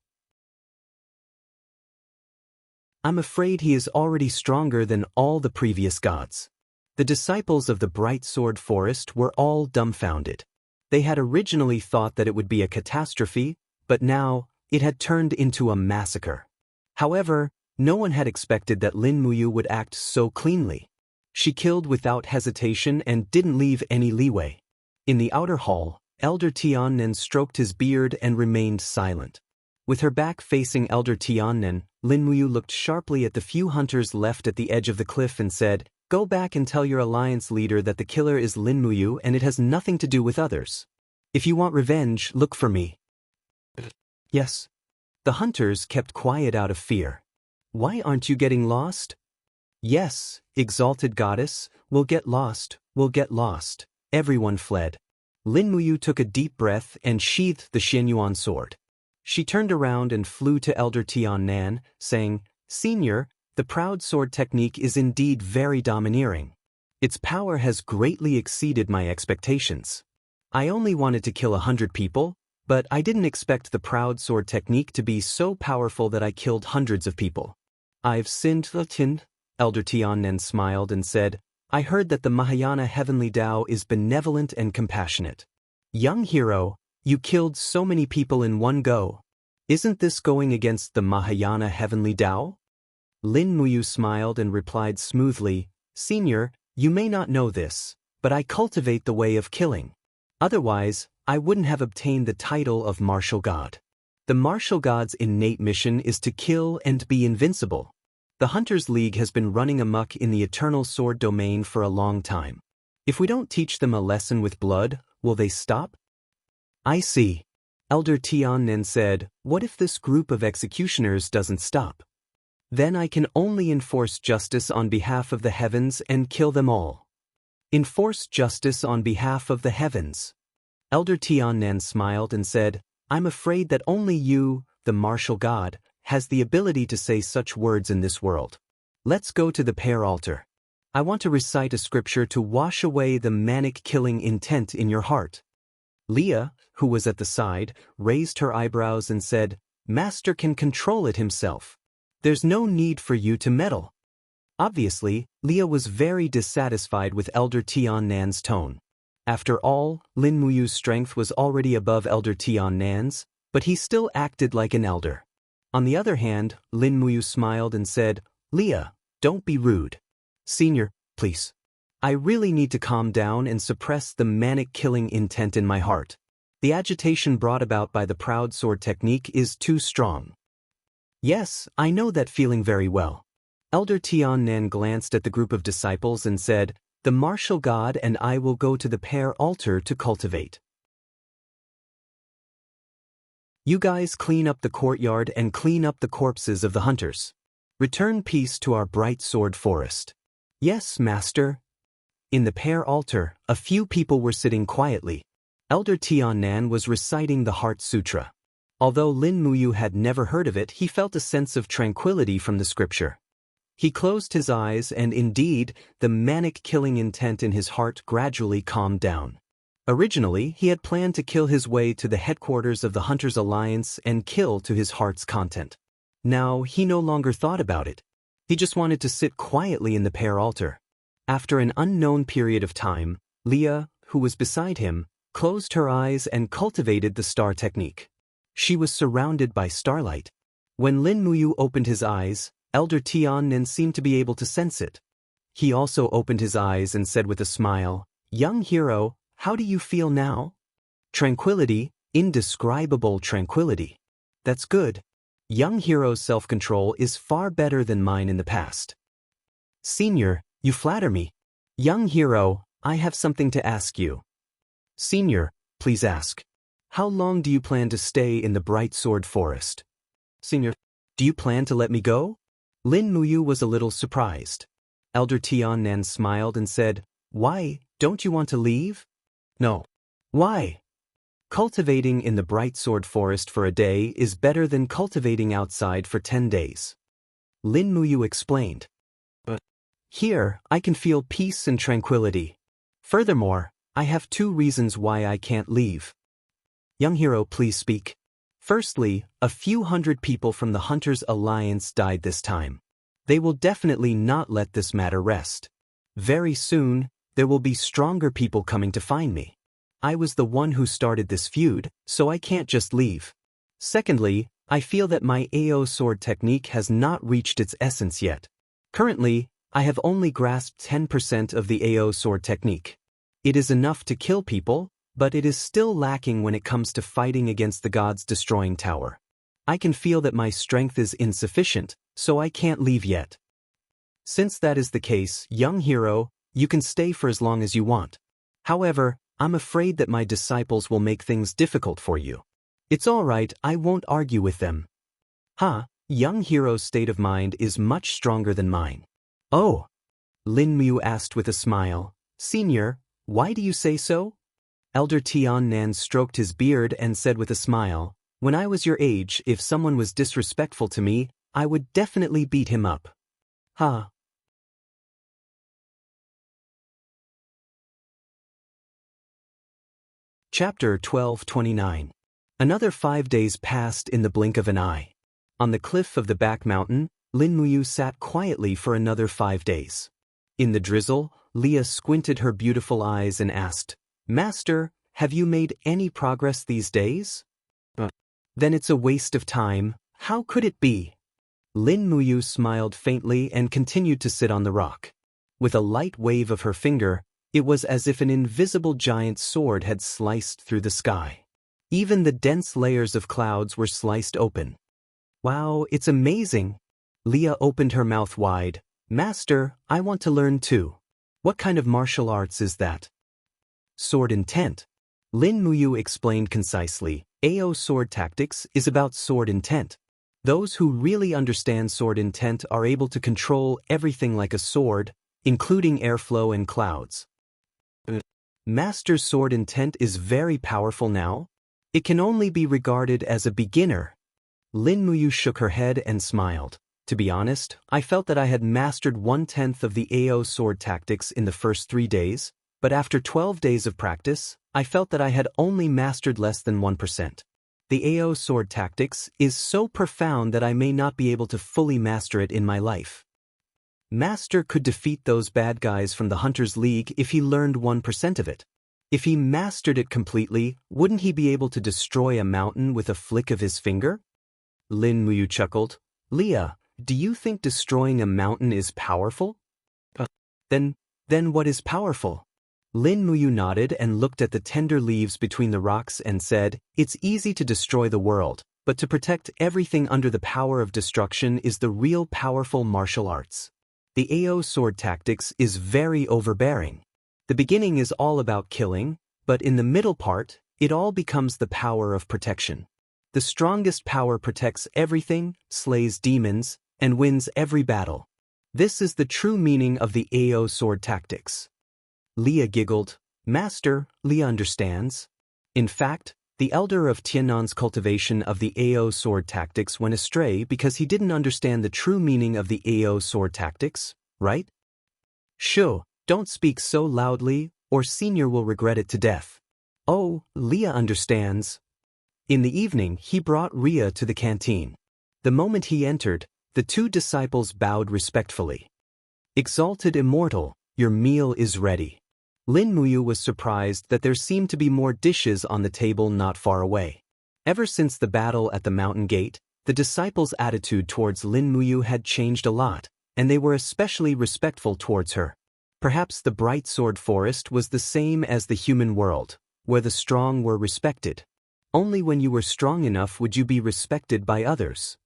I'm afraid he is already stronger than all the previous gods. The disciples of the Bright Sword Forest were all dumbfounded. They had originally thought that it would be a catastrophe, but now, it had turned into a massacre. However, no one had expected that Lin Muyu would act so cleanly. She killed without hesitation and didn't leave any leeway. In the outer hall, Elder Tiannan stroked his beard and remained silent. With her back facing Elder Tiannan, Lin Muyu looked sharply at the few hunters left at the edge of the cliff and said, "Go back and tell your alliance leader that the killer is Lin Muyu and it has nothing to do with others. If you want revenge, look for me." Yes. The hunters kept quiet out of fear. "Why aren't you getting lost?" "Yes, exalted goddess, we'll get lost, we'll get lost." Everyone fled. Lin Muyu took a deep breath and sheathed the Xianyuan sword. She turned around and flew to Elder Tiannan, saying, "Senior, the proud sword technique is indeed very domineering. Its power has greatly exceeded my expectations. I only wanted to kill 100 people, but I didn't expect the proud sword technique to be so powerful that I killed hundreds of people." "I've sinned." Elder Tiannan smiled and said, "I heard that the Mahayana Heavenly Tao is benevolent and compassionate. Young hero, you killed so many people in one go. Isn't this going against the Mahayana Heavenly Tao?" Lin Muyu smiled and replied smoothly, "Senior, you may not know this, but I cultivate the way of killing. Otherwise, I wouldn't have obtained the title of martial god. The martial god's innate mission is to kill and be invincible. The Hunters League has been running amok in the eternal sword domain for a long time. If we don't teach them a lesson with blood, will they stop?" "I see." Elder Tiannan said, "What if this group of executioners doesn't stop? Then I can only enforce justice on behalf of the heavens and kill them all." "Enforce justice on behalf of the heavens." Elder Tiannan smiled and said, I'm afraid that only you, the martial god, has the ability to say such words in this world. Let's go to the pair altar. I want to recite a scripture to wash away the manic killing intent in your heart. Leah, who was at the side, raised her eyebrows and said, Master can control it himself. There's no need for you to meddle. Obviously, Leah was very dissatisfied with Elder Tiannan's tone. After all, Lin Muyu's strength was already above Elder Tiannan's, but he still acted like an elder. On the other hand, Lin Muyu smiled and said, Leah, don't be rude. Senior, please. I really need to calm down and suppress the manic killing intent in my heart. The agitation brought about by the proud sword technique is too strong. Yes, I know that feeling very well. Elder Tiannan glanced at the group of disciples and said, The martial god and I will go to the pair altar to cultivate. You guys clean up the courtyard and clean up the corpses of the hunters. Return peace to our bright sword forest. Yes, master. In the pair altar, a few people were sitting quietly. Elder Tiannan was reciting the Heart Sutra. Although Lin Muyu had never heard of it, he felt a sense of tranquility from the scripture. He closed his eyes and indeed, the manic killing intent in his heart gradually calmed down. Originally, he had planned to kill his way to the headquarters of the Hunters Alliance and kill to his heart's content. Now, he no longer thought about it. He just wanted to sit quietly in the pair altar. After an unknown period of time, Leah, who was beside him, closed her eyes and cultivated the star technique. She was surrounded by starlight. When Lin Muyu opened his eyes, Elder Tiannan seemed to be able to sense it. He also opened his eyes and said with a smile, Young hero, how do you feel now? Tranquility, indescribable tranquility. That's good. Young hero's self-control is far better than mine in the past. Senior, you flatter me. Young hero, I have something to ask you. Senior, please ask. How long do you plan to stay in the Bright Sword Forest? Senior, do you plan to let me go? Lin Muyu was a little surprised. Elder Tiannan smiled and said, Why, don't you want to leave? No. Why? Cultivating in the Bright Sword Forest for a day is better than cultivating outside for 10 days. Lin Muyu explained. But here, I can feel peace and tranquility. Furthermore, I have 2 reasons why I can't leave. Young hero, please speak. Firstly, a few hundred people from the Hunters Alliance died this time. They will definitely not let this matter rest. Very soon, there will be stronger people coming to find me. I was the one who started this feud, so I can't just leave. Secondly, I feel that my AO sword technique has not reached its essence yet. Currently, I have only grasped 10% of the AO sword technique. It is enough to kill people, but it is still lacking when it comes to fighting against the gods destroying tower. I can feel that my strength is insufficient, so I can't leave yet. Since that is the case, young hero, you can stay for as long as you want. However, I'm afraid that my disciples will make things difficult for you. It's all right, I won't argue with them. Young hero's state of mind is much stronger than mine. Oh, Lin Muyu asked with a smile, Senior, why do you say so? Elder Tiannan stroked his beard and said with a smile, When I was your age, if someone was disrespectful to me, I would definitely beat him up. Chapter 1229. Another 5 days passed in the blink of an eye. On the cliff of the back mountain, Lin Muyu sat quietly for another 5 days. In the drizzle, Leah squinted her beautiful eyes and asked, Master, have you made any progress these days? Then it's a waste of time. How could it be? Lin Muyu smiled faintly and continued to sit on the rock. With a light wave of her finger, it was as if an invisible giant sword had sliced through the sky. Even the dense layers of clouds were sliced open. Wow, it's amazing. Leah opened her mouth wide. Master, I want to learn too. What kind of martial arts is that? Sword intent. Lin Muyu explained concisely, AO sword tactics is about sword intent. Those who really understand sword intent are able to control everything like a sword, including airflow and clouds. Master Sword Intent is very powerful now? It can only be regarded as a beginner. Lin Muyu shook her head and smiled. To be honest, I felt that I had mastered 1/10 of the AO sword tactics in the first 3 days, but after 12 days of practice, I felt that I had only mastered less than 1%. The AO sword tactics is so profound that I may not be able to fully master it in my life. Master could defeat those bad guys from the Hunter's League if he learned 1% of it. If he mastered it completely, wouldn't he be able to destroy a mountain with a flick of his finger? Lin Muyu chuckled. Leah, do you think destroying a mountain is powerful? Then what is powerful? Lin Muyu nodded and looked at the tender leaves between the rocks and said, it's easy to destroy the world, but to protect everything under the power of destruction is the real powerful martial arts. The AO sword tactics is very overbearing. The beginning is all about killing, but in the middle part, it all becomes the power of protection. The strongest power protects everything, slays demons, and wins every battle. This is the true meaning of the AO sword tactics. Leah giggled. Master, Leah understands. In fact, the elder of Tiannan's cultivation of the AO sword tactics went astray because he didn't understand the true meaning of the AO sword tactics, right? Shoo, don't speak so loudly, or Senior will regret it to death. Oh, Leah understands. In the evening, he brought Rhea to the canteen. The moment he entered, the 2 disciples bowed respectfully. Exalted Immortal, your meal is ready. Lin Muyu was surprised that there seemed to be more dishes on the table not far away. Ever since the battle at the mountain gate, the disciples' attitude towards Lin Muyu had changed a lot, and they were especially respectful towards her. Perhaps the bright sword forest was the same as the human world, where the strong were respected. Only when you were strong enough would you be respected by others.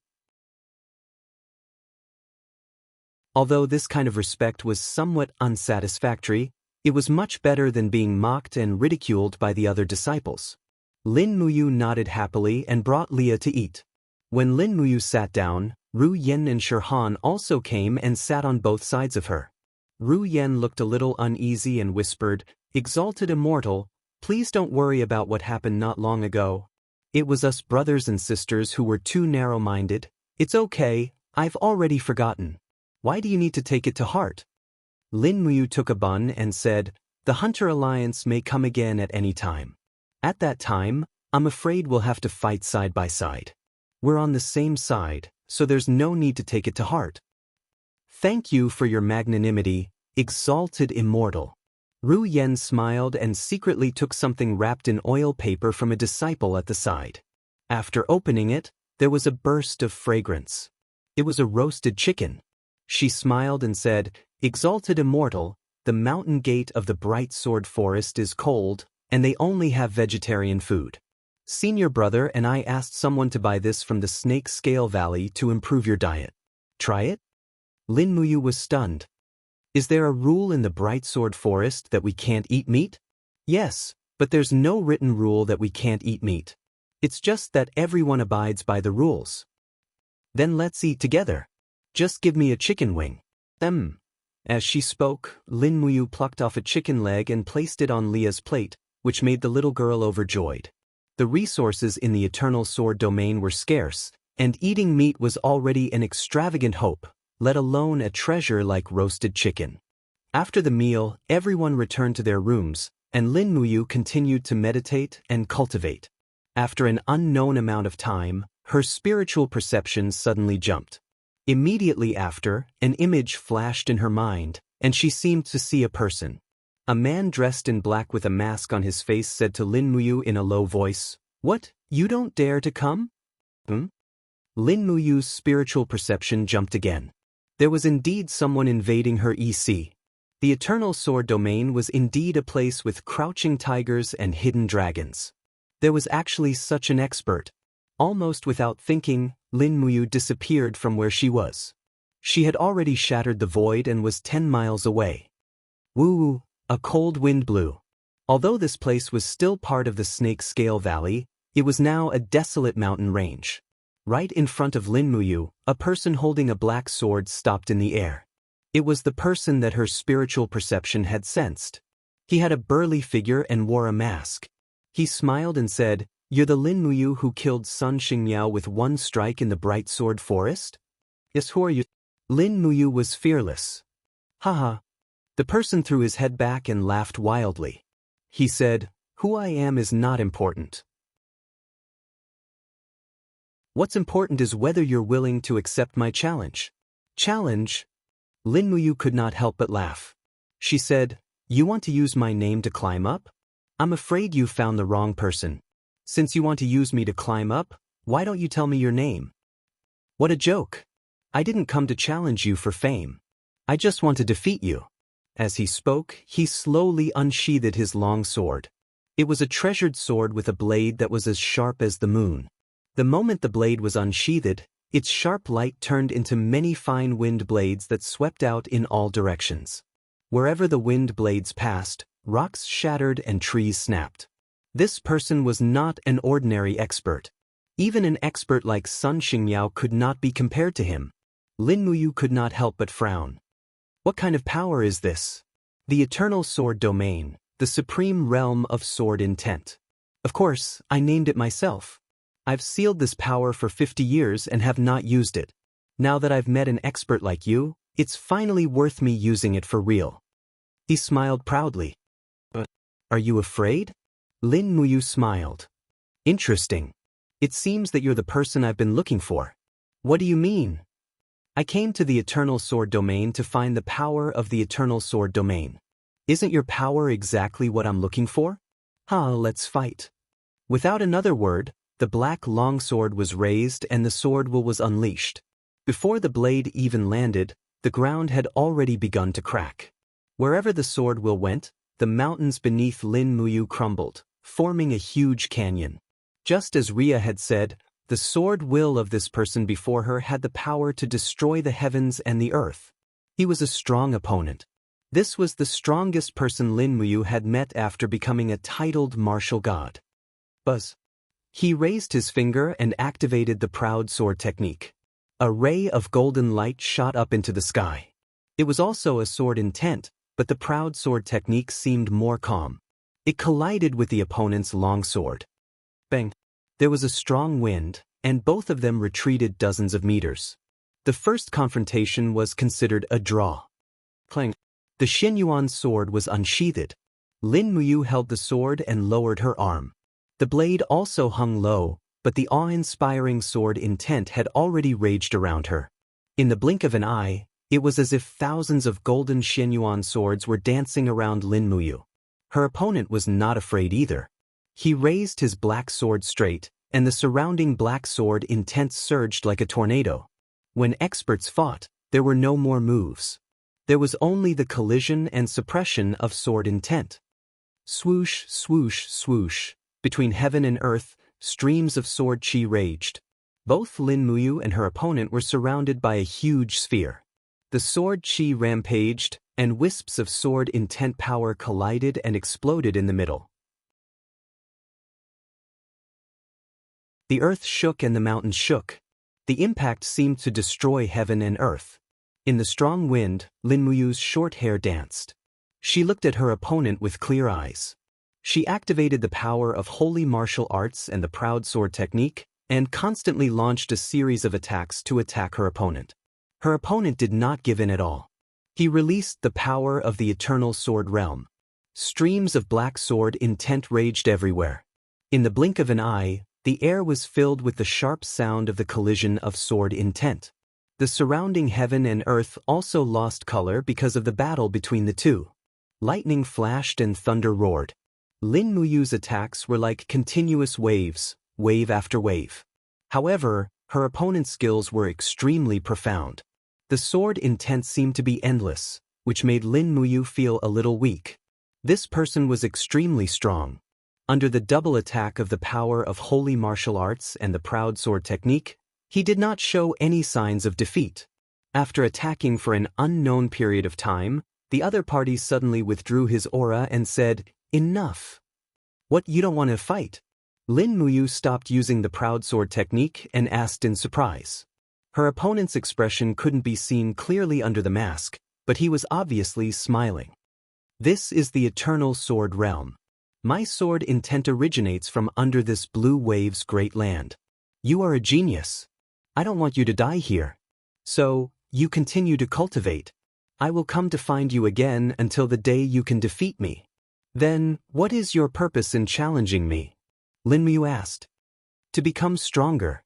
Although this kind of respect was somewhat unsatisfactory, it was much better than being mocked and ridiculed by the other disciples. Lin Muyu nodded happily and brought Leah to eat. When Lin Muyu sat down, Ru Yen and Shirhan also came and sat on both sides of her. Ru Yen looked a little uneasy and whispered, Exalted Immortal, please don't worry about what happened not long ago. It was us brothers and sisters who were too narrow-minded. It's okay, I've already forgotten. Why do you need to take it to heart? Lin Muyu took a bun and said, the Hunter Alliance may come again at any time. At that time, I'm afraid we'll have to fight side by side. We're on the same side, so there's no need to take it to heart. Thank you for your magnanimity, Exalted Immortal. Ru Yen smiled and secretly took something wrapped in oil paper from a disciple at the side. After opening it, there was a burst of fragrance. It was a roasted chicken. She smiled and said, Exalted Immortal, the mountain gate of the bright sword forest is cold, and they only have vegetarian food. Senior brother and I asked someone to buy this from the Snake Scale Valley to improve your diet. Try it? Lin Muyu was stunned. Is there a rule in the bright sword forest that we can't eat meat? Yes, but there's no written rule that we can't eat meat. It's just that everyone abides by the rules. Then let's eat together. Just give me a chicken wing. As she spoke, Lin Muyu plucked off a chicken leg and placed it on Leah's plate, which made the little girl overjoyed. The resources in the Eternal Sword domain were scarce, and eating meat was already an extravagant hope, let alone a treasure like roasted chicken. After the meal, everyone returned to their rooms, and Lin Muyu continued to meditate and cultivate. After an unknown amount of time, her spiritual perception suddenly jumped. Immediately after, an image flashed in her mind, and she seemed to see a person. A man dressed in black with a mask on his face said to Lin Muyu in a low voice, What, you don't dare to come? Lin Muyu's spiritual perception jumped again. There was indeed someone invading her EC. The Eternal Sword domain was indeed a place with crouching tigers and hidden dragons. There was actually such an expert. Almost without thinking, Lin Muyu disappeared from where she was. She had already shattered the void and was 10 miles away. Woo! A cold wind blew. Although this place was still part of the Snake Scale Valley, it was now a desolate mountain range. Right in front of Lin Muyu, a person holding a black sword stopped in the air. It was the person that her spiritual perception had sensed. He had a burly figure and wore a mask. He smiled and said, "You're the Lin Muyu who killed Sun Xingmiao with one strike in the Bright Sword Forest?" "Yes, who are you?" Lin Muyu was fearless. "Haha." The person threw his head back and laughed wildly. He said, "Who I am is not important. What's important is whether you're willing to accept my challenge." "Challenge?" Lin Muyu could not help but laugh. She said, "You want to use my name to climb up? I'm afraid you found the wrong person. Since you want to use me to climb up, why don't you tell me your name?" "What a joke. I didn't come to challenge you for fame. I just want to defeat you." As he spoke, he slowly unsheathed his long sword. It was a treasured sword with a blade that was as sharp as the moon. The moment the blade was unsheathed, its sharp light turned into many fine wind blades that swept out in all directions. Wherever the wind blades passed, rocks shattered and trees snapped. This person was not an ordinary expert. Even an expert like Sun Xingmiao could not be compared to him. Lin Muyu could not help but frown. What kind of power is this? The Eternal Sword Domain, the supreme realm of sword intent. Of course, I named it myself. I've sealed this power for 50 years and have not used it. Now that I've met an expert like you, it's finally worth me using it for real." He smiled proudly. "But are you afraid?" Lin Muyu smiled. "Interesting. It seems that you're the person I've been looking for." "What do you mean?" "I came to the Eternal Sword Domain to find the power of the Eternal Sword Domain. Isn't your power exactly what I'm looking for?" Let's fight." Without another word, the black longsword was raised and the sword will was unleashed. Before the blade even landed, the ground had already begun to crack. Wherever the sword will went, the mountains beneath Lin Muyu crumbled, forming a huge canyon. Just as Ria had said, the sword will of this person before her had the power to destroy the heavens and the earth. He was a strong opponent. This was the strongest person Lin Muyu had met after becoming a titled martial god. Buzz. He raised his finger and activated the proud sword technique. A ray of golden light shot up into the sky. It was also a sword intent, but the proud sword technique seemed more calm. It collided with the opponent's long sword. Bang! There was a strong wind, and both of them retreated dozens of meters. The first confrontation was considered a draw. Clang! The Xinyuan sword was unsheathed. Lin Muyu held the sword and lowered her arm. The blade also hung low, but the awe-inspiring sword intent had already raged around her. In the blink of an eye, it was as if thousands of golden Xinyuan swords were dancing around Lin Muyu. Her opponent was not afraid either. He raised his black sword straight, and the surrounding black sword intent surged like a tornado. When experts fought, there were no more moves. There was only the collision and suppression of sword intent. Swoosh, swoosh, swoosh. Between heaven and earth, streams of sword chi raged. Both Lin Muyu and her opponent were surrounded by a huge sphere. The sword chi rampaged, and wisps of sword intent power collided and exploded in the middle. The earth shook and the mountains shook. The impact seemed to destroy heaven and earth. In the strong wind, Lin Muyu's short hair danced. She looked at her opponent with clear eyes. She activated the power of holy martial arts and the proud sword technique, and constantly launched a series of attacks to attack her opponent. Her opponent did not give in at all. He released the power of the eternal sword realm. Streams of black sword intent raged everywhere. In the blink of an eye, the air was filled with the sharp sound of the collision of sword intent. The surrounding heaven and earth also lost color because of the battle between the two. Lightning flashed and thunder roared. Lin Muyu's attacks were like continuous waves, wave after wave. However, her opponent's skills were extremely profound. The sword intent seemed to be endless, which made Lin Muyu feel a little weak. This person was extremely strong. Under the double attack of the power of holy martial arts and the proud sword technique, he did not show any signs of defeat. After attacking for an unknown period of time, the other party suddenly withdrew his aura and said, "Enough. What, you don't want to fight?" Lin Muyu stopped using the proud sword technique and asked in surprise. Her opponent's expression couldn't be seen clearly under the mask, but he was obviously smiling. This is the eternal sword realm. My sword intent originates from under this blue wave's great land. You are a genius. I don't want you to die here. So, you continue to cultivate. I will come to find you again until the day you can defeat me. Then, what is your purpose in challenging me? Lin Muyu asked. To become stronger.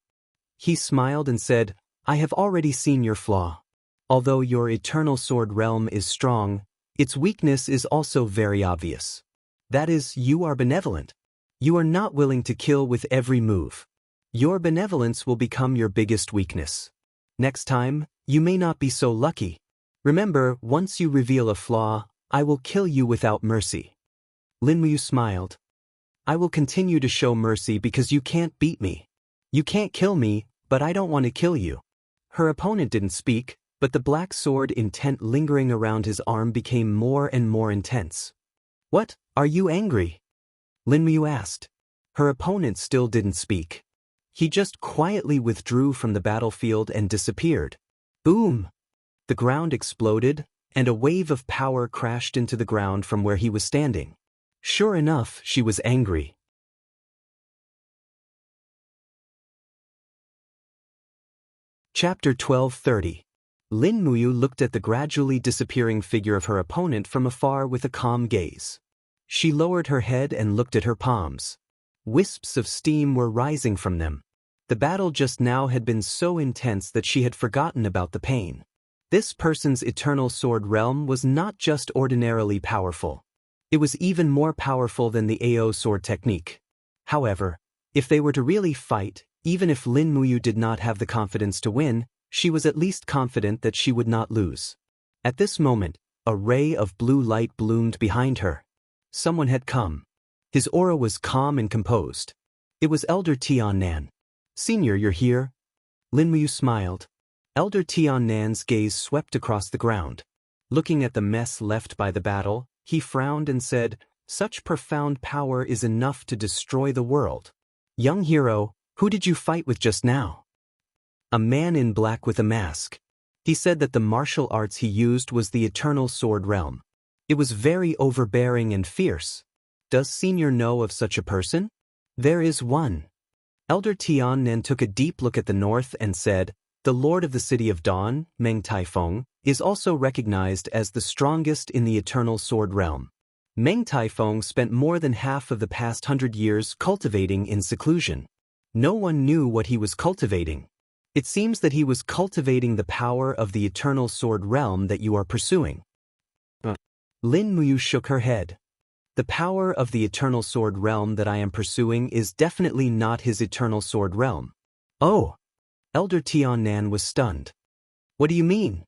He smiled and said, I have already seen your flaw. Although your eternal sword realm is strong, its weakness is also very obvious. That is, you are benevolent. You are not willing to kill with every move. Your benevolence will become your biggest weakness. Next time, you may not be so lucky. Remember, once you reveal a flaw, I will kill you without mercy. Lin Muyu smiled. I will continue to show mercy because you can't beat me. You can't kill me, but I don't want to kill you. Her opponent didn't speak, but the black sword intent lingering around his arm became more and more intense. What, are you angry? Lin Muyu asked. Her opponent still didn't speak. He just quietly withdrew from the battlefield and disappeared. Boom! The ground exploded, and a wave of power crashed into the ground from where he was standing. Sure enough, she was angry. Chapter 1230. Lin Muyu looked at the gradually disappearing figure of her opponent from afar with a calm gaze. She lowered her head and looked at her palms. Wisps of steam were rising from them. The battle just now had been so intense that she had forgotten about the pain. This person's eternal sword realm was not just ordinarily powerful. It was even more powerful than the AO sword technique. However, if they were to really fight, even if Lin Muyu did not have the confidence to win, she was at least confident that she would not lose. At this moment, a ray of blue light bloomed behind her. Someone had come. His aura was calm and composed. It was Elder Tiannan. Senior, you're here? Lin Muyu smiled. Elder Tiannan's gaze swept across the ground. Looking at the mess left by the battle, he frowned and said, Such profound power is enough to destroy the world. Young hero, who did you fight with just now? A man in black with a mask. He said that the martial arts he used was the eternal sword realm. It was very overbearing and fierce. Does Senior know of such a person? There is one. Elder Tiannan took a deep look at the north and said, The Lord of the City of Dawn, Meng Taifeng, is also recognized as the strongest in the eternal sword realm. Meng Taifeng spent more than half of the past 100 years cultivating in seclusion. No one knew what he was cultivating. It seems that he was cultivating the power of the eternal sword realm that you are pursuing. Lin Muyu shook her head. The power of the eternal sword realm that I am pursuing is definitely not his eternal sword realm. Oh! Elder Tiannan was stunned. What do you mean?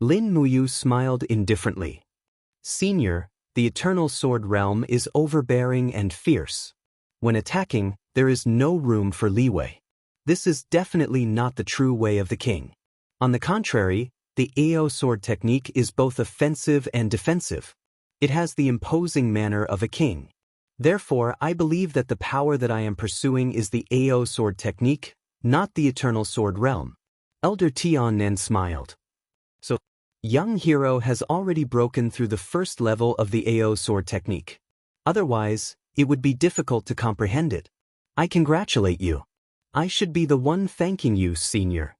Lin Muyu smiled indifferently. Senior, the eternal sword realm is overbearing and fierce. When attacking, there is no room for leeway. This is definitely not the true way of the king. On the contrary, the AO sword technique is both offensive and defensive. It has the imposing manner of a king. Therefore, I believe that the power that I am pursuing is the AO sword technique, not the eternal sword realm. Elder Tiannan smiled. So, young hero has already broken through the first level of the AO sword technique. Otherwise, it would be difficult to comprehend it. I congratulate you. I should be the one thanking you, Senior.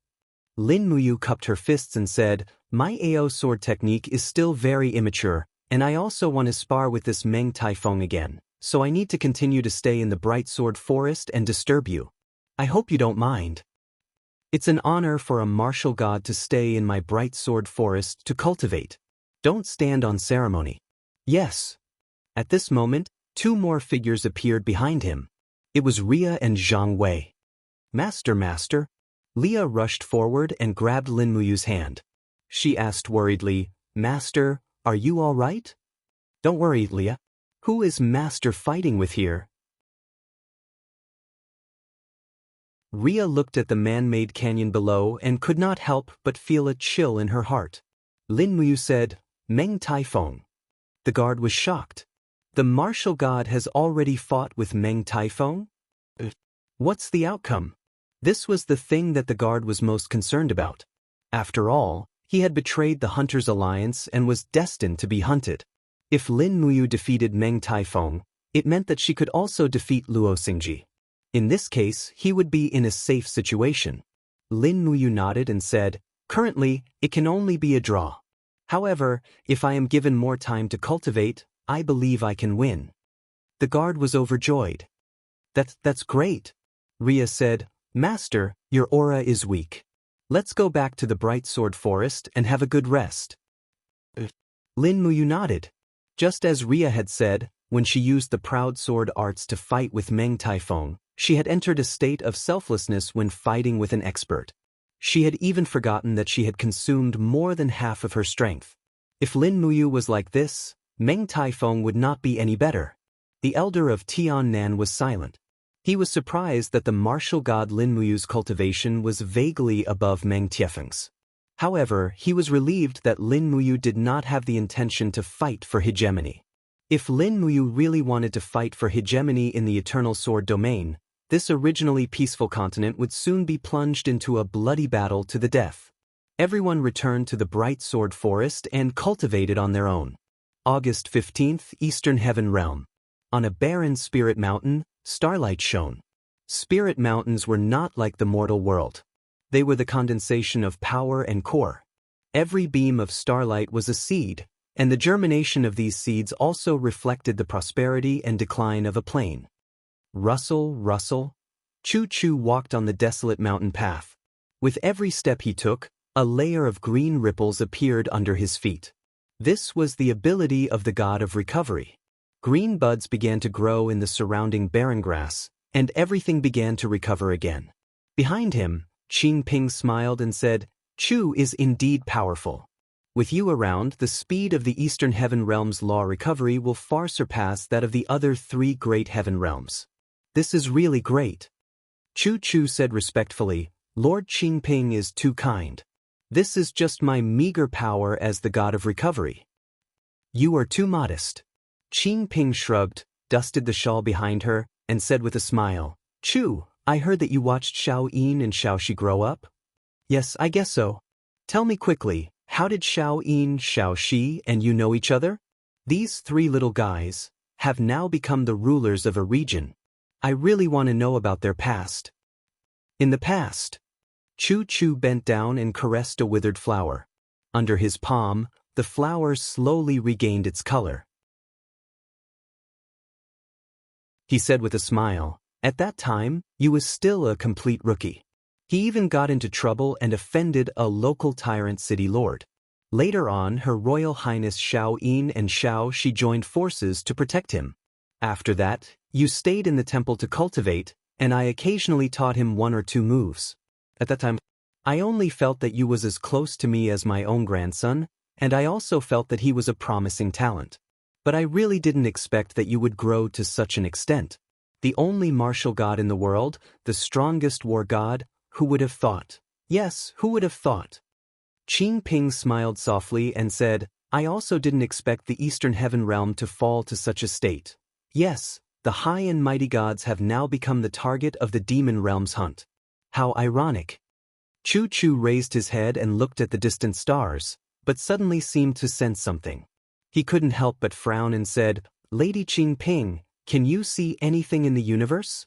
Lin Muyu cupped her fists and said, My AO sword technique is still very immature, and I also want to spar with this Meng Taifeng again, so I need to continue to stay in the Bright Sword Forest and disturb you. I hope you don't mind. It's an honor for a martial god to stay in my Bright Sword Forest to cultivate. Don't stand on ceremony. Yes. At this moment, two more figures appeared behind him. It was Ria and Zhang Wei. Master. Leah rushed forward and grabbed Lin Muyu's hand. She asked worriedly, Master, are you all right? Don't worry, Leah. Who is Master fighting with here? Ria looked at the man-made canyon below and could not help but feel a chill in her heart. Lin Muyu said, Meng Taifeng. The guard was shocked. The martial god has already fought with Meng Taifeng? What's the outcome? This was the thing that the guard was most concerned about. After all, he had betrayed the Hunters' Alliance and was destined to be hunted. If Lin Muyu defeated Meng Taifeng, it meant that she could also defeat Luo Xingji. In this case, he would be in a safe situation. Lin Muyu nodded and said, "Currently, it can only be a draw. However, if I am given more time to cultivate, I believe I can win." The guard was overjoyed. That's great. Ria said, "Master, your aura is weak. Let's go back to the Bright Sword Forest and have a good rest." Lin Muyu nodded. Just as Ria had said, when she used the Proud Sword arts to fight with Meng Taifeng, she had entered a state of selflessness when fighting with an expert. She had even forgotten that she had consumed more than half of her strength. If Lin Muyu was like this, Meng Taifeng would not be any better. The elder of Tiannan was silent. He was surprised that the martial god Lin Muyu's cultivation was vaguely above Meng Tiefeng's. However, he was relieved that Lin Muyu did not have the intention to fight for hegemony. If Lin Muyu really wanted to fight for hegemony in the Eternal Sword domain, this originally peaceful continent would soon be plunged into a bloody battle to the death. Everyone returned to the Bright Sword Forest and cultivated on their own. August 15th, Eastern Heaven Realm. On a barren spirit mountain, starlight shone. Spirit mountains were not like the mortal world. They were the condensation of power and core. Every beam of starlight was a seed, and the germination of these seeds also reflected the prosperity and decline of a plane. Rustle, rustle. Chu-Chu walked on the desolate mountain path. With every step he took, a layer of green ripples appeared under his feet. This was the ability of the god of recovery. Green buds began to grow in the surrounding barren grass, and everything began to recover again. Behind him, Qing Ping smiled and said, "Chu is indeed powerful. With you around, the speed of the Eastern Heaven Realm's law recovery will far surpass that of the other three great heaven realms. This is really great." Chu-Chu said respectfully, "Lord Qing Ping is too kind. This is just my meager power as the god of recovery." "You are too modest." Qing Ping shrugged, dusted the shawl behind her, and said with a smile, "Chu, I heard that you watched Xiao Yin and Xiao Shi grow up?" "Yes, I guess so. Tell me quickly, how did Xiao Yin, Xiao Shi, and you know each other? These three little guys have now become the rulers of a region. I really want to know about their past." In the past. Chu-Chu bent down and caressed a withered flower. Under his palm, the flower slowly regained its color. He said with a smile, "At that time, you was still a complete rookie. He even got into trouble and offended a local tyrant city lord. Later on, Her Royal Highness Xiao Yin and Xiao Shi joined forces to protect him. After that, you stayed in the temple to cultivate, and I occasionally taught him one or two moves. At that time, I only felt that you was as close to me as my own grandson, and I also felt that he was a promising talent. But I really didn't expect that you would grow to such an extent. The only martial god in the world, the strongest war god, who would have thought? Yes, who would have thought?" Qing Ping smiled softly and said, "I also didn't expect the Eastern Heaven Realm to fall to such a state. Yes, the high and mighty gods have now become the target of the demon realm's hunt. How ironic." Chu-Chu raised his head and looked at the distant stars, but suddenly seemed to sense something. He couldn't help but frown and said, "Lady Qing Ping, can you see anything in the universe?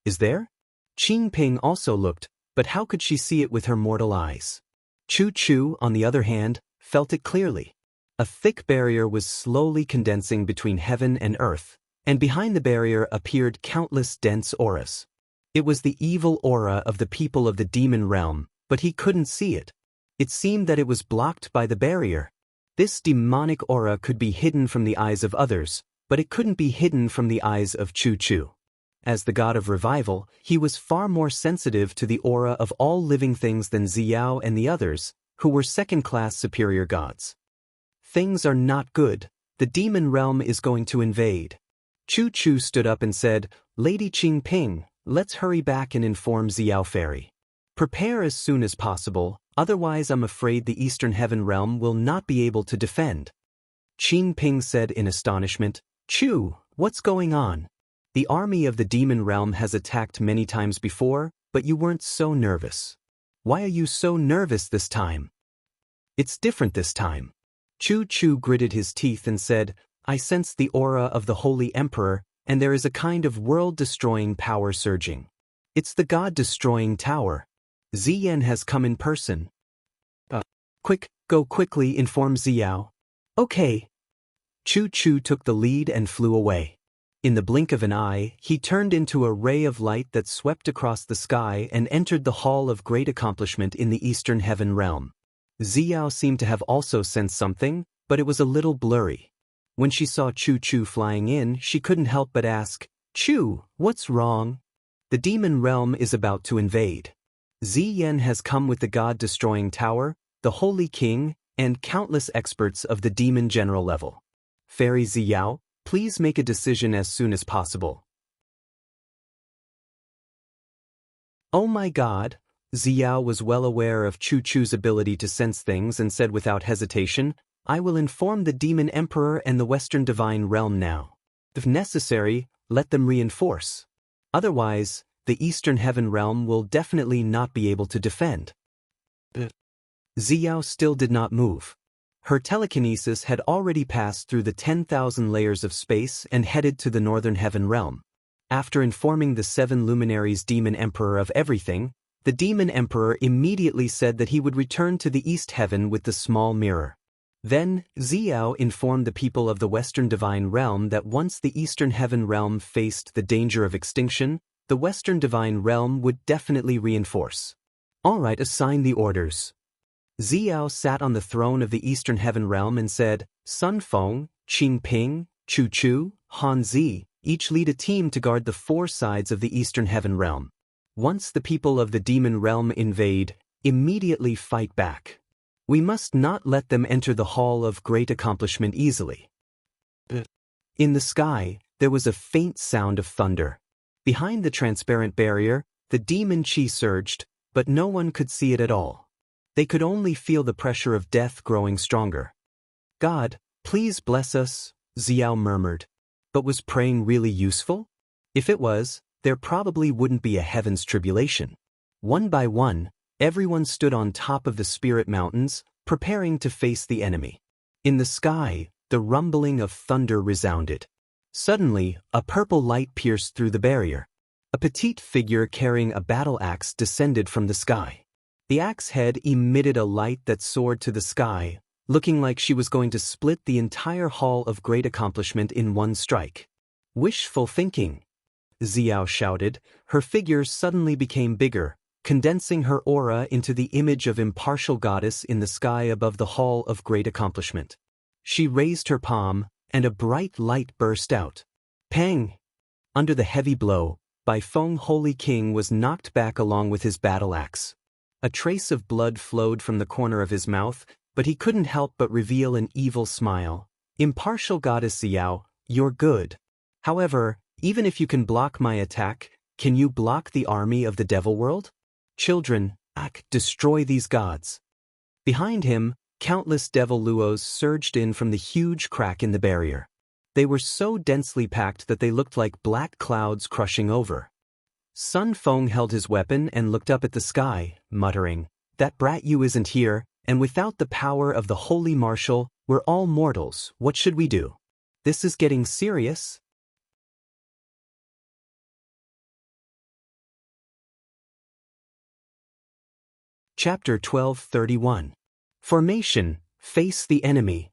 Is there?" Qing Ping also looked, but how could she see it with her mortal eyes? Chu-Chu, on the other hand, felt it clearly. A thick barrier was slowly condensing between heaven and earth, and behind the barrier appeared countless dense auras. It was the evil aura of the people of the demon realm, but he couldn't see it. It seemed that it was blocked by the barrier. This demonic aura could be hidden from the eyes of others, but it couldn't be hidden from the eyes of Chu-Chu. As the god of revival, he was far more sensitive to the aura of all living things than Ziyao and the others, who were second-class superior gods. Things are not good. The demon realm is going to invade. Chu-Chu stood up and said, "Lady Qing Ping, let's hurry back and inform Ziyao Fairy. Prepare as soon as possible, otherwise I'm afraid the Eastern Heaven Realm will not be able to defend." Qing Ping said in astonishment, "Chu, what's going on? The army of the demon realm has attacked many times before, but you weren't so nervous. Why are you so nervous this time?" "It's different this time." Chu-Chu gritted his teeth and said, I sense the aura of the Holy Emperor, and there is a kind of world-destroying power surging. It's the God-destroying tower. Ziyan has come in person. Quick, go quickly, inform Xiao. Okay. Chu Chu took the lead and flew away. In the blink of an eye, he turned into a ray of light that swept across the sky and entered the Hall of Great Accomplishment in the Eastern Heaven Realm. Xiao seemed to have also sensed something, but it was a little blurry. When she saw Chu Chu flying in, she couldn't help but ask, Chu, what's wrong? The demon realm is about to invade. Ziyan has come with the God-destroying tower, the Holy King, and countless experts of the demon general level. Fairy Xiao, please make a decision as soon as possible. Oh my God! Xiao was well aware of Chu Chu's ability to sense things and said without hesitation, I will inform the Demon Emperor and the Western Divine Realm now. If necessary, let them reinforce. Otherwise, the Eastern Heaven Realm will definitely not be able to defend. Xiao still did not move. Her telekinesis had already passed through the 10,000 layers of space and headed to the Northern Heaven Realm. After informing the 7 luminaries Demon Emperor of everything, the Demon Emperor immediately said that he would return to the East Heaven with the small mirror. Then, Xiao informed the people of the Western Divine Realm that once the Eastern Heaven Realm faced the danger of extinction, the Western Divine Realm would definitely reinforce. All right, assign the orders. Xiao sat on the throne of the Eastern Heaven Realm and said, Sun Feng, Qing Ping, Chu Chu, Han Zi, each lead a team to guard the 4 sides of the Eastern Heaven Realm. Once the people of the Demon Realm invade, immediately fight back. We must not let them enter the Hall of Great Accomplishment easily. In the sky, there was a faint sound of thunder. Behind the transparent barrier, the demon chi surged, but no one could see it at all. They could only feel the pressure of death growing stronger. God, please bless us, Xiao murmured. But was praying really useful? If it was, there probably wouldn't be a heaven's tribulation. One by one, everyone stood on top of the spirit mountains, preparing to face the enemy. In the sky, the rumbling of thunder resounded. Suddenly, a purple light pierced through the barrier. A petite figure carrying a battle axe descended from the sky. The axe head emitted a light that soared to the sky, looking like she was going to split the entire Hall of Great Accomplishment in one strike. Wishful thinking, Xiao shouted. Her figure suddenly became bigger, condensing her aura into the image of impartial goddess in the sky above the Hall of Great Accomplishment. She raised her palm, and a bright light burst out. Pang! Under the heavy blow, Bai Feng Holy King was knocked back along with his battle axe. A trace of blood flowed from the corner of his mouth, but he couldn't help but reveal an evil smile. Impartial goddess Xiao, you're good. However, even if you can block my attack, can you block the army of the devil world? Children, destroy these gods. Behind him, countless devil luos surged in from the huge crack in the barrier. They were so densely packed that they looked like black clouds crushing over. Sun Feng held his weapon and looked up at the sky, muttering, That brat Yu isn't here, and without the power of the Holy Marshal, we're all mortals. What should we do? This is getting serious. Chapter 1231. Formation, face the enemy.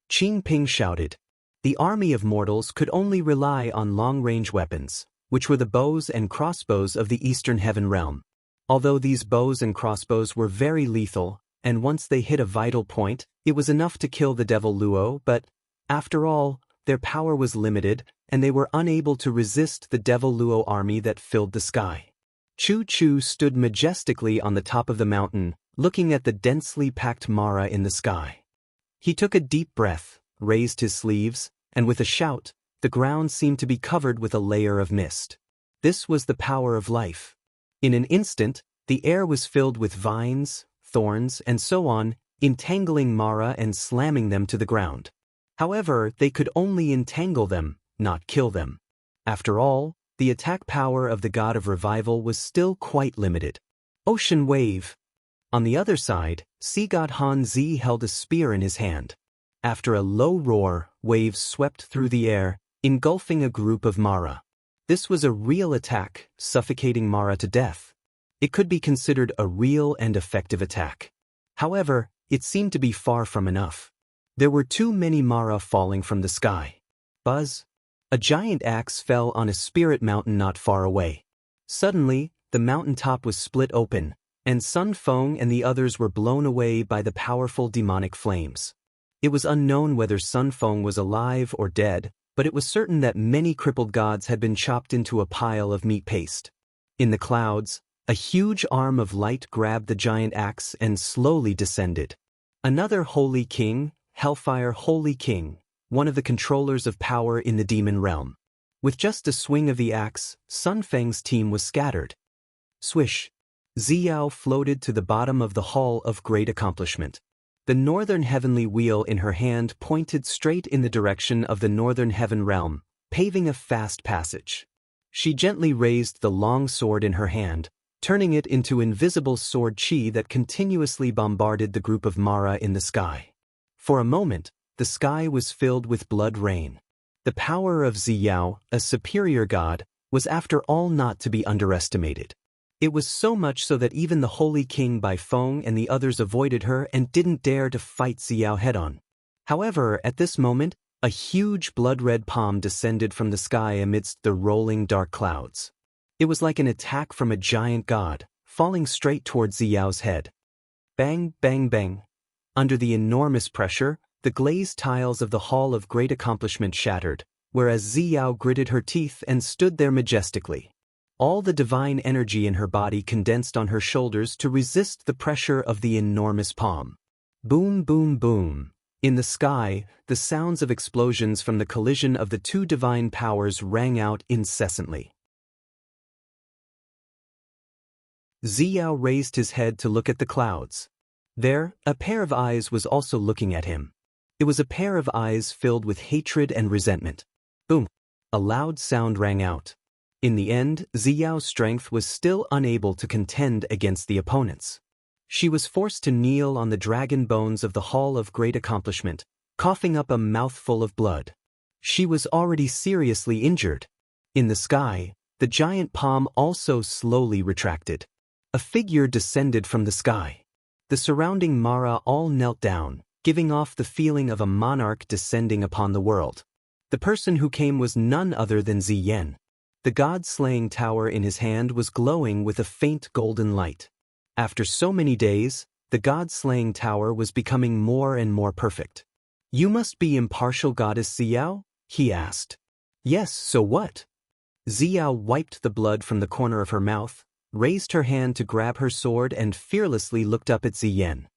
Qing Ping shouted. The army of mortals could only rely on long-range weapons, which were the bows and crossbows of the Eastern Heaven Realm. Although these bows and crossbows were very lethal, and once they hit a vital point, it was enough to kill the Devil Luo, but, after all, their power was limited, and they were unable to resist the Devil Luo army that filled the sky. Chu Chu stood majestically on the top of the mountain, looking at the densely packed Mara in the sky. He took a deep breath, raised his sleeves, and with a shout, the ground seemed to be covered with a layer of mist. This was the power of life. In an instant, the air was filled with vines, thorns, and so on, entangling Mara and slamming them to the ground. However, they could only entangle them, not kill them. After all, the attack power of the god of revival was still quite limited. Ocean wave. On the other side, sea god Han Zi held a spear in his hand. After a low roar, waves swept through the air, engulfing a group of Mara. This was a real attack, suffocating Mara to death. It could be considered a real and effective attack. However, it seemed to be far from enough. There were too many Mara falling from the sky. Buzz! A giant axe fell on a spirit mountain not far away. Suddenly, the mountaintop was split open, and Sun Feng and the others were blown away by the powerful demonic flames. It was unknown whether Sun Feng was alive or dead, but it was certain that many crippled gods had been chopped into a pile of meat paste. In the clouds, a huge arm of light grabbed the giant axe and slowly descended. Another holy king, Hellfire Holy King, one of the controllers of power in the demon realm. With just a swing of the axe, Sun Feng's team was scattered. Swish! Ziyao floated to the bottom of the Hall of Great Accomplishment. The northern heavenly wheel in her hand pointed straight in the direction of the northern heaven realm, paving a fast passage. She gently raised the long sword in her hand, turning it into invisible sword chi that continuously bombarded the group of Mara in the sky. For a moment, the sky was filled with blood rain. The power of Ziyao, a superior god, was after all not to be underestimated. It was so much so that even the Holy King Bai Feng and the others avoided her and didn't dare to fight Ziyao head-on. However, at this moment, a huge blood-red palm descended from the sky amidst the rolling dark clouds. It was like an attack from a giant god, falling straight towards Ziyao's head. Bang, bang, bang. Under the enormous pressure, the glazed tiles of the Hall of Great Accomplishment shattered, whereas Ziyao gritted her teeth and stood there majestically. All the divine energy in her body condensed on her shoulders to resist the pressure of the enormous palm. Boom, boom, boom. In the sky, the sounds of explosions from the collision of the two divine powers rang out incessantly. Ziyao raised his head to look at the clouds. There, a pair of eyes was also looking at him. It was a pair of eyes filled with hatred and resentment. Boom! A loud sound rang out. In the end, Ziyao's strength was still unable to contend against the opponents. She was forced to kneel on the dragon bones of the Hall of Great Accomplishment, coughing up a mouthful of blood. She was already seriously injured. In the sky, the giant palm also slowly retracted. A figure descended from the sky. The surrounding Mara all knelt down, giving off the feeling of a monarch descending upon the world. The person who came was none other than Ziyen. The god-slaying tower in his hand was glowing with a faint golden light. After so many days, the god-slaying tower was becoming more and more perfect. "You must be impartial goddess Ziyao?" he asked. "Yes, so what?" Ziyao wiped the blood from the corner of her mouth, raised her hand to grab her sword and fearlessly looked up at Ziyen.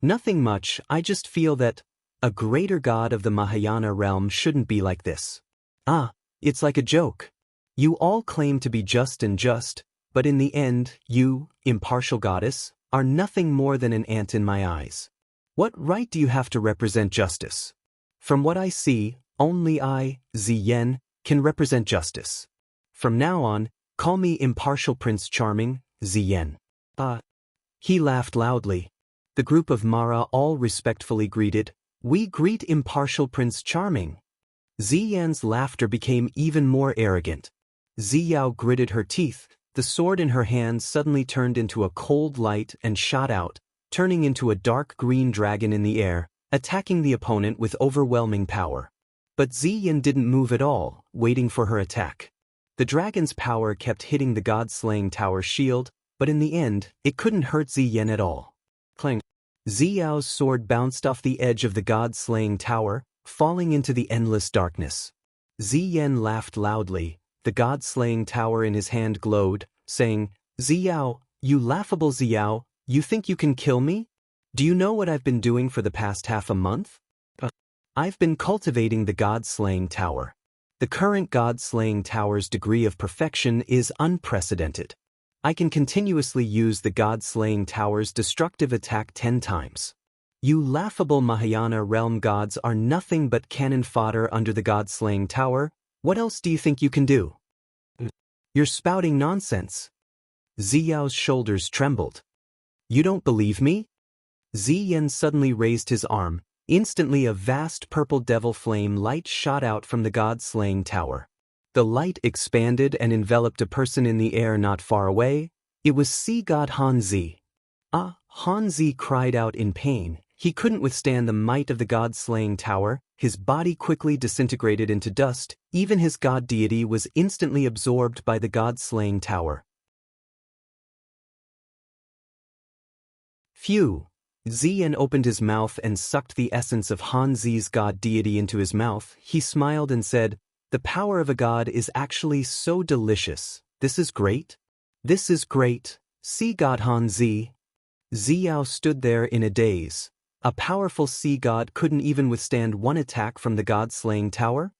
"Nothing much, I just feel that a greater god of the Mahayana realm shouldn't be like this. It's like a joke. You all claim to be just and just, but in the end, you, impartial goddess, are nothing more than an ant in my eyes. What right do you have to represent justice? From what I see, only I, Ziyen, can represent justice. From now on, call me Impartial Prince Charming, Ziyen." He laughed loudly. The group of Mara all respectfully greeted, "We greet Impartial Prince Charming." Ziyen's laughter became even more arrogant. Ziyao gritted her teeth. The sword in her hand suddenly turned into a cold light and shot out, turning into a dark green dragon in the air, attacking the opponent with overwhelming power. But Ziyen didn't move at all, waiting for her attack. The dragon's power kept hitting the god-slaying tower's shield, but in the end, it couldn't hurt Ziyen at all. Clang! Ziyao's sword bounced off the edge of the god-slaying tower, falling into the endless darkness. Ziyen laughed loudly. The god-slaying tower in his hand glowed, saying, "Ziyao, you laughable Ziyao, you think you can kill me? Do you know what I've been doing for the past half a month? I've been cultivating the god-slaying tower. The current god-slaying tower's degree of perfection is unprecedented. I can continuously use the god-slaying tower's destructive attack 10 times. You laughable Mahayana realm gods are nothing but cannon fodder under the god-slaying tower. What else do you think you can do? You're spouting nonsense." Ziyao's shoulders trembled. "You don't believe me?" Ziyen suddenly raised his arm, Instantly a vast purple devil flame light shot out from the god-slaying tower. The light expanded and enveloped a person in the air not far away. It was sea god Hanzi. Hanzi cried out in pain. He couldn't withstand the might of the god-slaying tower. His body quickly disintegrated into dust. Even his god deity was instantly absorbed by the god-slaying tower. Phew! Ziyan opened his mouth and sucked the essence of Hanzi's god deity into his mouth. He smiled and said, "The power of a god is actually so delicious. This is great. This is great. Sea god Hanzi." Xiao stood there in a daze. A powerful sea god couldn't even withstand one attack from the god-slaying tower?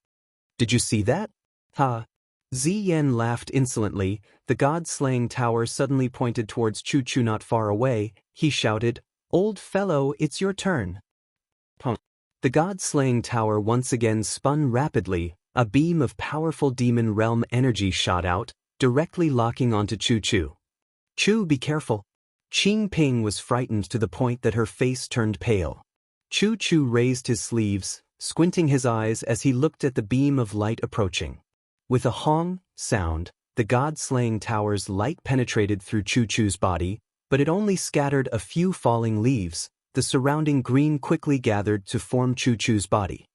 Did you see that? Ha! Ziyan laughed insolently. The god-slaying tower suddenly pointed towards Chu-Chu not far away. He shouted, "Old fellow, it's your turn." The god-slaying tower once again spun rapidly. A beam of powerful demon realm energy shot out, directly locking onto Chu-Chu. "Chu, be careful." Qing Ping was frightened to the point that her face turned pale. Chu-Chu raised his sleeves, squinting his eyes as he looked at the beam of light approaching. With a hong sound, the god-slaying tower's light penetrated through Chu-Chu's body, but it only scattered a few falling leaves. The surrounding green quickly gathered to form Chu-Chu's body.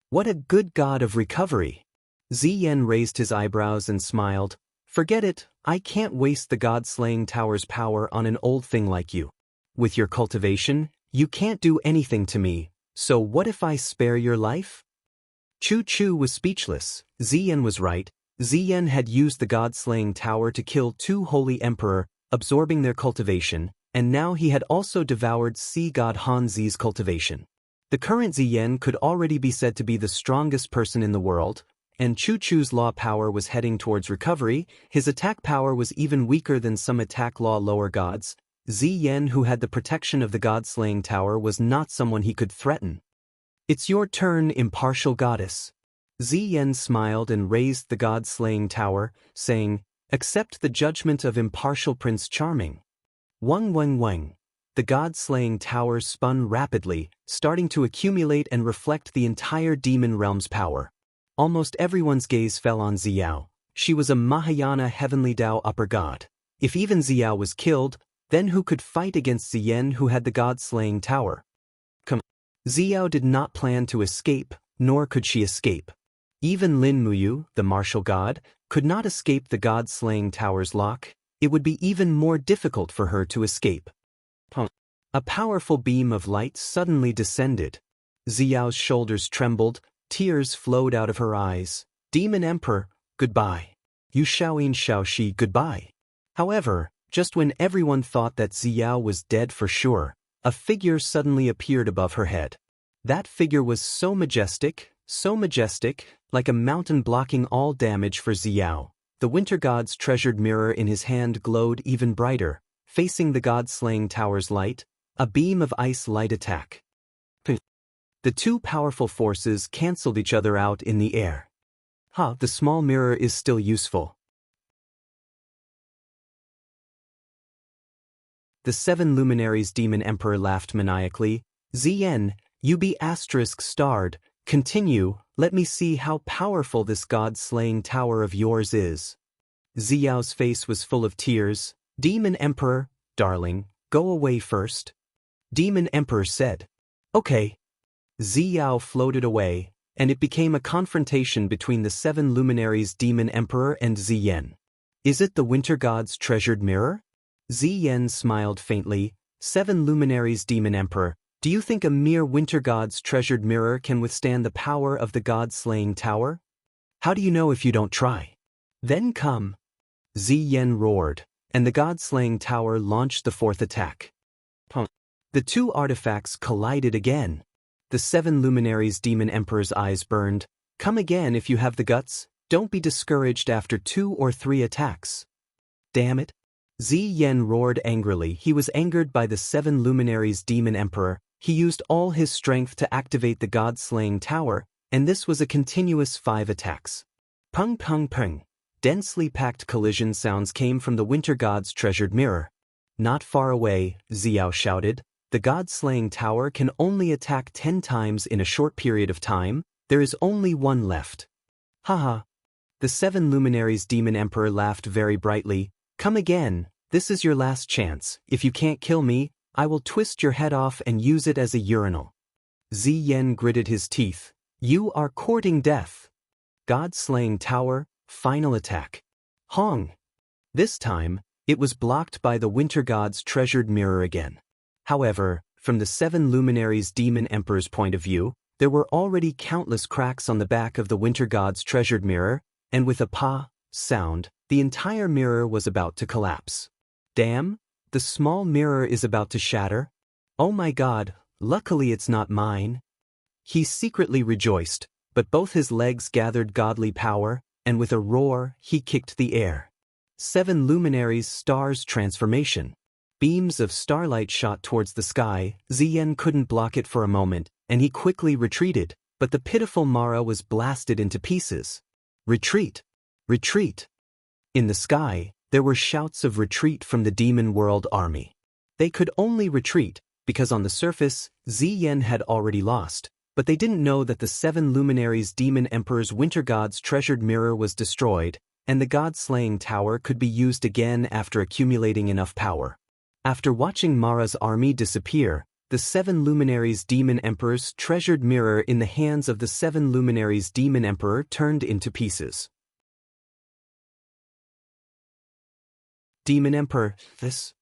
"What a good god of recovery!" Ziyan raised his eyebrows and smiled. "Forget it, I can't waste the god-slaying tower's power on an old thing like you. With your cultivation, you can't do anything to me, so what if I spare your life?" Chu-Chu was speechless. Ziyan was right. Ziyan had used the god-slaying tower to kill 2 holy emperor, absorbing their cultivation, and now he had also devoured sea god Hanzi's cultivation. The current Ziyan could already be said to be the strongest person in the world, and Chu-Chu's law power was heading towards recovery. His attack power was even weaker than some attack law lower gods. Ziyan, who had the protection of the god-slaying tower, was not someone he could threaten. "It's your turn, impartial goddess." Ziyan smiled and raised the god-slaying tower, saying, "Accept the judgment of impartial Prince Charming." Wang wang wang. The god-slaying tower spun rapidly, starting to accumulate and reflect the entire demon realm's power. Almost everyone's gaze fell on Xiao. She was a Mahayana heavenly Tao upper god. If even Xiao was killed, then who could fight against Ziyan, who had the god-slaying tower? Xiao did not plan to escape, nor could she escape. Even Lin Muyu, the martial god, could not escape the god-slaying tower's lock. It would be even more difficult for her to escape. A powerful beam of light suddenly descended. Xiao's shoulders trembled, tears flowed out of her eyes. "Demon Emperor, goodbye. Yu Shaoyin Shaoxi, goodbye." However, just when everyone thought that Xiao was dead for sure, a figure suddenly appeared above her head. That figure was so majestic, like a mountain blocking all damage for Xiao. The winter god's treasured mirror in his hand glowed even brighter, facing the god-slaying tower's light, a beam of ice light attack. The 2 powerful forces cancelled each other out in the air. The small mirror is still useful. The 7 luminaries demon emperor laughed maniacally. "Ziyan, you be *starred. Continue, let me see how powerful this god-slaying tower of yours is." Xiao's face was full of tears. "Demon Emperor, darling, go away first." Demon Emperor said. "Okay." Xiao floated away, and it became a confrontation between the 7 luminaries demon emperor and Ziyan. "Is it the winter god's treasured mirror?" Ziyan smiled faintly. "7 luminaries demon emperor, do you think a mere winter god's treasured mirror can withstand the power of the god-slaying tower? How do you know if you don't try? Then come." Ziyan roared, and the god-slaying tower launched the 4th attack. The 2 artifacts collided again. The 7 luminaries demon emperor's eyes burned. "Come again if you have the guts. Don't be discouraged after 2 or 3 attacks." "Damn it." Ziyan roared angrily. He was angered by the 7 luminaries demon emperor. He used all his strength to activate the god-slaying tower, and this was a continuous 5 attacks. Pung pung pung. Densely packed collision sounds came from the winter god's treasured mirror. Not far away, Xiao shouted, The god-slaying tower can only attack 10 times in a short period of time. There is only one left. Haha. The 7 luminaries demon emperor laughed very brightly. Come again, this is your last chance. If you can't kill me, I will twist your head off and use it as a urinal. Ziyan gritted his teeth. You are courting death. God-slaying tower, final attack. Hong. This time, it was blocked by the winter god's treasured mirror again. However, from the 7 luminaries demon emperor's point of view, there were already countless cracks on the back of the winter god's treasured mirror, and with a pa sound, the entire mirror was about to collapse. Damn, the small mirror is about to shatter. Oh my god, luckily it's not mine. He secretly rejoiced, but both his legs gathered godly power, and with a roar, he kicked the air. 7 luminaries stars transformation. Beams of starlight shot towards the sky. Ziyan couldn't block it for a moment, and he quickly retreated, but the pitiful Mara was blasted into pieces. Retreat! Retreat! In the sky, there were shouts of retreat from the demon world army. They could only retreat, because on the surface, Ziyan had already lost, but they didn't know that the 7 luminaries demon emperor's winter god's treasured mirror was destroyed, and the god-slaying tower could be used again after accumulating enough power. After watching Mara's army disappear, the 7 luminaries demon emperor's treasured mirror in the hands of the 7 luminaries demon emperor turned into pieces. Demon Emperor, this?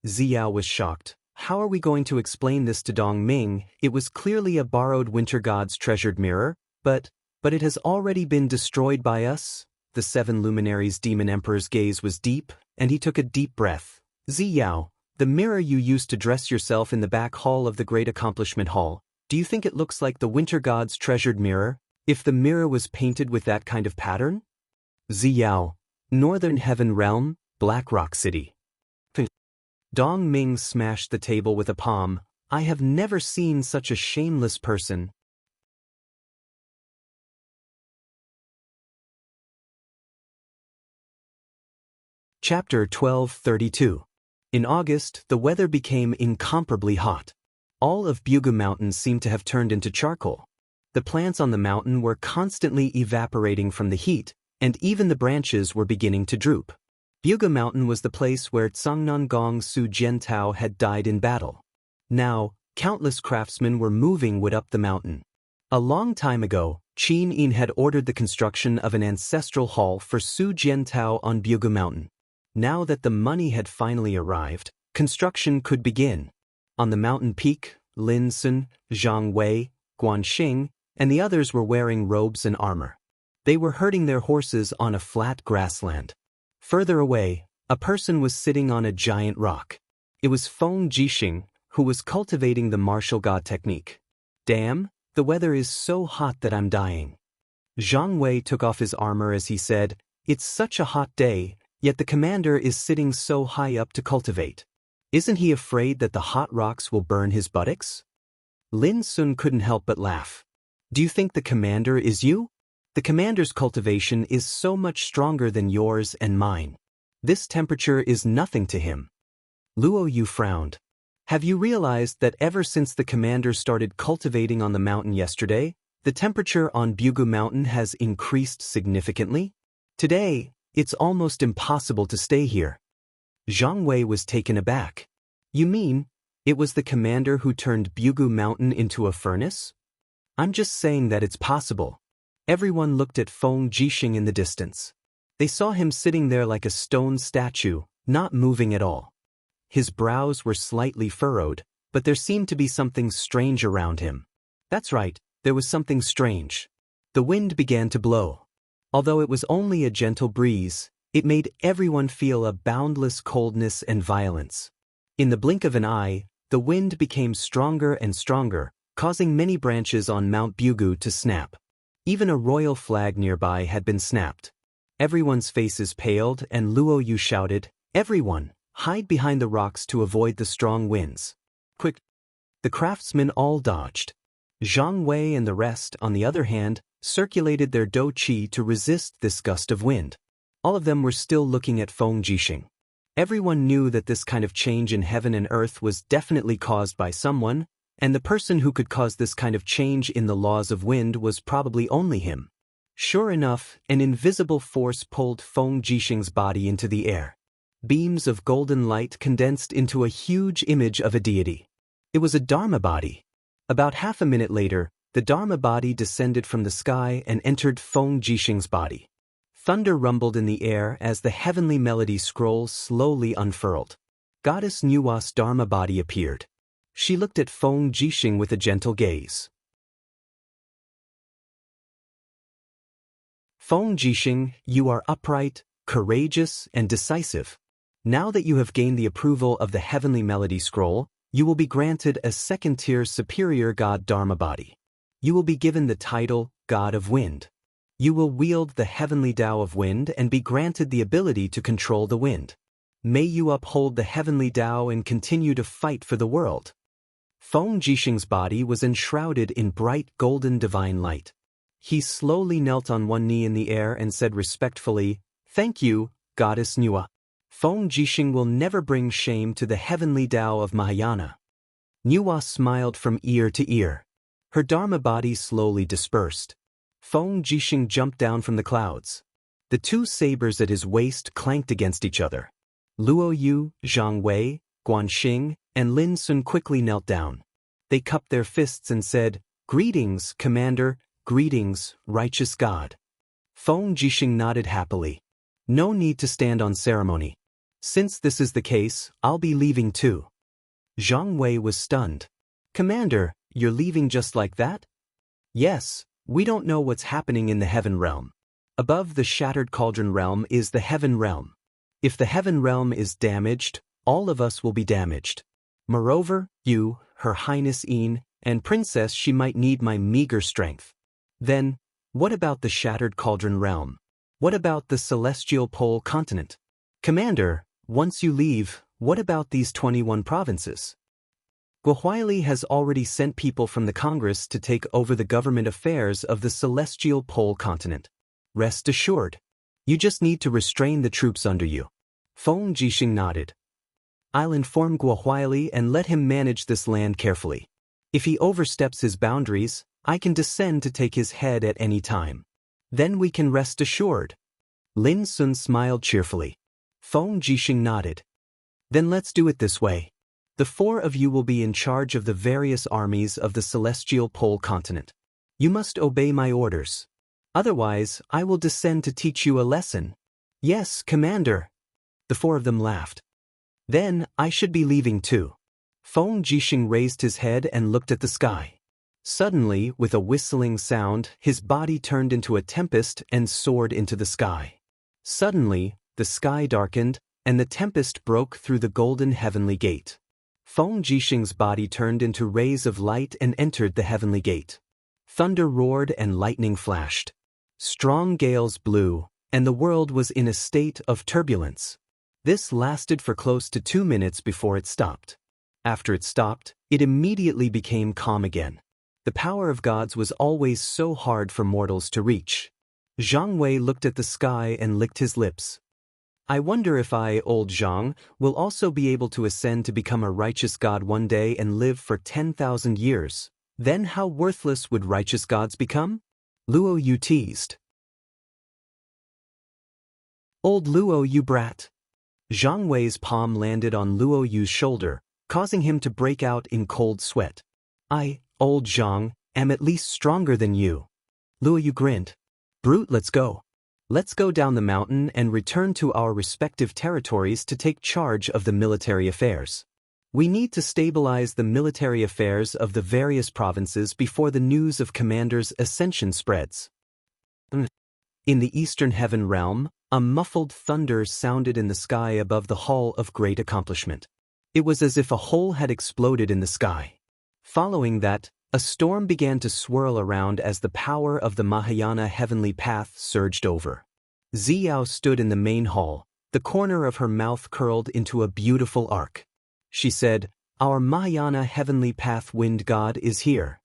Ziyao was shocked. How are we going to explain this to Dong Ming? It was clearly a borrowed winter god's treasured mirror, but it has already been destroyed by us? The 7 luminaries demon emperor's gaze was deep, and he took a deep breath. Ziyao, the mirror you used to dress yourself in the back hall of the Great Accomplishment Hall, do you think it looks like the winter god's treasured mirror, if the mirror was painted with that kind of pattern? Ziyao, Northern Heaven Realm, Black Rock City. Dong Ming smashed the table with a palm. I have never seen such a shameless person. Chapter 1232. In August, the weather became incomparably hot. All of Jianghu Mountain seemed to have turned into charcoal. The plants on the mountain were constantly evaporating from the heat, and even the branches were beginning to droop. Jianghu Mountain was the place where Cangnan Gong Su Jiantao had died in battle. Now, countless craftsmen were moving wood up the mountain. A long time ago, Qin Yin had ordered the construction of an ancestral hall for Su Jiantao on Jianghu Mountain. Now that the money had finally arrived, construction could begin. On the mountain peak, Lin Sun, Zhang Wei, Guanxing, and the others were wearing robes and armor. They were herding their horses on a flat grassland. Further away, a person was sitting on a giant rock. It was Feng Jixing, who was cultivating the martial god technique. Damn, the weather is so hot that I'm dying. Zhang Wei took off his armor as he said, it's such a hot day, yet the commander is sitting so high up to cultivate. Isn't he afraid that the hot rocks will burn his buttocks? Lin Sun couldn't help but laugh. Do you think the commander is you? The commander's cultivation is so much stronger than yours and mine. This temperature is nothing to him. Luo Yu frowned. Have you realized that ever since the commander started cultivating on the mountain yesterday, the temperature on Jianghu Mountain has increased significantly? Today, it's almost impossible to stay here. Zhang Wei was taken aback. You mean, it was the commander who turned Jianghu Mountain into a furnace? I'm just saying that it's possible. Everyone looked at Feng Jixing in the distance. They saw him sitting there like a stone statue, not moving at all. His brows were slightly furrowed, but there seemed to be something strange around him. That's right, there was something strange. The wind began to blow. Although it was only a gentle breeze, it made everyone feel a boundless coldness and violence. In the blink of an eye, the wind became stronger and stronger, causing many branches on Mount Jianghu to snap. Even a royal flag nearby had been snapped. Everyone's faces paled and Luo Yu shouted, everyone, hide behind the rocks to avoid the strong winds. Quick! The craftsmen all dodged. Zhang Wei and the rest, on the other hand, circulated their dou qi to resist this gust of wind. All of them were still looking at Feng Jixing. Everyone knew that this kind of change in heaven and earth was definitely caused by someone, and the person who could cause this kind of change in the laws of wind was probably only him. Sure enough, an invisible force pulled Feng Jixing's body into the air. Beams of golden light condensed into a huge image of a deity. It was a Dharma body. About half a minute later, the Dharma body descended from the sky and entered Feng Jixing's body. Thunder rumbled in the air as the heavenly melody scroll slowly unfurled. Goddess Nuwa's Dharma body appeared. She looked at Feng Jixing with a gentle gaze. Feng Jixing, you are upright, courageous, and decisive. Now that you have gained the approval of the heavenly melody scroll, you will be granted a second-tier superior god Dharma body. You will be given the title God of Wind. You will wield the heavenly Tao of wind and be granted the ability to control the wind. May you uphold the heavenly Tao and continue to fight for the world. Feng Jixing's body was enshrouded in bright golden divine light. He slowly knelt on one knee in the air and said respectfully, "Thank you, Goddess Nuwa. Feng Jixing will never bring shame to the heavenly Tao of Mahayana." Nuwa smiled from ear to ear. Her Dharma body slowly dispersed. Feng Jixing jumped down from the clouds. The two sabers at his waist clanked against each other. Luo Yu, Zhang Wei, Guanxing, and Lin Sun quickly knelt down. They cupped their fists and said, "Greetings, Commander, greetings, righteous God." Feng Jixing nodded happily. "No need to stand on ceremony. Since this is the case, I'll be leaving too." Zhang Wei was stunned. "Commander, you're leaving just like that?" "Yes, we don't know what's happening in the heaven realm. Above the shattered cauldron realm is the heaven realm. If the heaven realm is damaged, all of us will be damaged. Moreover, you, Her Highness Yin, and Princess, she might need my meager strength. Then, what about the shattered cauldron realm? What about the celestial pole continent? Commander, once you leave, what about these 21 provinces?" Guohuili has already sent people from the Congress to take over the government affairs of the celestial pole continent. Rest assured. You just need to restrain the troops under you. Feng Jixing nodded. "I'll inform Guohuili and let him manage this land carefully. If he oversteps his boundaries, I can descend to take his head at any time. Then we can rest assured." Lin Sun smiled cheerfully. Feng Jixing nodded. "Then let's do it this way. The four of you will be in charge of the various armies of the celestial pole continent. You must obey my orders. Otherwise, I will descend to teach you a lesson." "Yes, Commander." The four of them laughed. "Then, I should be leaving too." Feng Jixing raised his head and looked at the sky. Suddenly, with a whistling sound, his body turned into a tempest and soared into the sky. Suddenly, the sky darkened, and the tempest broke through the golden heavenly gate. Feng Jixing's body turned into rays of light and entered the heavenly gate. Thunder roared and lightning flashed. Strong gales blew, and the world was in a state of turbulence. This lasted for close to 2 minutes before it stopped. After it stopped, it immediately became calm again. The power of gods was always so hard for mortals to reach. Zhang Wei looked at the sky and licked his lips. "I wonder if I, old Zhang, will also be able to ascend to become a righteous god one day and live for 10,000 years. Then how worthless would righteous gods become?" Luo Yu teased. "Old Luo Yu brat." Zhang Wei's palm landed on Luo Yu's shoulder, causing him to break out in cold sweat. "I, old Zhang, am at least stronger than you." Luo Yu grinned. "Brute, let's go. Let's go down the mountain and return to our respective territories to take charge of the military affairs. We need to stabilize the military affairs of the various provinces before the news of Commander's ascension spreads." In the eastern heaven realm, a muffled thunder sounded in the sky above the Hall of Great Accomplishment. It was as if a hole had exploded in the sky. Following that, a storm began to swirl around as the power of the Mahayana heavenly path surged over. Ziyao stood in the main hall, the corner of her mouth curled into a beautiful arc. She said, "Our Mahayana heavenly path wind god is here."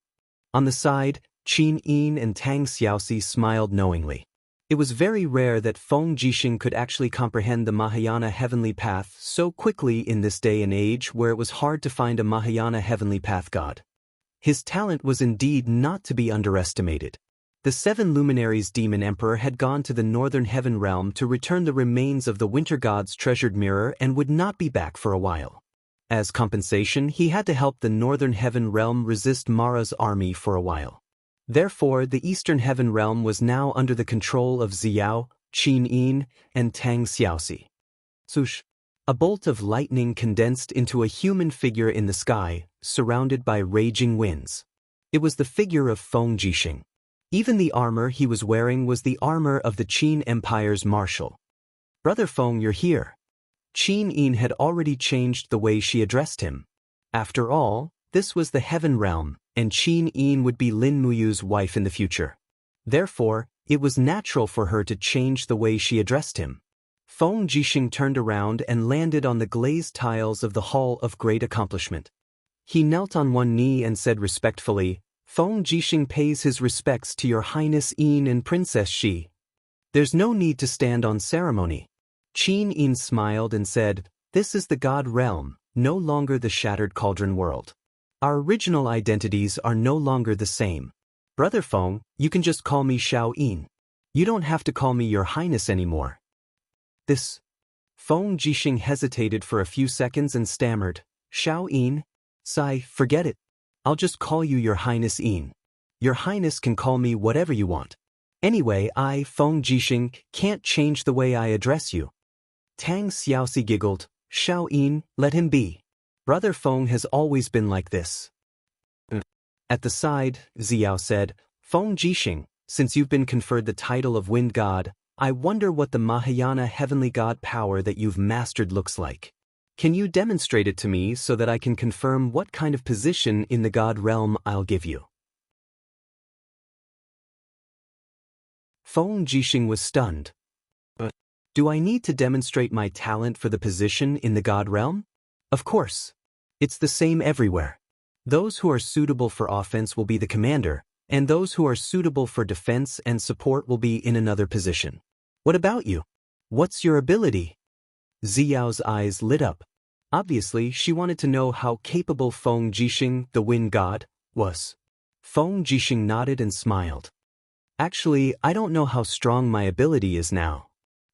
On the side, Qin Yin and Tang Xiaoxi smiled knowingly. It was very rare that Feng Jixing could actually comprehend the Mahayana heavenly path so quickly in this day and age where it was hard to find a Mahayana heavenly path god. His talent was indeed not to be underestimated. The 7 luminaries demon emperor had gone to the northern heaven realm to return the remains of the winter god's treasured mirror and would not be back for a while. As compensation, he had to help the northern heaven realm resist Mara's army for a while. Therefore, the eastern heaven realm was now under the control of Xiao, Qin Yin, and Tang Xiaoxi. Swoosh! A bolt of lightning condensed into a human figure in the sky, surrounded by raging winds. It was the figure of Feng Jixing. Even the armor he was wearing was the armor of the Qin Empire's marshal. "Brother Feng, you're here." Qin Yin had already changed the way she addressed him. After all, this was the heaven realm, and Qin Yin would be Lin Muyu's wife in the future. Therefore, it was natural for her to change the way she addressed him. Feng Jixing turned around and landed on the glazed tiles of the Hall of Great Accomplishment. He knelt on one knee and said respectfully, "Feng Jixing pays his respects to your Highness Yin and Princess Shi." "There's no need to stand on ceremony." Qin Yin smiled and said, "This is the God realm, no longer the Shattered Cauldron world. Our original identities are no longer the same. Brother Feng, you can just call me Xiao Yin. You don't have to call me your Highness anymore." "This..." Feng Jixing hesitated for a few seconds and stammered, "Xiao Yin? Sai, forget it. I'll just call you your Highness Yin. Your Highness can call me whatever you want. Anyway, I, Feng Jixing, can't change the way I address you." Tang Xiaoxi giggled, "Xiao Yin, let him be. Brother Feng has always been like this." At the side, Xiao said, "Feng Jixing, since you've been conferred the title of Wind God, I wonder what the Mahayana heavenly god power that you've mastered looks like. Can you demonstrate it to me so that I can confirm what kind of position in the god realm I'll give you?" Feng Jixing was stunned. "Do I need to demonstrate my talent for the position in the god realm? Of course. It's the same everywhere. Those who are suitable for offense will be the commander, and those who are suitable for defense and support will be in another position. What about you? What's your ability?" Xiao's eyes lit up. Obviously, she wanted to know how capable Feng Jixing, the wind god, was. Feng Jixing nodded and smiled. "Actually, I don't know how strong my ability is now.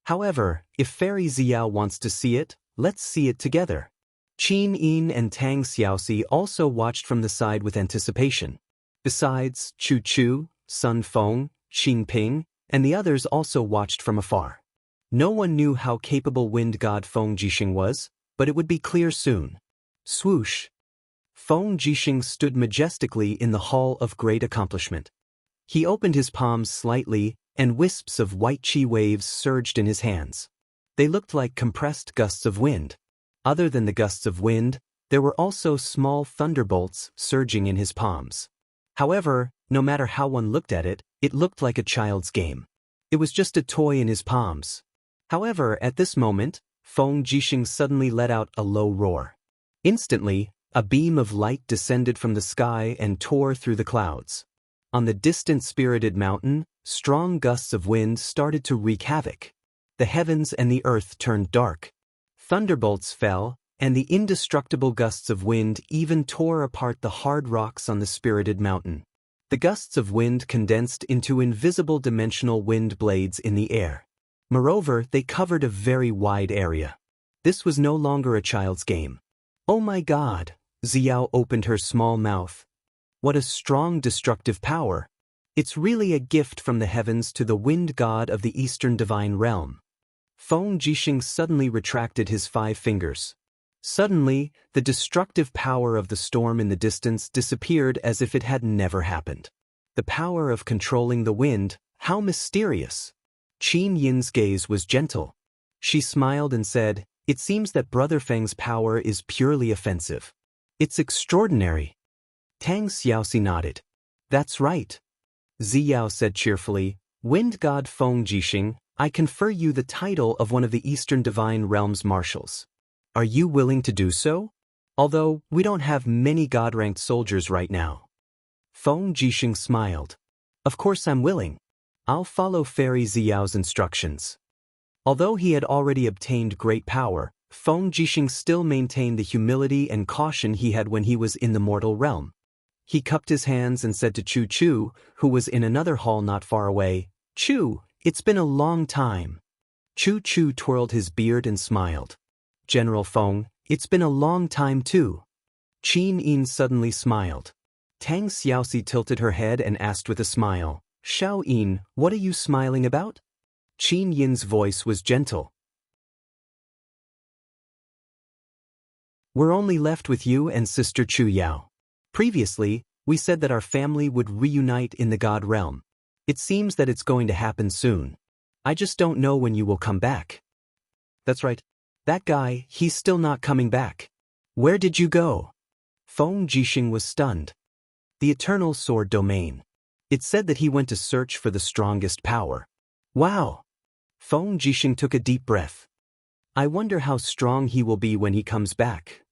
However, if Fairy Xiao wants to see it, let's see it together." Qin Yin and Tang Xiaoxi also watched from the side with anticipation. Besides, Chu Chu, Sun Feng, Xing Ping, and the others also watched from afar. No one knew how capable wind god Feng Jixing was, but it would be clear soon. Swoosh! Feng Jixing stood majestically in the Hall of Great Accomplishment. He opened his palms slightly, and wisps of white qi waves surged in his hands. They looked like compressed gusts of wind. Other than the gusts of wind, there were also small thunderbolts surging in his palms. However, no matter how one looked at it, it looked like a child's game. It was just a toy in his palms. However, at this moment, Feng Jixing suddenly let out a low roar. Instantly, a beam of light descended from the sky and tore through the clouds. On the distant spirited mountain, strong gusts of wind started to wreak havoc. The heavens and the earth turned dark. Thunderbolts fell, and the indestructible gusts of wind even tore apart the hard rocks on the spirited mountain. The gusts of wind condensed into invisible dimensional wind blades in the air. Moreover, they covered a very wide area. This was no longer a child's game. "Oh my God!" Xiao opened her small mouth. "What a strong destructive power! It's really a gift from the heavens to the wind god of the eastern divine realm." Feng Jixing suddenly retracted his 5 fingers. Suddenly, the destructive power of the storm in the distance disappeared as if it had never happened. The power of controlling the wind, how mysterious! Qin Yin's gaze was gentle. She smiled and said, "It seems that Brother Feng's power is purely offensive. It's extraordinary." Tang Xiaoxi nodded. "That's right." Xiao said cheerfully, "Wind god Feng Jixing, I confer you the title of one of the Eastern Divine Realms marshals. Are you willing to do so? Although, we don't have many god-ranked soldiers right now." Feng Jixing smiled. "Of course I'm willing. I'll follow Fairy Xiao's instructions. Although he had already obtained great power, Feng Jixing still maintained the humility and caution he had when he was in the mortal realm. He cupped his hands and said to Chu Chu, who was in another hall not far away, "Chu, it's been a long time." Chu Chu twirled his beard and smiled. "General Feng, it's been a long time too." Qin Yin suddenly smiled. Tang Xiaoxi tilted her head and asked with a smile, "Xiao Yin, what are you smiling about?" Qin Yin's voice was gentle. "We're only left with you and Sister Chu Yao. Previously, we said that our family would reunite in the God realm. It seems that it's going to happen soon. I just don't know when you will come back." "That's right. That guy, he's still not coming back. Where did you go?" Feng Jixing was stunned. "The Eternal Sword Domain. It said that he went to search for the strongest power." "Wow!" Feng Jixing took a deep breath. "I wonder how strong he will be when he comes back."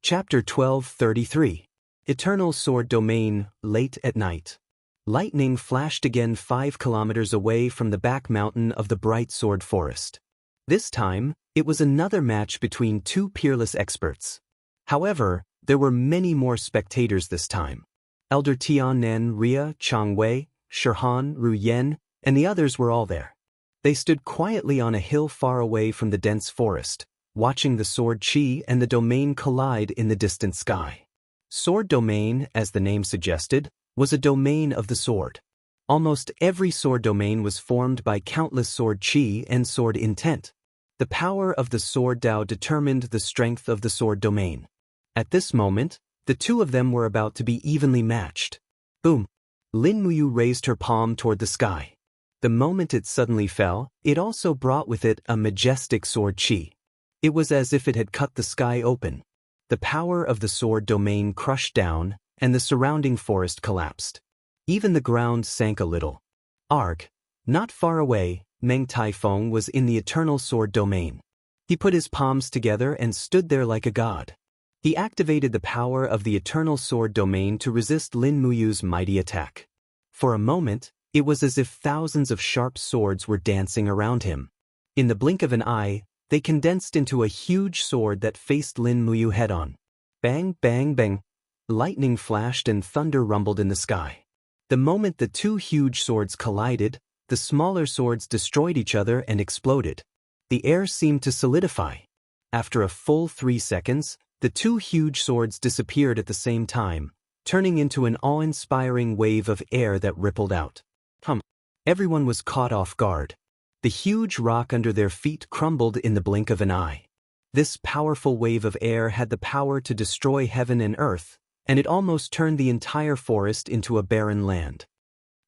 Chapter 12:33. Eternal Sword Domain, late at night. Lightning flashed again 5 kilometers away from the back mountain of the Bright Sword Forest. This time, it was another match between 2 peerless experts. However, there were many more spectators this time. Elder Tiannan Ria, Changwei, Shirhan, Ru Yen, and the others were all there. They stood quietly on a hill far away from the dense forest, watching the sword Qi and the domain collide in the distant sky. Sword Domain, as the name suggested, was a domain of the sword. Almost every sword domain was formed by countless sword Qi and sword intent. The power of the sword Dao determined the strength of the sword domain. At this moment, the two of them were about to be evenly matched. Boom! Lin Muyu raised her palm toward the sky. The moment it suddenly fell, it also brought with it a majestic sword Qi. It was as if it had cut the sky open. The power of the sword domain crushed down, and the surrounding forest collapsed. Even the ground sank a little. Arg. Not far away, Meng Taifeng was in the eternal sword domain. He put his palms together and stood there like a god. He activated the power of the eternal sword domain to resist Lin Muyu's mighty attack. For a moment, it was as if thousands of sharp swords were dancing around him. In the blink of an eye, they condensed into a huge sword that faced Lin Muyu head-on. Bang, bang, bang. Lightning flashed and thunder rumbled in the sky. The moment the 2 huge swords collided, the smaller swords destroyed each other and exploded. The air seemed to solidify. After a full 3 seconds, the 2 huge swords disappeared at the same time, turning into an awe-inspiring wave of air that rippled out. Everyone was caught off guard. The huge rock under their feet crumbled in the blink of an eye. This powerful wave of air had the power to destroy heaven and earth, and it almost turned the entire forest into a barren land.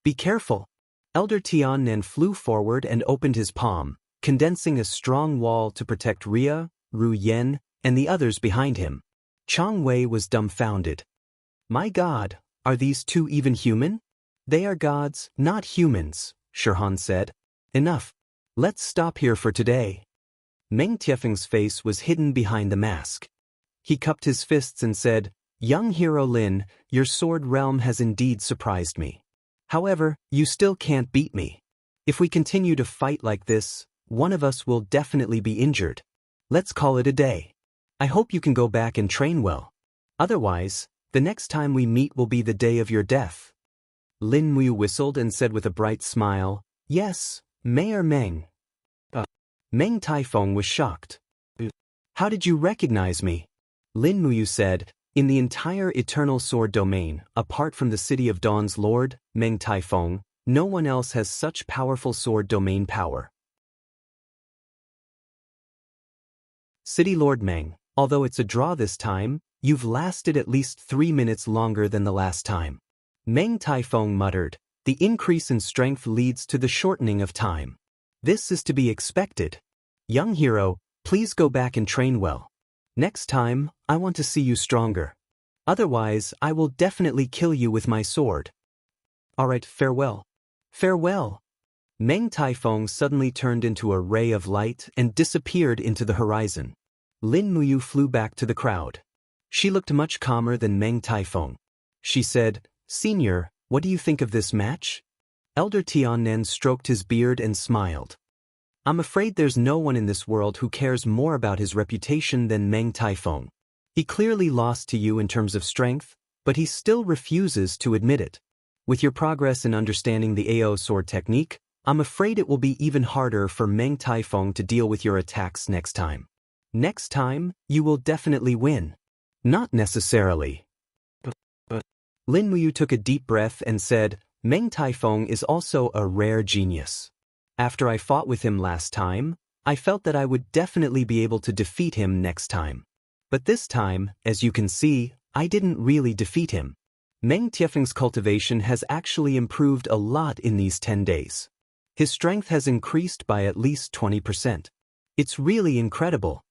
"Be careful!" Elder Tiannan flew forward and opened his palm, condensing a strong wall to protect Ria, Ru Yen, and the others behind him. Chang Wei was dumbfounded. "My God, are these 2 even human?" "They are gods, not humans," Shirhan said. "Enough. Let's stop here for today." Meng Tiefeng's face was hidden behind the mask. He cupped his fists and said, "Young hero Lin, your sword realm has indeed surprised me. However, you still can't beat me. If we continue to fight like this, one of us will definitely be injured. Let's call it a day. I hope you can go back and train well. Otherwise, the next time we meet will be the day of your death." Lin Muyu whistled and said with a bright smile, "Yes, Mayor Meng." Meng Taifeng was shocked. "How did you recognize me?" Lin Muyu said, "In the entire Eternal Sword Domain, apart from the City of Dawn's Lord, Meng Taifeng, no one else has such powerful sword domain power." City Lord Meng, although it's a draw this time, you've lasted at least 3 minutes longer than the last time. Meng Taifeng muttered, "The increase in strength leads to the shortening of time. This is to be expected. Young hero, please go back and train well. Next time, I want to see you stronger. Otherwise, I will definitely kill you with my sword." "Alright, farewell." "Farewell." Meng Taifeng suddenly turned into a ray of light and disappeared into the horizon. Lin Muyu flew back to the crowd. She looked much calmer than Meng Taifeng. She said, "Senior, what do you think of this match?" Elder Tiannan stroked his beard and smiled. "I'm afraid there's no one in this world who cares more about his reputation than Meng Taifeng. He clearly lost to you in terms of strength, but he still refuses to admit it. With your progress in understanding the AO sword technique, I'm afraid it will be even harder for Meng Taifeng to deal with your attacks next time. Next time, you will definitely win." "Not necessarily." Lin Muyu took a deep breath and said, "Meng Taifeng is also a rare genius. After I fought with him last time, I felt that I would definitely be able to defeat him next time. But this time, as you can see, I didn't really defeat him. Meng Tiefeng's cultivation has actually improved a lot in these 10 days. His strength has increased by at least 20%. It's really incredible."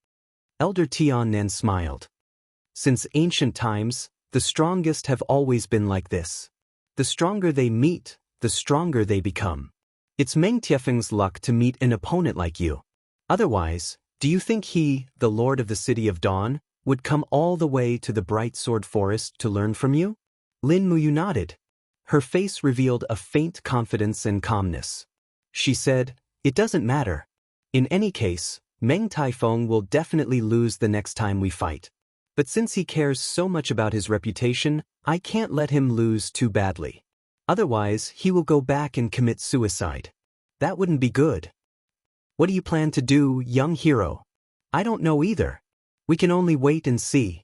Elder Tiannan smiled. "Since ancient times, the strongest have always been like this. The stronger they meet, the stronger they become. It's Meng Tiefeng's luck to meet an opponent like you. Otherwise, do you think he, the Lord of the City of Dawn, would come all the way to the Bright Sword Forest to learn from you?" Lin Muyu nodded. Her face revealed a faint confidence and calmness. She said, "It doesn't matter. In any case, Meng Taifeng will definitely lose the next time we fight. But since he cares so much about his reputation, I can't let him lose too badly. Otherwise, he will go back and commit suicide. That wouldn't be good." "What do you plan to do, young hero?" "I don't know either. We can only wait and see."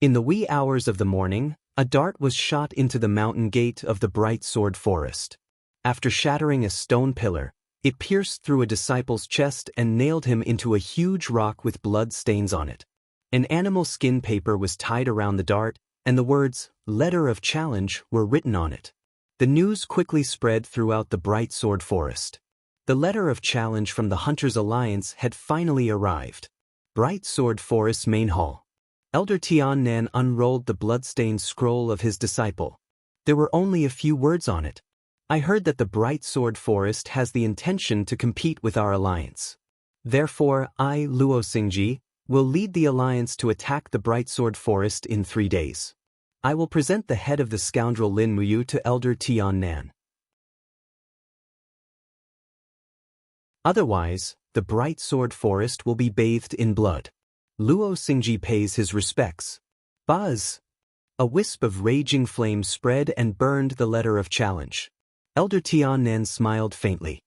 In the wee hours of the morning, a dart was shot into the mountain gate of the Bright Sword Forest. After shattering a stone pillar, it pierced through a disciple's chest and nailed him into a huge rock with blood stains on it. An animal skin paper was tied around the dart, and the words, "Letter of Challenge," were written on it. The news quickly spread throughout the Bright Sword Forest. The letter of challenge from the Hunters' Alliance had finally arrived. Bright Sword Forest's main hall. Elder Tiannan unrolled the blood-stained scroll of his disciple. There were only a few words on it. "I heard that the Bright Sword Forest has the intention to compete with our alliance. Therefore, I, Luo Xingji, will lead the alliance to attack the Bright Sword Forest in 3 days. I will present the head of the scoundrel Lin Muyu to Elder Tiannan. Otherwise, the Bright Sword Forest will be bathed in blood. Luo Xingji pays his respects." Buzz! A wisp of raging flame spread and burned the letter of challenge. Elder Tiannan smiled faintly.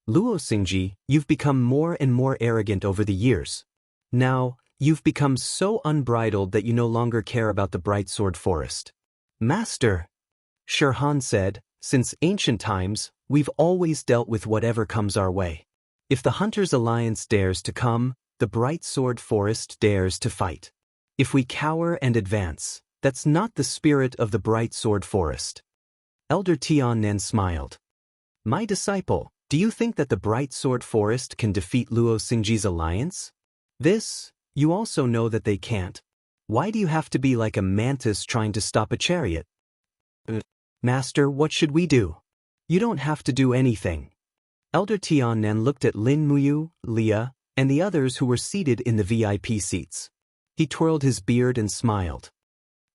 "Luo Xingji, you've become more and more arrogant over the years. Now, you've become so unbridled that you no longer care about the Bright Sword Forest." "Master," Shirhan said, "since ancient times, we've always dealt with whatever comes our way. If the Hunters' Alliance dares to come, the Bright Sword Forest dares to fight. If we cower and advance, that's not the spirit of the Bright Sword Forest." Elder Tiannan smiled. "My disciple, do you think that the Bright Sword Forest can defeat Luo Xingji's alliance? This, you also know that they can't. Why do you have to be like a mantis trying to stop a chariot?" "Master, what should we do?" "You don't have to do anything." Elder Tiannan looked at Lin Muyu, Leah, and the others who were seated in the VIP seats. He twirled his beard and smiled.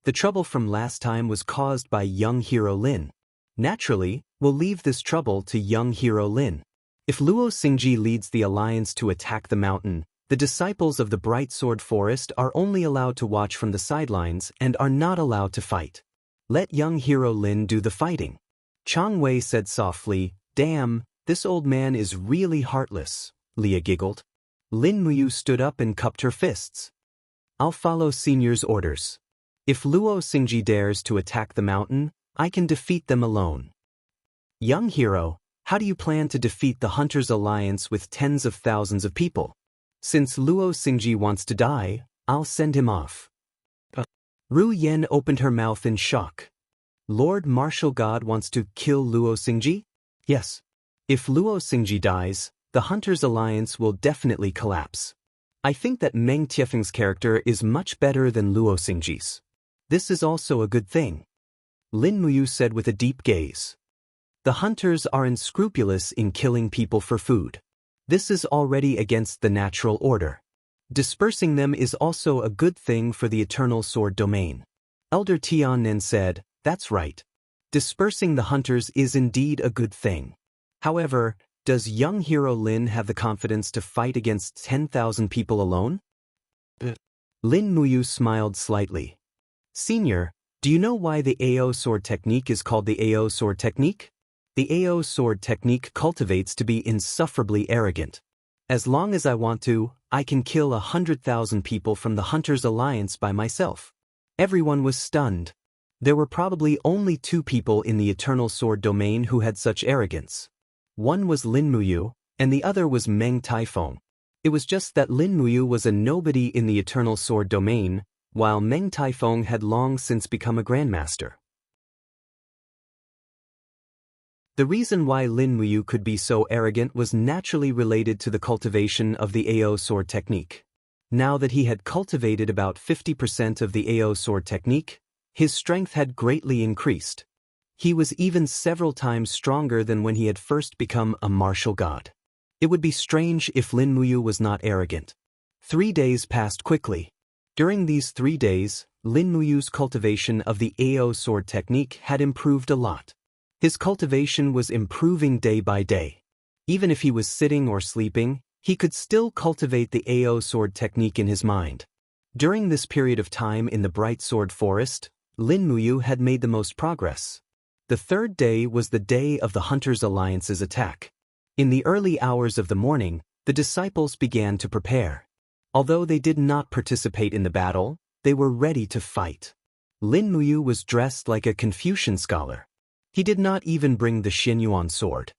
"The trouble from last time was caused by young hero Lin. Naturally, we'll leave this trouble to young hero Lin. If Luo Xingji leads the alliance to attack the mountain, the disciples of the Bright Sword Forest are only allowed to watch from the sidelines and are not allowed to fight. Let young hero Lin do the fighting." Chang Wei said softly, "Damn, this old man is really heartless," Leah giggled. Lin Muyu stood up and cupped her fists. "I'll follow Senior's orders. If Luo Xingji dares to attack the mountain, I can defeat them alone." "Young hero, how do you plan to defeat the Hunters' Alliance with tens of thousands of people? Since Luo Xingji wants to die, I'll send him off." Ru Yen opened her mouth in shock. "Lord Martial God wants to kill Luo Xingji?" "Yes. If Luo Xingji dies, the Hunters' Alliance will definitely collapse. I think that Meng Tiefeng's character is much better than Luo Xingji's. This is also a good thing," Lin Muyu said with a deep gaze. "The Hunters are unscrupulous in killing people for food. This is already against the natural order. Dispersing them is also a good thing for the eternal sword domain. Elder Tianen said, "That's right. Dispersing the hunters is indeed a good thing. However, does young hero Lin have the confidence to fight against 10,000 people alone?" Lin Muyu smiled slightly. "Senior, do you know why the AO sword technique is called the AO sword technique? The AO sword technique cultivates to be insufferably arrogant. As long as I want to, I can kill 100,000 people from the Hunters Alliance by myself." Everyone was stunned. There were probably only 2 people in the Eternal Sword domain who had such arrogance. One was Lin Muyu, and the other was Meng Taifeng. It was just that Lin Muyu was a nobody in the Eternal Sword domain, while Meng Taifeng had long since become a grandmaster. The reason why Lin Muyu could be so arrogant was naturally related to the cultivation of the AO sword technique. Now that he had cultivated about 50% of the AO sword technique, his strength had greatly increased. He was even several times stronger than when he had first become a martial god. It would be strange if Lin Muyu was not arrogant. 3 days passed quickly. During these 3 days, Lin Muyu's cultivation of the AO sword technique had improved a lot. His cultivation was improving day by day. Even if he was sitting or sleeping, he could still cultivate the AO sword technique in his mind. During this period of time in the Bright Sword Forest, Lin Muyu had made the most progress. The 3rd day was the day of the Hunters Alliance's attack. In the early hours of the morning, the disciples began to prepare. Although they did not participate in the battle, they were ready to fight. Lin Muyu was dressed like a Confucian scholar. He did not even bring the Xinyuan sword.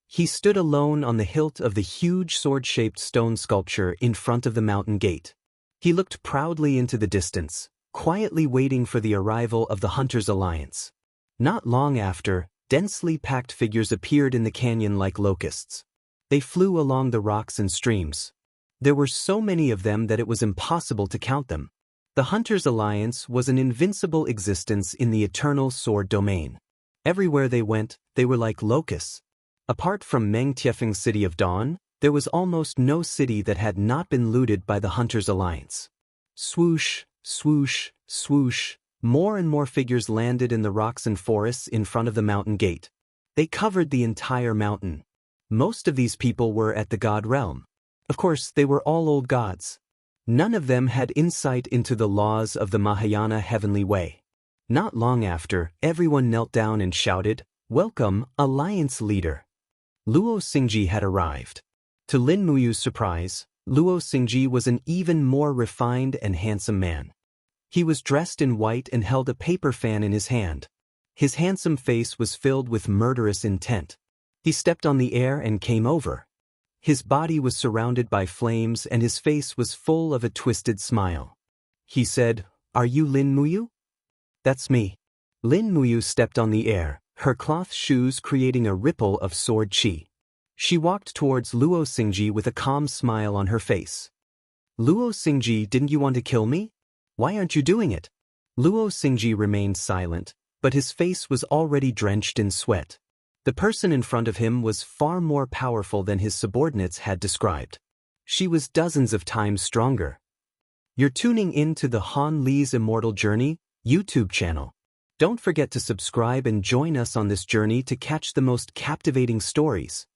He stood alone on the hilt of the huge sword-shaped stone sculpture in front of the mountain gate. He looked proudly into the distance, quietly waiting for the arrival of the Hunters Alliance. Not long after, densely packed figures appeared in the canyon like locusts. They flew along the rocks and streams. There were so many of them that it was impossible to count them. The Hunters Alliance was an invincible existence in the Eternal Sword domain. Everywhere they went, they were like locusts. Apart from Meng Tiefeng's City of Dawn, there was almost no city that had not been looted by the Hunters Alliance. Swoosh, swoosh, swoosh, more and more figures landed in the rocks and forests in front of the mountain gate. They covered the entire mountain. Most of these people were at the god realm. Of course, they were all old gods. None of them had insight into the laws of the Mahayana heavenly way. Not long after, everyone knelt down and shouted, "Welcome, Alliance Leader." Luo Xingji had arrived. To Lin Muyu's surprise, Luo Xingji was an even more refined and handsome man. He was dressed in white and held a paper fan in his hand. His handsome face was filled with murderous intent. He stepped on the air and came over. His body was surrounded by flames and his face was full of a twisted smile. He said, "Are you Lin Muyu?" "That's me." Lin Muyu stepped on the air, her cloth shoes creating a ripple of sword chi. She walked towards Luo Xingji with a calm smile on her face. "Luo Xingji, didn't you want to kill me? Why aren't you doing it?" Luo Xingji remained silent, but his face was already drenched in sweat. The person in front of him was far more powerful than his subordinates had described. She was dozens of times stronger. You're tuning in to the Han Li's Immortal Journey YouTube channel. Don't forget to subscribe and join us on this journey to catch the most captivating stories.